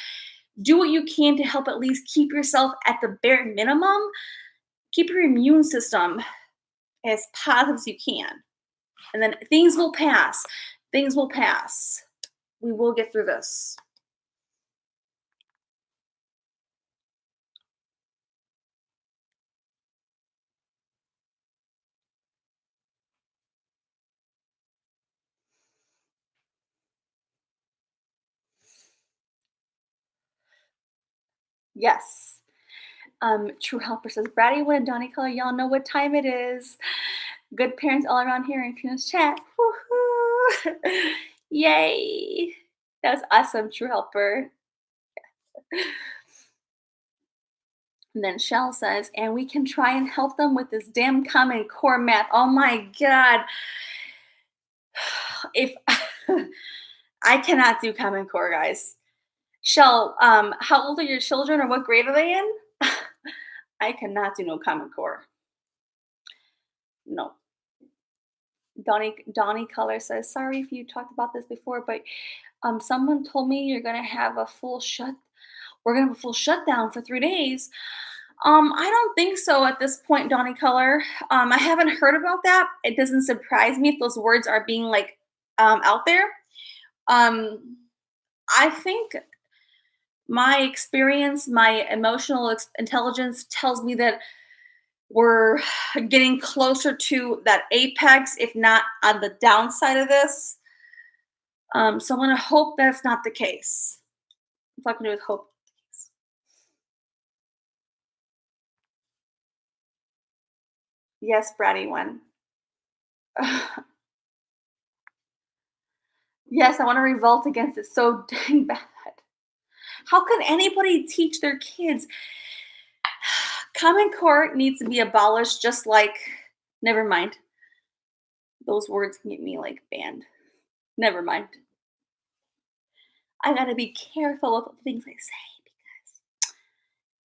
Do what you can to help at least keep yourself at the bare minimum. Keep your immune system as positive as you can. And then things will pass. Things will pass. We will get through this. Yes. True Helper says, Bratty, when Donnie color, y'all know what time it is. Good parents all around here in Tina's chat. Woohoo! Yay! That was awesome, True Helper. And then Shell says, and we can try and help them with this damn Common Core math. Oh my God. If I cannot do Common Core, guys. Shell, how old are your children or what grade are they in? I cannot do no Common Core. No. Donnie Color says, sorry if you talked about this before, but someone told me you're gonna have a full shut. We're gonna have a full shutdown for 3 days. I don't think so at this point, Donnie Color. I haven't heard about that. It doesn't surprise me if those words are being like out there. Um, I think my experience, my emotional intelligence tells me that we're getting closer to that apex, if not on the downside of this. So I'm gonna hope that's not the case. It's not gonna do with hope. Yes, bratty one. Yes, I want to revolt against it so dang bad. How can anybody teach their kids? Common Core needs to be abolished, just like, never mind. Those words can get me like banned. Never mind. I gotta be careful with the things I say because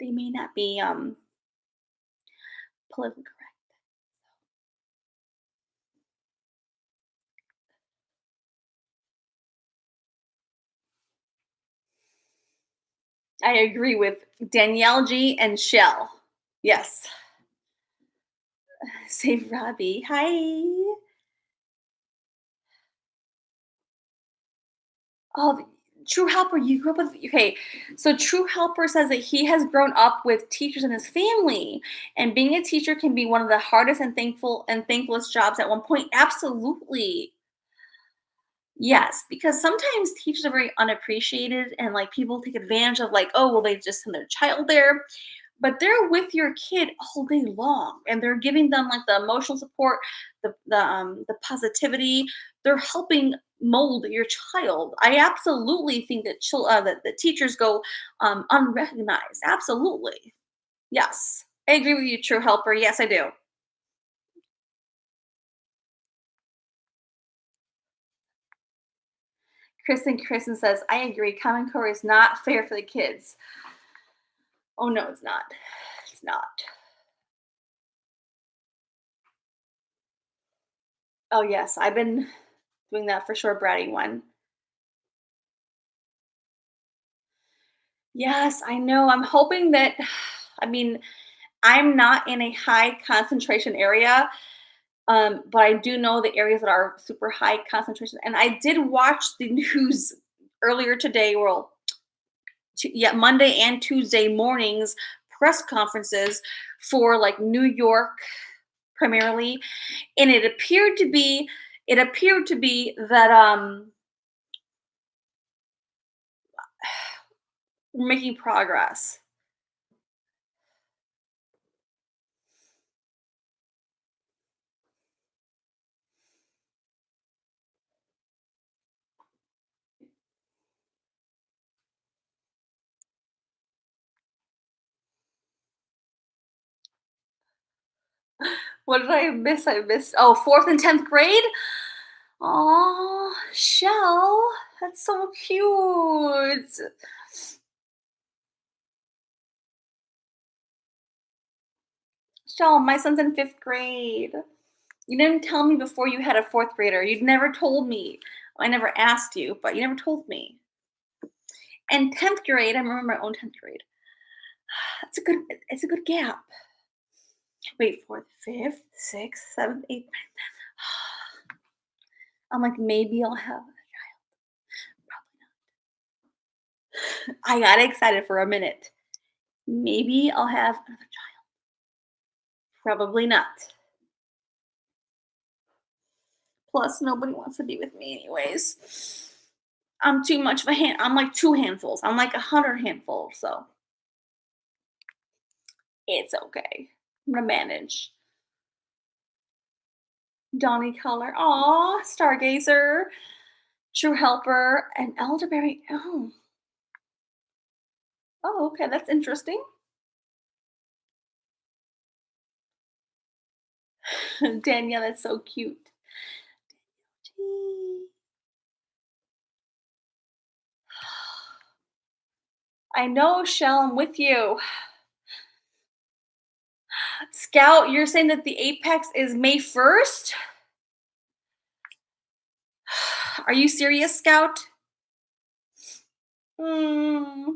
they may not be politically correct. I agree with Danielle G and Shell. Yes. Save Robbie. Hi. Oh, True Helper, you grew up with okay. So True Helper says that he has grown up with teachers in his family, and being a teacher can be one of the hardest and thankless jobs at one point. Absolutely. Yes, because sometimes teachers are very unappreciated and like people take advantage of like, oh, well, they just send their child there. But they're with your kid all day long and they're giving them like the emotional support, the positivity. They're helping mold your child. I absolutely think that that the teachers go unrecognized. Absolutely. Yes. I agree with you, True Helper. Yes, I do. Kristen says, I agree. Common Core is not fair for the kids. Oh no, it's not. It's not. Oh yes, I've been doing that for sure, bratty one. Yes, I know. I'm hoping that I mean, I'm not in a high concentration area, but I do know the areas that are super high concentration. And I did watch the news earlier today, well, yeah, Monday and Tuesday mornings press conferences for like New York primarily, and it appeared to be that we're making progress. What did I miss? I missed oh, fourth and 10th grade? Oh, Shell, that's so cute. Shell, my son's in 5th grade. You didn't tell me before you had a 4th grader. You'd never told me. I never asked you, but you never told me. And 10th grade, I remember my own 10th grade. It's a good gap. Wait, 4th, 5th, 6th, 7th, 8th. I'm like, maybe I'll have I got excited for a minute. Maybe I'll have another child. Probably not. Plus, nobody wants to be with me anyways. I'm too much of a hand. I'm like 2 handfuls. I'm like 100 handfuls. So it's okay. I'm gonna manage. Donnie Color. Aw, Stargazer, True Helper, and Elderberry. Oh, okay, that's interesting. Danielle, that's so cute. Gee. I know, Shell, I'm with you. Scout, you're saying that the apex is May 1st? Are you serious, Scout? Hmm.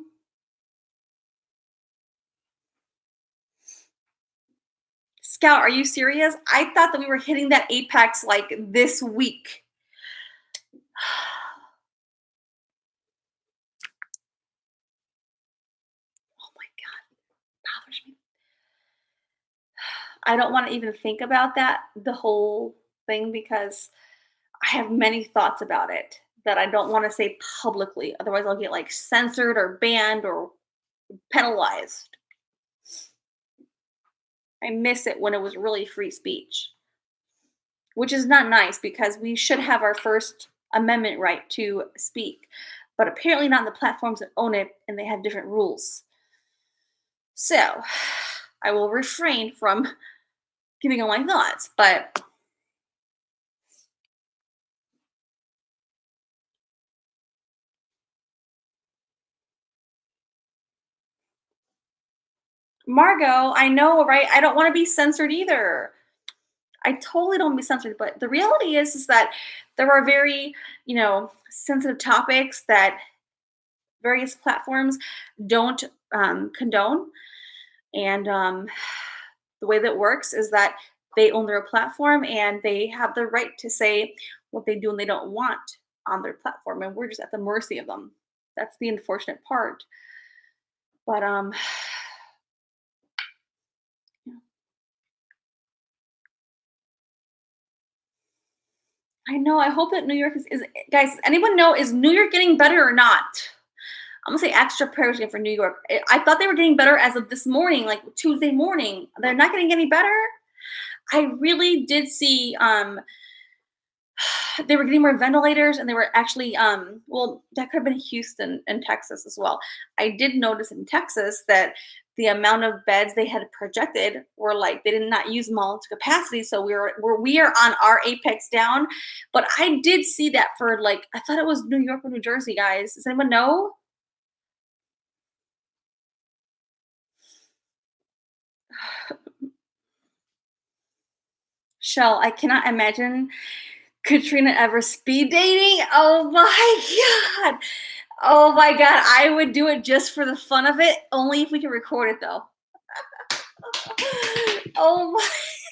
Scout, are you serious? I thought that we were hitting that apex like this week. Oh my god, bothers me. I don't want to even think about that, the whole thing, because I have many thoughts about it that I don't want to say publicly. Otherwise, I'll get like censored or banned or penalized. I miss it when it was really free speech, which is not nice because we should have our First Amendment right to speak, but apparently not in the platforms that own it, and they have different rules. So I will refrain from giving all my thoughts, but Margot, I know, right? I don't want to be censored either. I totally don't want to be censored, but the reality is that there are very, sensitive topics that various platforms don't condone. And the way that works is that they own their platform and they have the right to say what they do and they don't want on their platform. And we're just at the mercy of them. That's the unfortunate part. But yeah. I know. I hope that New York is guys. Does anyone know, is New York getting better or not? I'm gonna say extra prayers again for New York. I thought they were getting better as of this morning, like Tuesday morning. They're not getting any better. I really did see they were getting more ventilators and they were actually well, that could have been Houston and Texas as well. I did notice in Texas that the amount of beds they had projected were like they did not use them all to capacity, so we are on our apex down. But I did see that for like, I thought it was New York or New Jersey, guys. Does anyone know? Shell, I cannot imagine Katrina ever speed dating. Oh my god. Oh my god, I would do it just for the fun of it, only if we could record it though. Oh my.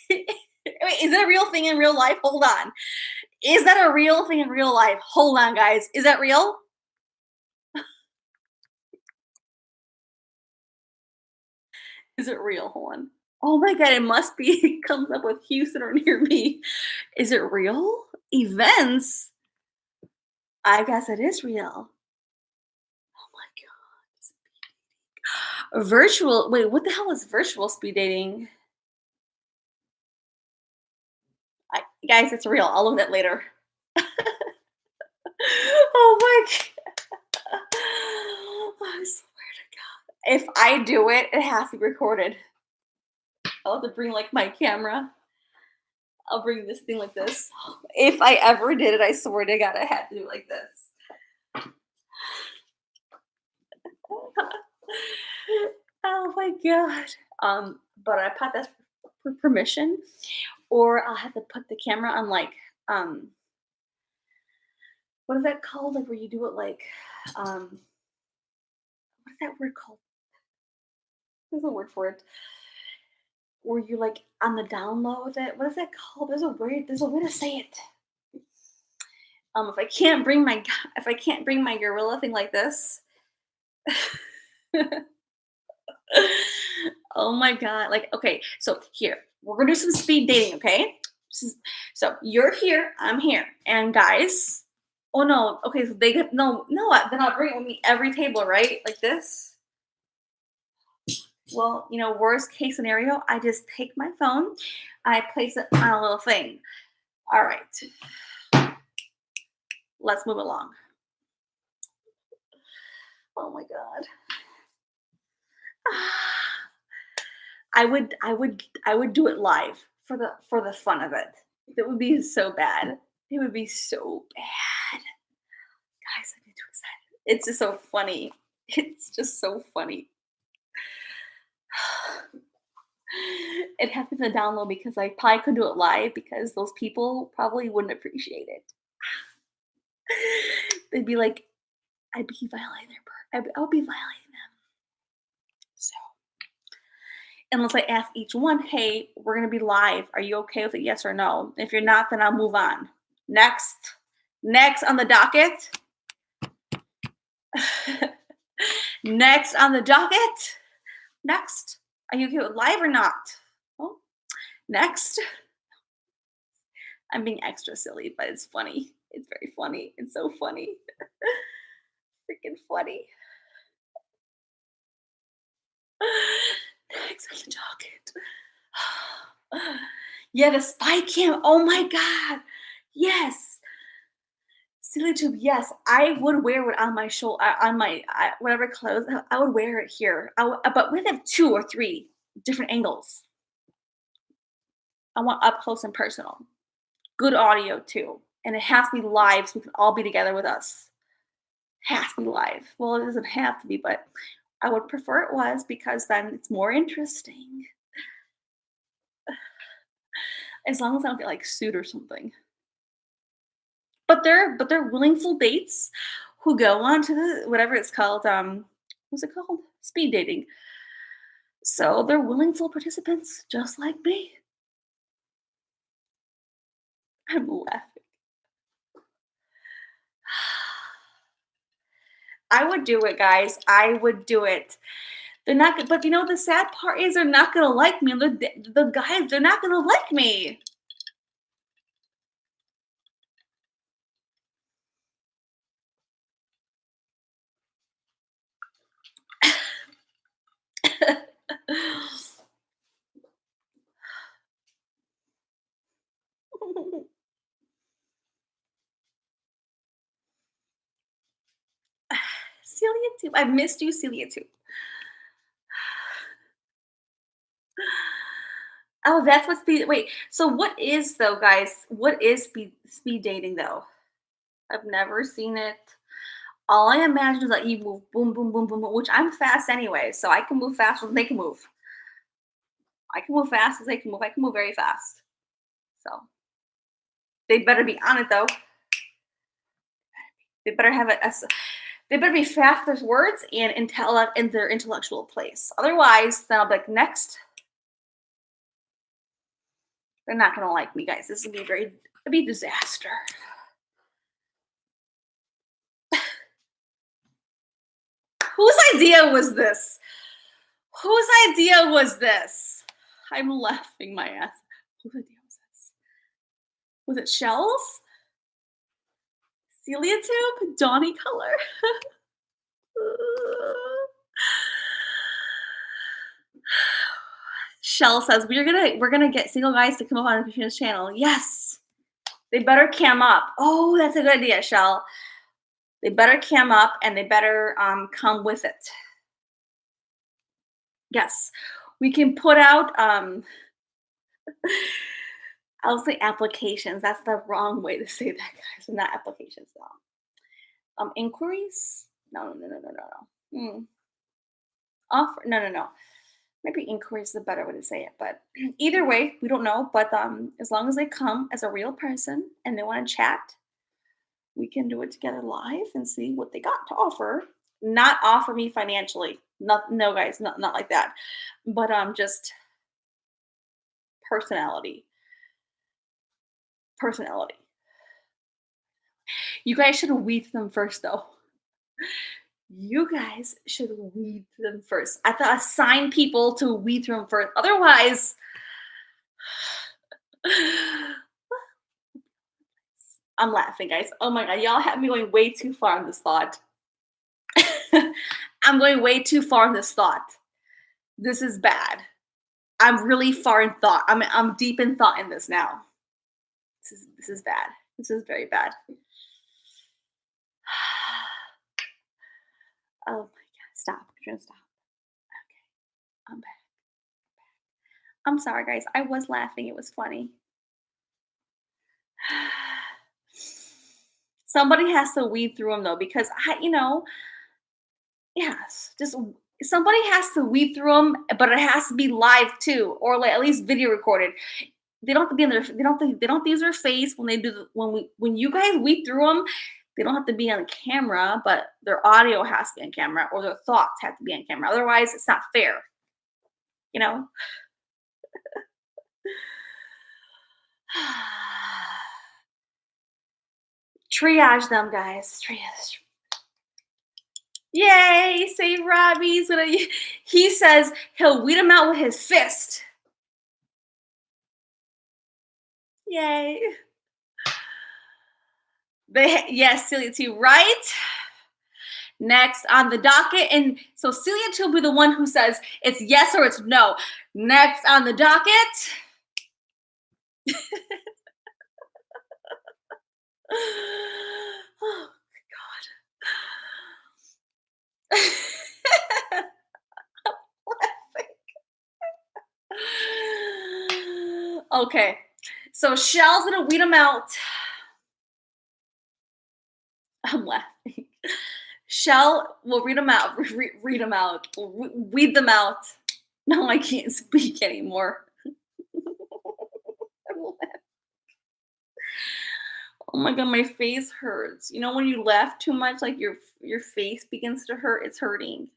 Wait, is that a real thing in real life? Hold on. Is that a real thing in real life? Hold on, guys. Is that real? Is it real? Hold on. Oh my god, it must be. It comes up with Houston or near me. Is it real? Events? I guess it is real. Oh my god. Virtual. Wait, what the hell is virtual speed dating? Guys, it's real. I'll look at that later. Oh my god. I swear to God. If I do it, it has to be recorded. I'll have to bring like my camera. I'll bring this thing like this. If I ever did it, I swear to God, I had to do it like this. Oh my god. But I put that for permission, or I'll have to put the camera on like what is that called? Like where you do it like what's that word called? There's a word for it. Where you like on the down low with it. What is that called? There's a way to say it. If I can't bring my gorilla thing like this. Oh my god. Like, okay, so here, we're gonna do some speed dating, okay? So you're here, I'm here. And guys, oh no, okay, so they get no, then I'll bring it with me every table, right? Like this. Well, worst case scenario, I just take my phone, I place it on a little thing. All right, let's move along. Oh my God. I would do it live for the fun of it. It would be so bad. It would be so bad. Guys, I get too excited. It's just so funny. It's just so funny. It happened to download because I probably could do it live because those people probably wouldn't appreciate it. They'd be like, I'd be violating I would be violating them. So unless I ask each one, hey, we're gonna be live. Are you okay with it? Yes or no? If you're not, then I'll move on. Next. Next on the docket. Next on the docket. Next. Are you okay with live or not? Oh, next. I'm being extra silly, but it's funny. It's very funny. It's so funny. Freaking funny. Next on the docket. Yeah, the spy cam. Oh my God. Yes. Silly tube. Yes, I would wear it on my shoulder, on my whatever clothes. I would wear it here. But we have 2 or 3 different angles. I want up close and personal. Good audio too. And it has to be live so we can all be together with us. Has to be live. Well, it doesn't have to be, but I would prefer it was because then it's more interesting. As long as I don't get like sued or something. But they're willingful dates who go on to the whatever it's called, what's it called? Speed dating. So they're willingful participants just like me. I'm laughing. I would do it, guys. I would do it. They're not, but the sad part is they're not gonna like me. The guys, they're not gonna like me. Celia too. I missed you, Celia too. Oh, that's what speed. Wait. So what is though, guys? What is speed dating though? I've never seen it. All I imagine is that you move boom, boom, boom, boom, boom, which I'm fast anyway, so I can move faster than they can move. I can move fast as they can move. I can move very fast. So they better be on it though. They better have they better be fast with their words and intellect in their intellectual place. Otherwise, then I'll be like, next. They're not gonna like me, guys. This would be it'd be a disaster. Whose idea was this? Whose idea was this? I'm laughing my ass. Whose idea was this? Was it Shell's? Celia tube? Donny color? Shell says we're gonna get single guys to come up on Christina's channel. Yes. They better cam up. Oh, that's a good idea, Shell. They better cam up and they better come with it. Yes. We can put out I'll say applications. That's the wrong way to say that, guys. Not applications though. Inquiries? No, no, no, no, no, no. Offer? No, no, no. Maybe inquiry is the better way to say it, but either way, we don't know. But as long as they come as a real person and they want to chat, we can do it together live and see what they got to offer. Not offer me financially. Not, no, guys, not like that. But just personality. Personality. You guys should weed them first, though. You guys should weed them first. I thought assign people to weed through them first. Otherwise, I'm laughing, guys. Oh my God, y'all have me going way too far in this thought. I'm going way too far in this thought. This is bad. I'm really far in thought. I'm deep in thought in this now. This is bad. This is very bad. Oh my god, stop. Katrina, stop. Okay, I'm back. I'm sorry, guys. I was laughing. It was funny. Somebody has to weed through them though, because yes, just somebody has to weed through them, but it has to be live too, or like at least video recorded. They don't have to be in their. They don't have to use their face when they do when you guys weed through them. They don't have to be on camera, but their audio has to be on camera, or their thoughts have to be on camera. Otherwise, it's not fair. You know. Triage them, guys. Triage. Yay! Save Robbie's gonna. He says he'll weed them out with his fist. Yay! Yes, Celia too. Right. Next on the docket, and so Celia too will be the one who says it's yes or it's no. Next on the docket. Oh my god. Okay, so Shell's gonna weed them out. I'm laughing. Shell will read them out. Read them out. Weed them out. No, I can't speak anymore. Oh my god, my face hurts. You know when you laugh too much, like your face begins to hurt. It's hurting.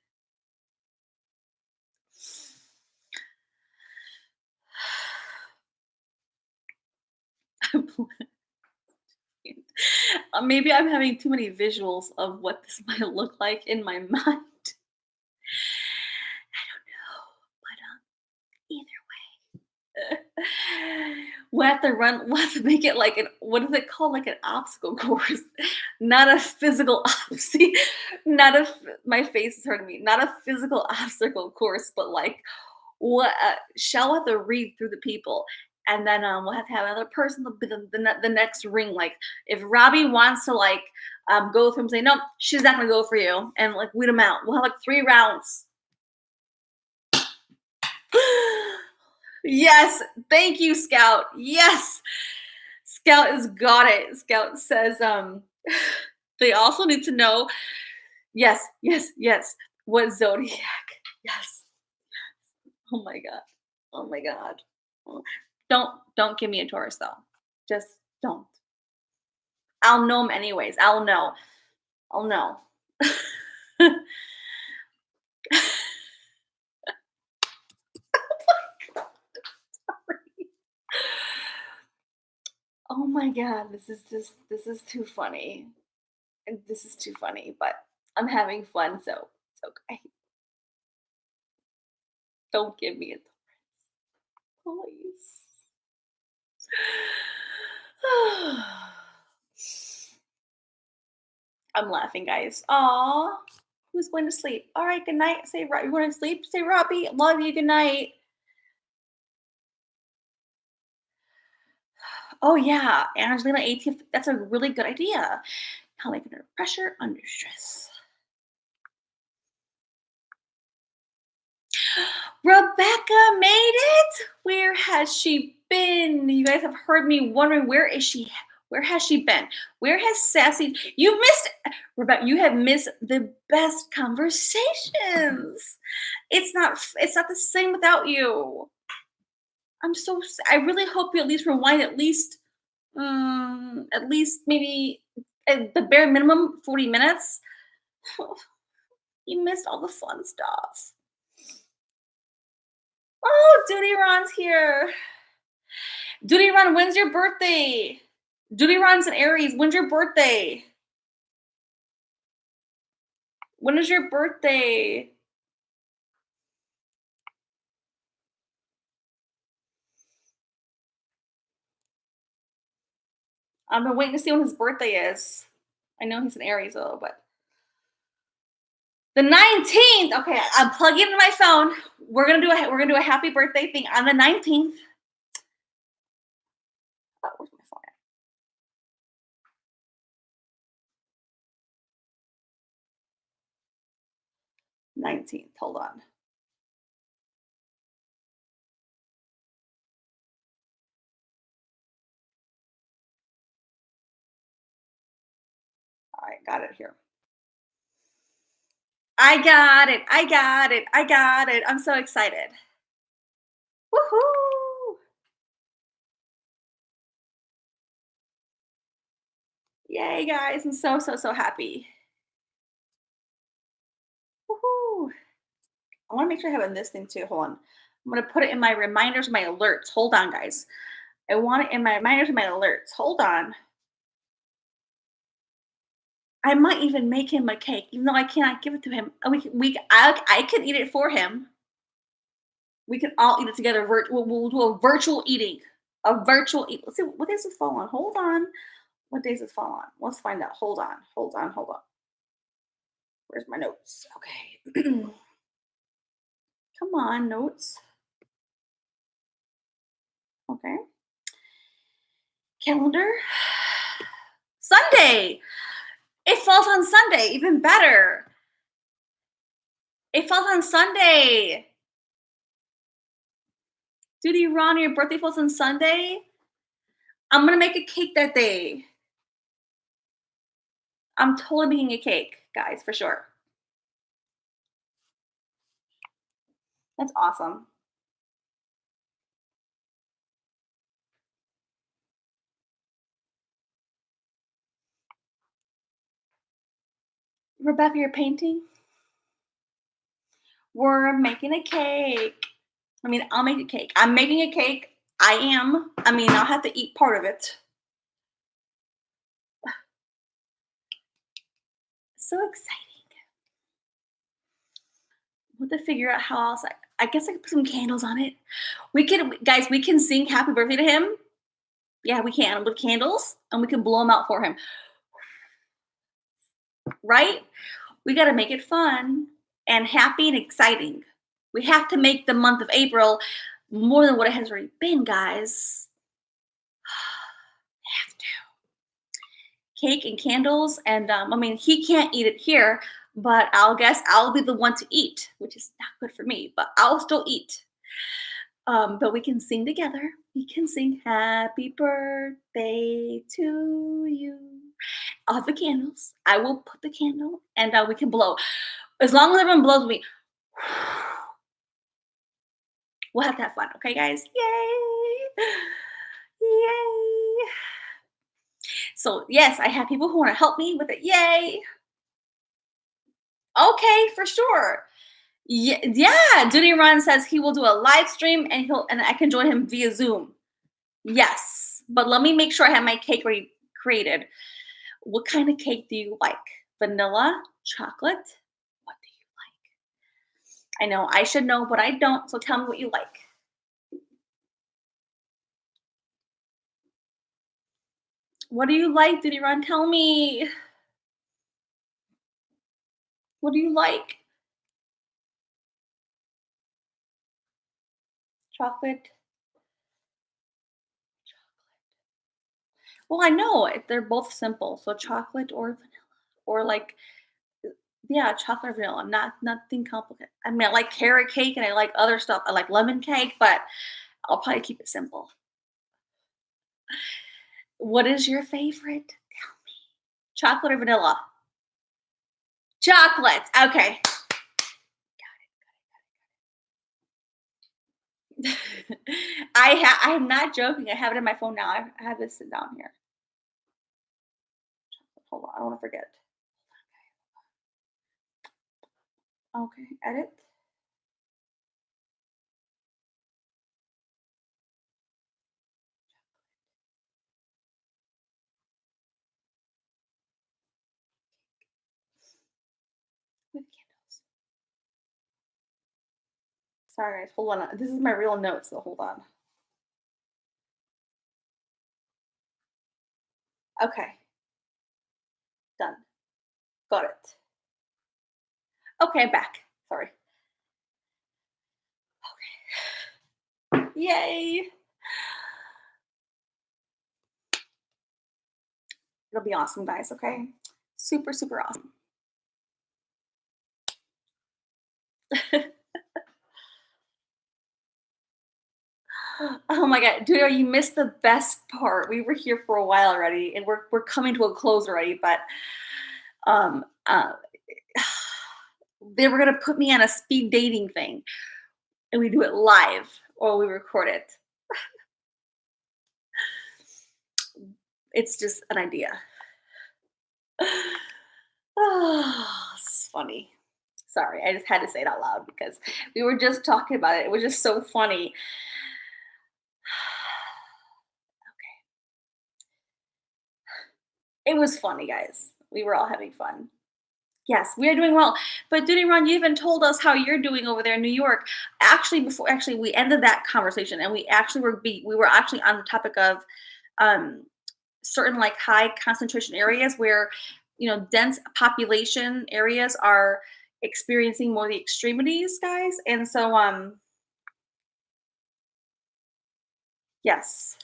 Maybe I'm having too many visuals of what this might look like in my mind. I don't know, but either way, we'll have to run. We'll have to make it like what is it called? Like an obstacle course, not a physical obstacle. Not a. My face is hurting me. Not a physical obstacle course, but like what? Shall have to read through the people. And then we'll have to have another person to be the next ring. Like if Robbie wants to like go through and say no, she's not gonna go for you, and like weed them out. We'll have like 3 rounds. Yes, thank you, Scout. Yes, Scout has got it. Scout says they also need to know. Yes, yes, yes. What zodiac? Yes. Oh my god. Oh my god. Don't give me a Taurus though. Just don't. I'll know him anyways. I'll know. I'll know. Oh my god, this is too funny. And this is too funny, but I'm having fun, so it's okay. Don't give me a Taurus, please. I'm laughing, guys. Aw. Who's going to sleep? All right, good night. Say, you want to sleep? Say, Robbie, love you. Good night. Oh, yeah. Angelina 18th. That's a really good idea. How like under pressure, under stress. Rebecca made it. Where has she been? You guys have heard me wondering, where is she? Where has she been? Where has Sassy? You missed, Rebecca. You have missed the best conversations. It's not the same without you. I really hope you at least rewind at least maybe at the bare minimum 40 minutes. You missed all the fun stuff. Oh, Duty Ron's here. Duty Ron, when's your birthday? Duty Ron's an Aries. When's your birthday? When is your birthday? I've been waiting to see when his birthday is. I know he's an Aries though, but the 19th. Okay, I'm plugging into my phone. We're gonna do a happy birthday thing on the 19th. Oh, where's my phone at? 19th. Hold on. All right, got it here. I got it. I got it. I got it. I'm so excited. Woohoo! Yay, guys. I'm so, so, so happy. Woohoo! I want to make sure I have it in this thing too. Hold on. I'm going to put it in my reminders, my alerts. Hold on, guys. I want it in my reminders, my alerts. Hold on. I might even make him a cake, even though I cannot give it to him. I can eat it for him. We can all eat it together. We'll do a virtual eating. A virtual eat. Let's see, what days does it fall on? Hold on. What days does it fall on? Let's find out. Hold on. Hold on. Hold on. Where's my notes? Okay. Come on, notes. Okay. Calendar. Sunday. It falls on Sunday. Even better. It falls on Sunday. Duty Ron, your birthday falls on Sunday. I'm gonna make a cake that day. I'm totally making a cake, guys, for sure. That's awesome. Rebecca, you're painting? We're making a cake. I mean, I'll make a cake. I'm making a cake. I am. I mean, I'll have to eat part of it. So exciting. We'll have to figure out how else. I guess I could put some candles on it. We can, guys, we can sing happy birthday to him. Yeah, we can with candles and we can blow them out for him. Right? We got to make it fun and happy and exciting. We have to make the month of April more than what it has already been, guys. Have to. Cake and candles, and I mean, he can't eat it here, but I'll guess I'll be the one to eat, which is not good for me, but I'll still eat. But we can sing together. We can sing "Happy Birthday to You." I'll have the candles. I will put the candle, and we can blow. As long as everyone blows with me, we'll have to have fun, okay, guys? Yay! Yay! So, yes, I have people who want to help me with it. Yay! Okay, for sure. Yeah. Duty Run says he will do a live stream and I can join him via Zoom. Yes, but let me make sure I have my cake already created. What kind of cake do you like? Vanilla, chocolate? What do you like? I know I should know, but I don't. So tell me what you like. What do you like, Duty Run? Tell me. What do you like? Chocolate? Well, I know they're both simple. So chocolate or vanilla, or like yeah, chocolate or vanilla. Nothing complicated. I mean, I like carrot cake and I like other stuff. I like lemon cake, but I'll probably keep it simple. What is your favorite? Chocolate or vanilla? Chocolate. Okay. I'm not joking. I have it in my phone now. I have this sit down here. Hold on. I don't want to forget. Okay. Edit. With candles. Sorry, guys. Hold on. This is my real notes, so hold on. Okay. Done. Got it. Okay, I'm back. Sorry. Yay. It'll be awesome, guys. Okay. Super, super awesome. Oh my god, dude, you missed the best part. We were here for a while already, and we're coming to a close already, but, um, uh, they were gonna put me on a speed dating thing, and we do it live or we record it. It's just an idea. Oh, this is funny. Sorry, I just had to say it out loud because we were just talking about it. It was just so funny. It was funny, guys. We were all having fun. Yes, we are doing well. But Duty Ron, you even told us how you're doing over there in New York. Actually, we ended that conversation and we were actually on the topic of um certain like high concentration areas where dense population areas are experiencing more of the extremities, guys. And so yes.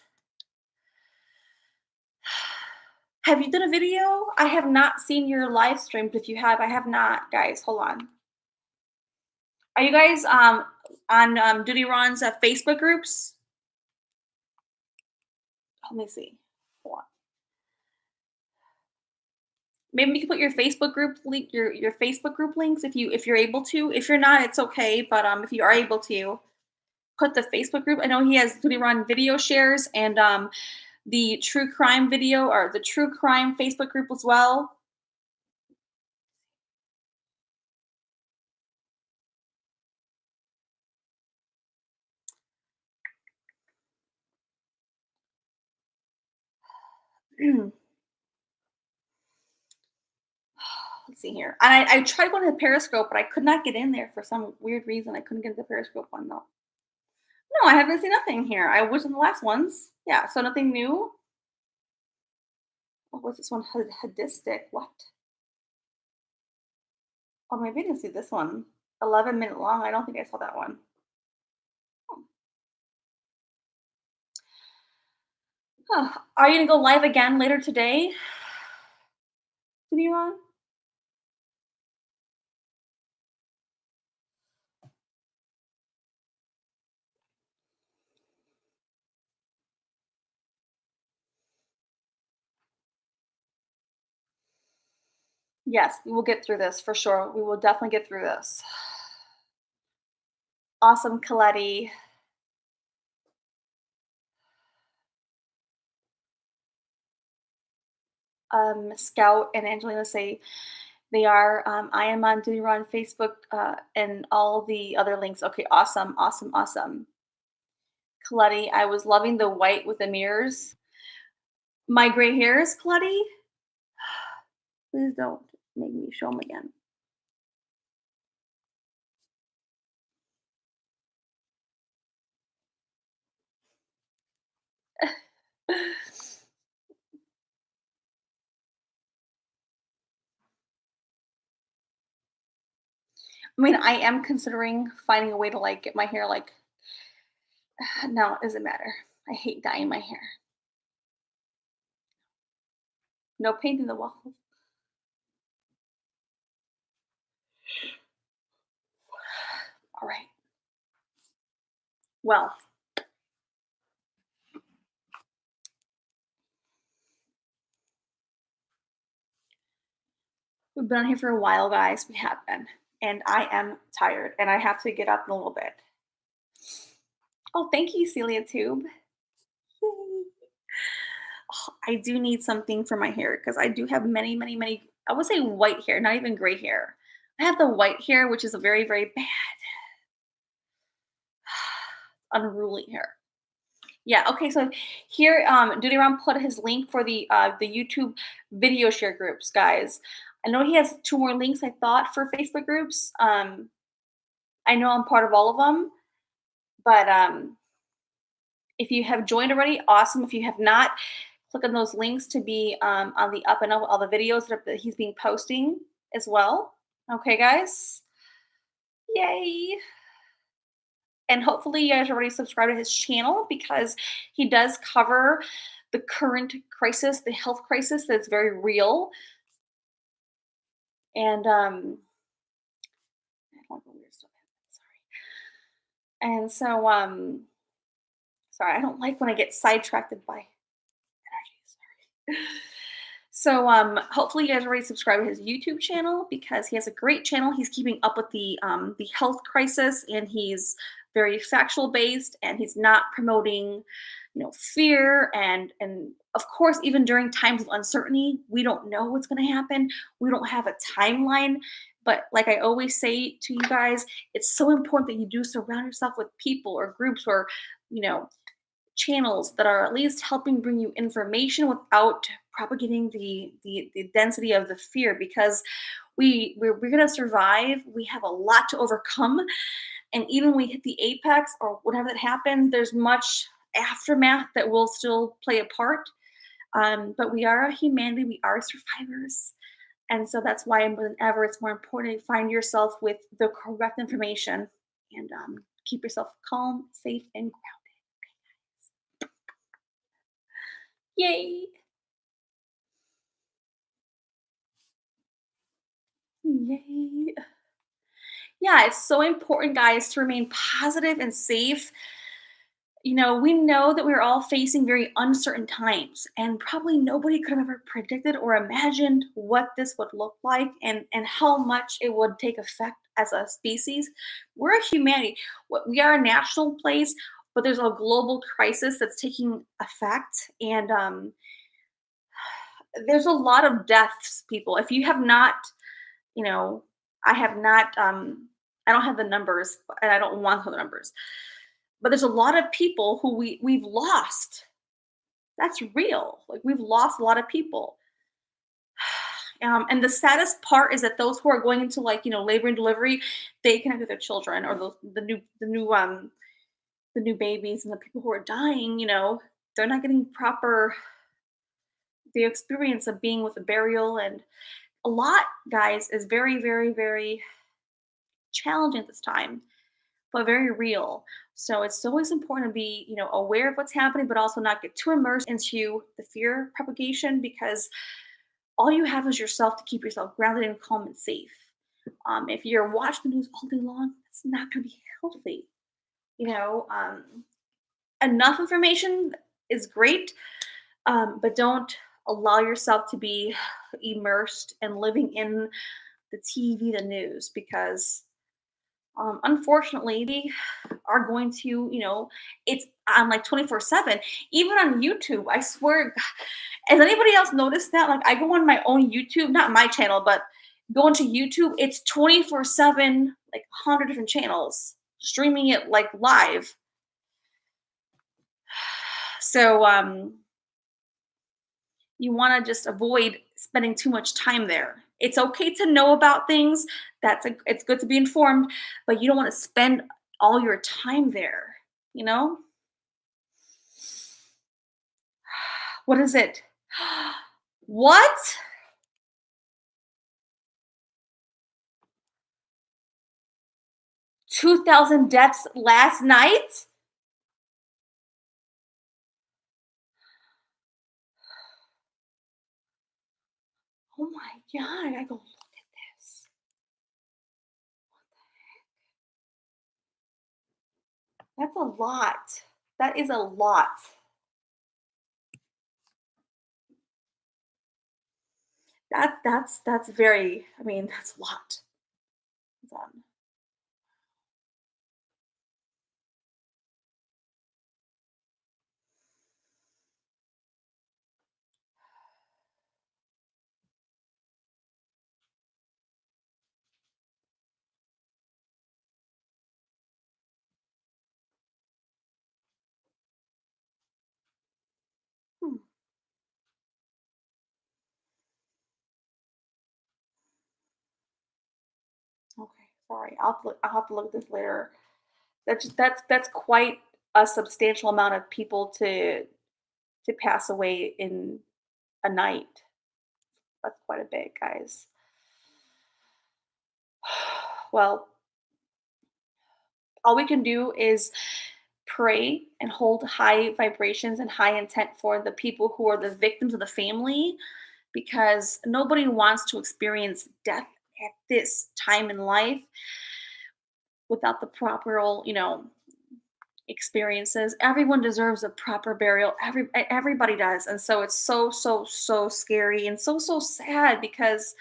Have you done a video? I have not seen your live stream, but if you have, I have not, guys. Hold on. Are you guys on Duty Ron's Facebook groups? Let me see. Hold on. Maybe you can put your Facebook group link, your Facebook group links if you're able to. If you're not, it's okay. But if you are able to, put the Facebook group. I know he has Duty Ron video shares and the true crime video or the true crime Facebook group as well. Let's see here. And I tried going to the Periscope, but I could not get in there for some weird reason. I couldn't get the Periscope one though. No, I haven't seen nothing here. I was in the last ones. Yeah, so nothing new. What was this one? Hadistic. What? Oh, maybe I didn't see this one. 11-minute long. I don't think I saw that one. Oh. Huh. Are you gonna go live again later today? To be on? Yes, we will get through this for sure. We will definitely get through this. Awesome, Coletti. Scout and Angelina say they are. I am on Duty Run Facebook and all the other links. Okay, awesome, awesome, awesome. Coletti, I was loving the white with the mirrors. My gray hairs, Coletti. Please don't make me show them again. I mean, I am considering finding a way to like get my hair like. No, it doesn't matter. I hate dyeing my hair. No painting the walls. All right. Well, we've been on here for a while, guys. We have been. And I am tired and I have to get up in a little bit. Oh, thank you, Celia Tube. Yay. Oh, I do need something for my hair because I do have many, many, many, I would say white hair, not even gray hair. I have the white hair, which is a very, very bad, unruly hair. Yeah, okay, so here, Duty Ron put his link for the YouTube video share groups, guys. I know he has 2 more links, I thought, for Facebook groups. I know I'm part of all of them, but if you have joined already, awesome. If you have not, click on those links to be on the up and up with all the videos that he's being posting as well. Okay, guys. Yay. And hopefully you guys are already subscribed to his channel because he does cover the current crisis, the health crisis that's very real. And And so, sorry, I don't like when I get sidetracked by energy. Sorry. So, hopefully you guys already subscribe to his YouTube channel because he has a great channel. He's keeping up with the health crisis, and he's very factual based, and he's not promoting, fear and of course, even during times of uncertainty, we don't know what's going to happen. We don't have a timeline. But like I always say to you guys, it's so important that you do surround yourself with people or groups or, you know, channels that are at least helping bring you information without propagating the density of the fear because we're going to survive. We have a lot to overcome, and even when we hit the apex or whatever that happens, there's much aftermath that will still play a part. But we are a humanity, we are survivors, and so that's why more than ever it's more important to find yourself with the correct information and keep yourself calm, safe, and yay. Yay. Yeah, it's so important, guys, to remain positive and safe. We know that we're all facing very uncertain times, and probably nobody could have ever predicted or imagined what this would look like and how much it would take effect as a species. We're a humanity. We are a national place, but there's a global crisis that's taking effect, and there's a lot of deaths, people. If you have not, you know, I have not, I don't have the numbers, and I don't want the numbers, but there's a lot of people who we've lost. That's real. Like we've lost a lot of people. And the saddest part is that those who are going into like labor and delivery, they connect with their children or the new babies and the people who are dying. They're not getting proper the experience of being with a burial and a lot, guys, is very very very challenging at this time but very real. So it's always important to be, aware of what's happening, but also not get too immersed into the fear propagation because all you have is yourself to keep yourself grounded and calm and safe. If you're watching the news all day long, it's not going to be healthy. You know, enough information is great, but don't allow yourself to be immersed and living in the TV, the news, because unfortunately, they are going to, it's on like 24/7. Even on YouTube, I swear, has anybody else noticed that? Like, I go on my own YouTube, not my channel, but go into YouTube, it's 24/7, like 100 different channels streaming it like live. So, you want to just avoid spending too much time there. It's okay to know about things. It's good to be informed, but you don't want to spend all your time there, you know? What is it? What? 2,000 deaths last night? Oh my god, I gotta go look at this. That's a lot. That is a lot. That's very, I mean, that's a lot. Um, hmm, okay, sorry. I'll have to look at this later. That's quite a substantial amount of people to pass away in a night. That's quite a bit, guys. Well, all we can do is pray and hold high vibrations and high intent for the people who are the victims of the family because nobody wants to experience death at this time in life without the proper, experiences. Everyone deserves a proper burial. Everybody does. And so it's so so so scary and so so sad because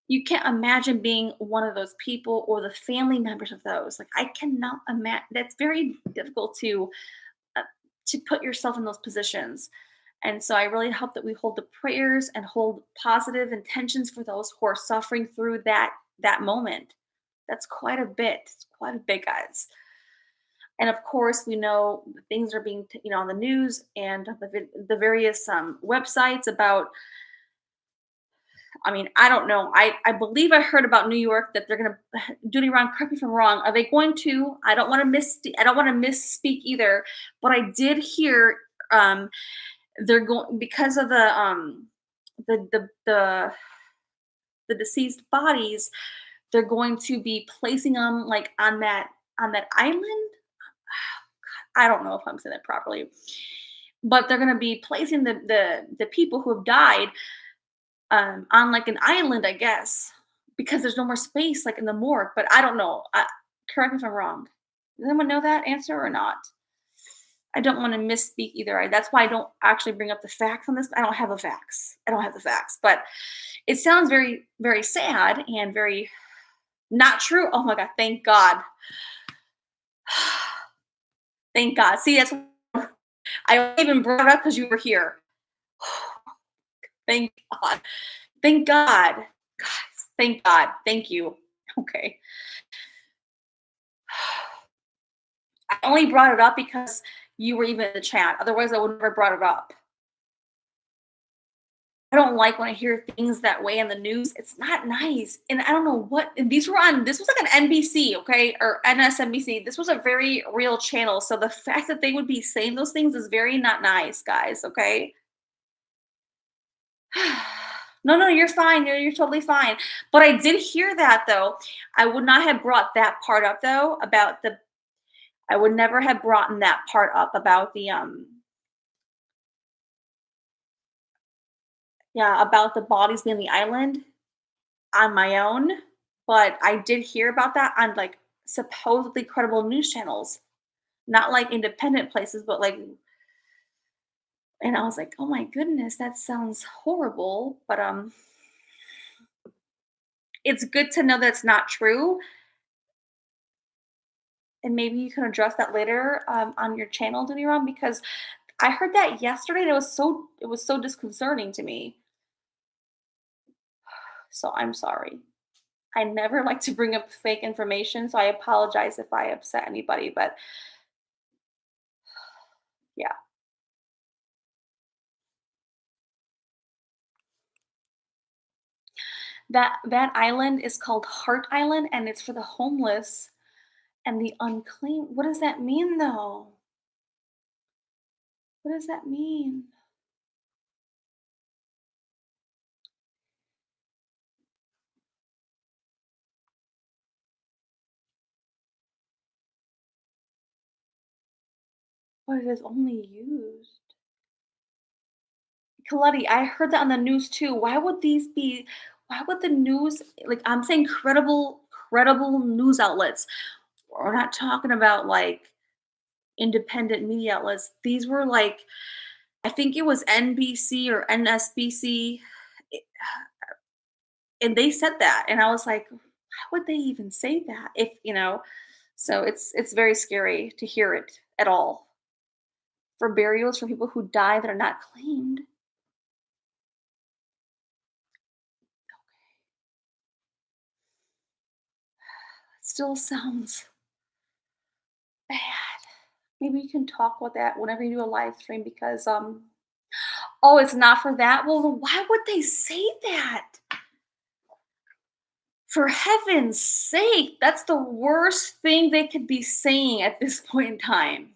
you can't imagine being one of those people or the family members of those. Like I cannot imagine. That's very difficult uh, to put yourself in those positions. And so I really hope that we hold the prayers and hold positive intentions for those who are suffering through that moment. That's quite a bit. It's quite a bit, guys. And of course, we know things are being, on the news and the various websites about. I mean, I don't know. I believe I heard about New York that they're gonna Duty Ron, correct me if I'm wrong. Are they going to? I don't want to misspeak either, but I did hear they're going because of the the the the deceased bodies. They're going to be placing them like on that island. I don't know if I'm saying that properly, but they're going to be placing the people who have died on like an island, I guess, because there's no more space like in the morgue. But I don't know. Correct me if I'm wrong. Does anyone know that answer or not? I don't want to misspeak either. That's why I don't actually bring up the facts on this. I don't have the facts. I don't have the facts, but it sounds very, very sad and very not true. Oh my God! Thank God. Thank God. See, that's I even brought it up because you were here. Thank God. Thank God. Guys, thank God. Thank you. Okay. I only brought it up because you were even in the chat. Otherwise, I would never brought it up. I don't like when I hear things that way in the news. It's not nice. And I don't know what and this was like an NBC, okay, or NSNBC. This was a very real channel. So the fact that they would be saying those things is very not nice, guys, okay? No, no, you're fine. You're totally fine. But I did hear that though. I would not have brought that part up though about the I would never have brought in that part up about the yeah, about the bodies being the island on my own, but I did hear about that on like supposedly credible news channels, not like independent places, but like and I was like, "Oh my goodness, that sounds horrible." But it's good to know that's not true and maybe you can address that later on your channel, Duniram, because I heard that yesterday and it was so disconcerting to me. So I'm sorry. I never like to bring up fake information, so I apologize if I upset anybody, but yeah. That island is called Heart Island and it's for the homeless and the unclean. What does that mean though? What does that mean? But it is only used. Kaladi, I heard that on the news too. Why would the news like I'm saying credible news outlets. We're not talking about like independent media outlets. These were like I think it was NBC or NSBC and they said that and I was like, how would they even say that if. So it's very scary to hear it at all. For burials for people who die that are not claimed. It still sounds bad. Maybe you can talk about that whenever you do a live stream because oh, it's not for that. Well, then why would they say that? For heaven's sake, that's the worst thing they could be saying at this point in time.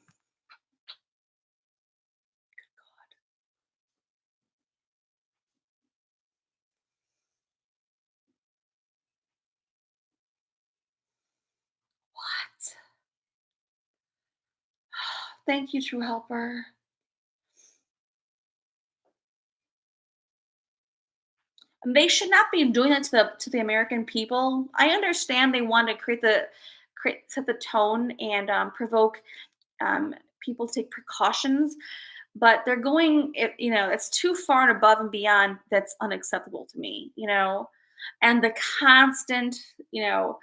What? Thank you, true helper. And they should not be doing that to the American people. I understand they want to create set the tone and provoke People take precautions, but they're going, it's too far and above and beyond. That's unacceptable to me. And the constant, you know,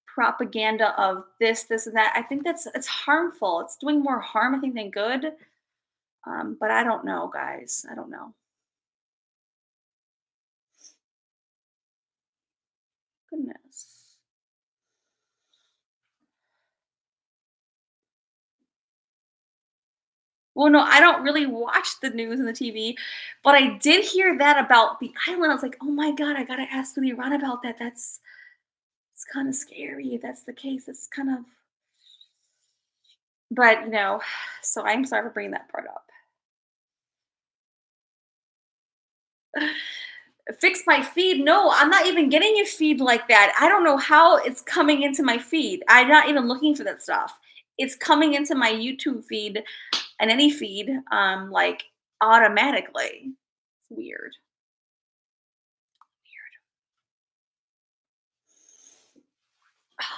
propaganda of this, and that. I think it's harmful. It's doing more harm, I think, than good. But I don't know, guys. I don't know. Goodness. Well, no, I don't really watch the news and the TV, but I did hear that about the island. I was like, oh my god, I gotta ask Lee Ron about that. That's it's kind of scary if that's the case. It's kind of, but so I'm sorry for bringing that part up. Fix my feed? No, I'm not even getting a feed like that. I don't know how it's coming into my feed. I'm not even looking for that stuff. It's coming into my YouTube feed and any feed, like automatically. It's weird.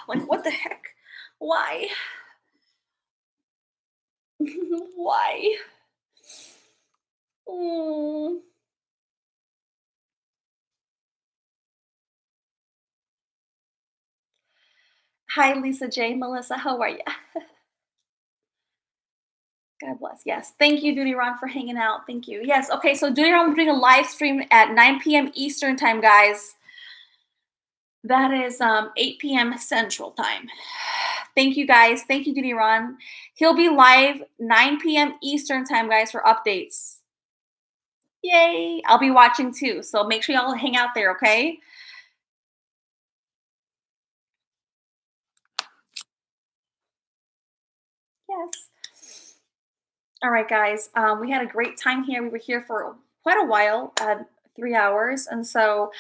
Like, what the heck? Why? Why? Mm. Hi, Lisa J. Melissa, how are you? God bless. Yes. Thank you, Duty Ron, for hanging out. Thank you. Yes. Okay. So, Duty Ron, we're doing a live stream at 9 p.m. Eastern time, guys. That is 8 p.m. Central time. Thank you, guys. Thank you, Duty Ron. He'll be live 9 p.m. Eastern time, guys, for updates. Yay. I'll be watching too. So, make sure y'all hang out there, okay? Yes. All right, guys. We had a great time here. We were here for quite a while, 3 hours. And so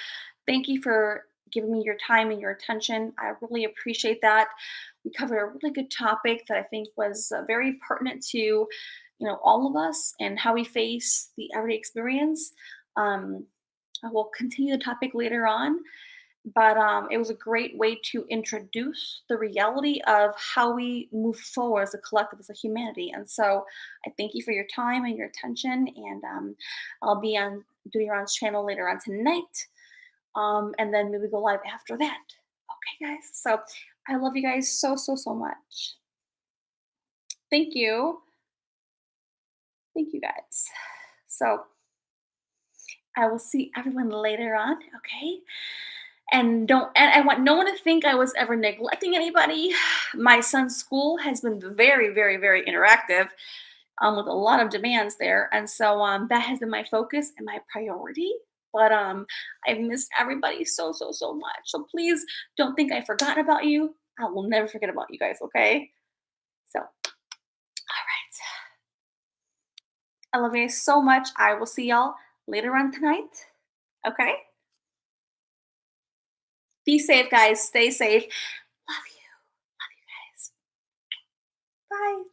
thank you for giving me your time and your attention. I really appreciate that. We covered a really good topic that I think was very pertinent to, all of us and how we face the everyday experience. Um, I will continue the topic later on, but it was a great way to introduce the reality of how we move forward as a collective, as a humanity. And so I thank you for your time and your attention. And I'll be on Duty Ron's channel later on tonight. And then maybe go live after that. Okay, guys. So I love you guys so, so, so much. Thank you. Thank you, guys. So I will see everyone later on. Okay. And I want no one to think I was ever neglecting anybody. My son's school has been very, very, very interactive, with a lot of demands there, and so that has been my focus and my priority. But I've missed everybody so, so, so much. So please don't think I've forgotten about you. I will never forget about you guys. Okay. So all right, I love you guys so much. I will see y'all later on tonight. Okay. Be safe, guys. Stay safe. Love you. Love you guys. Bye.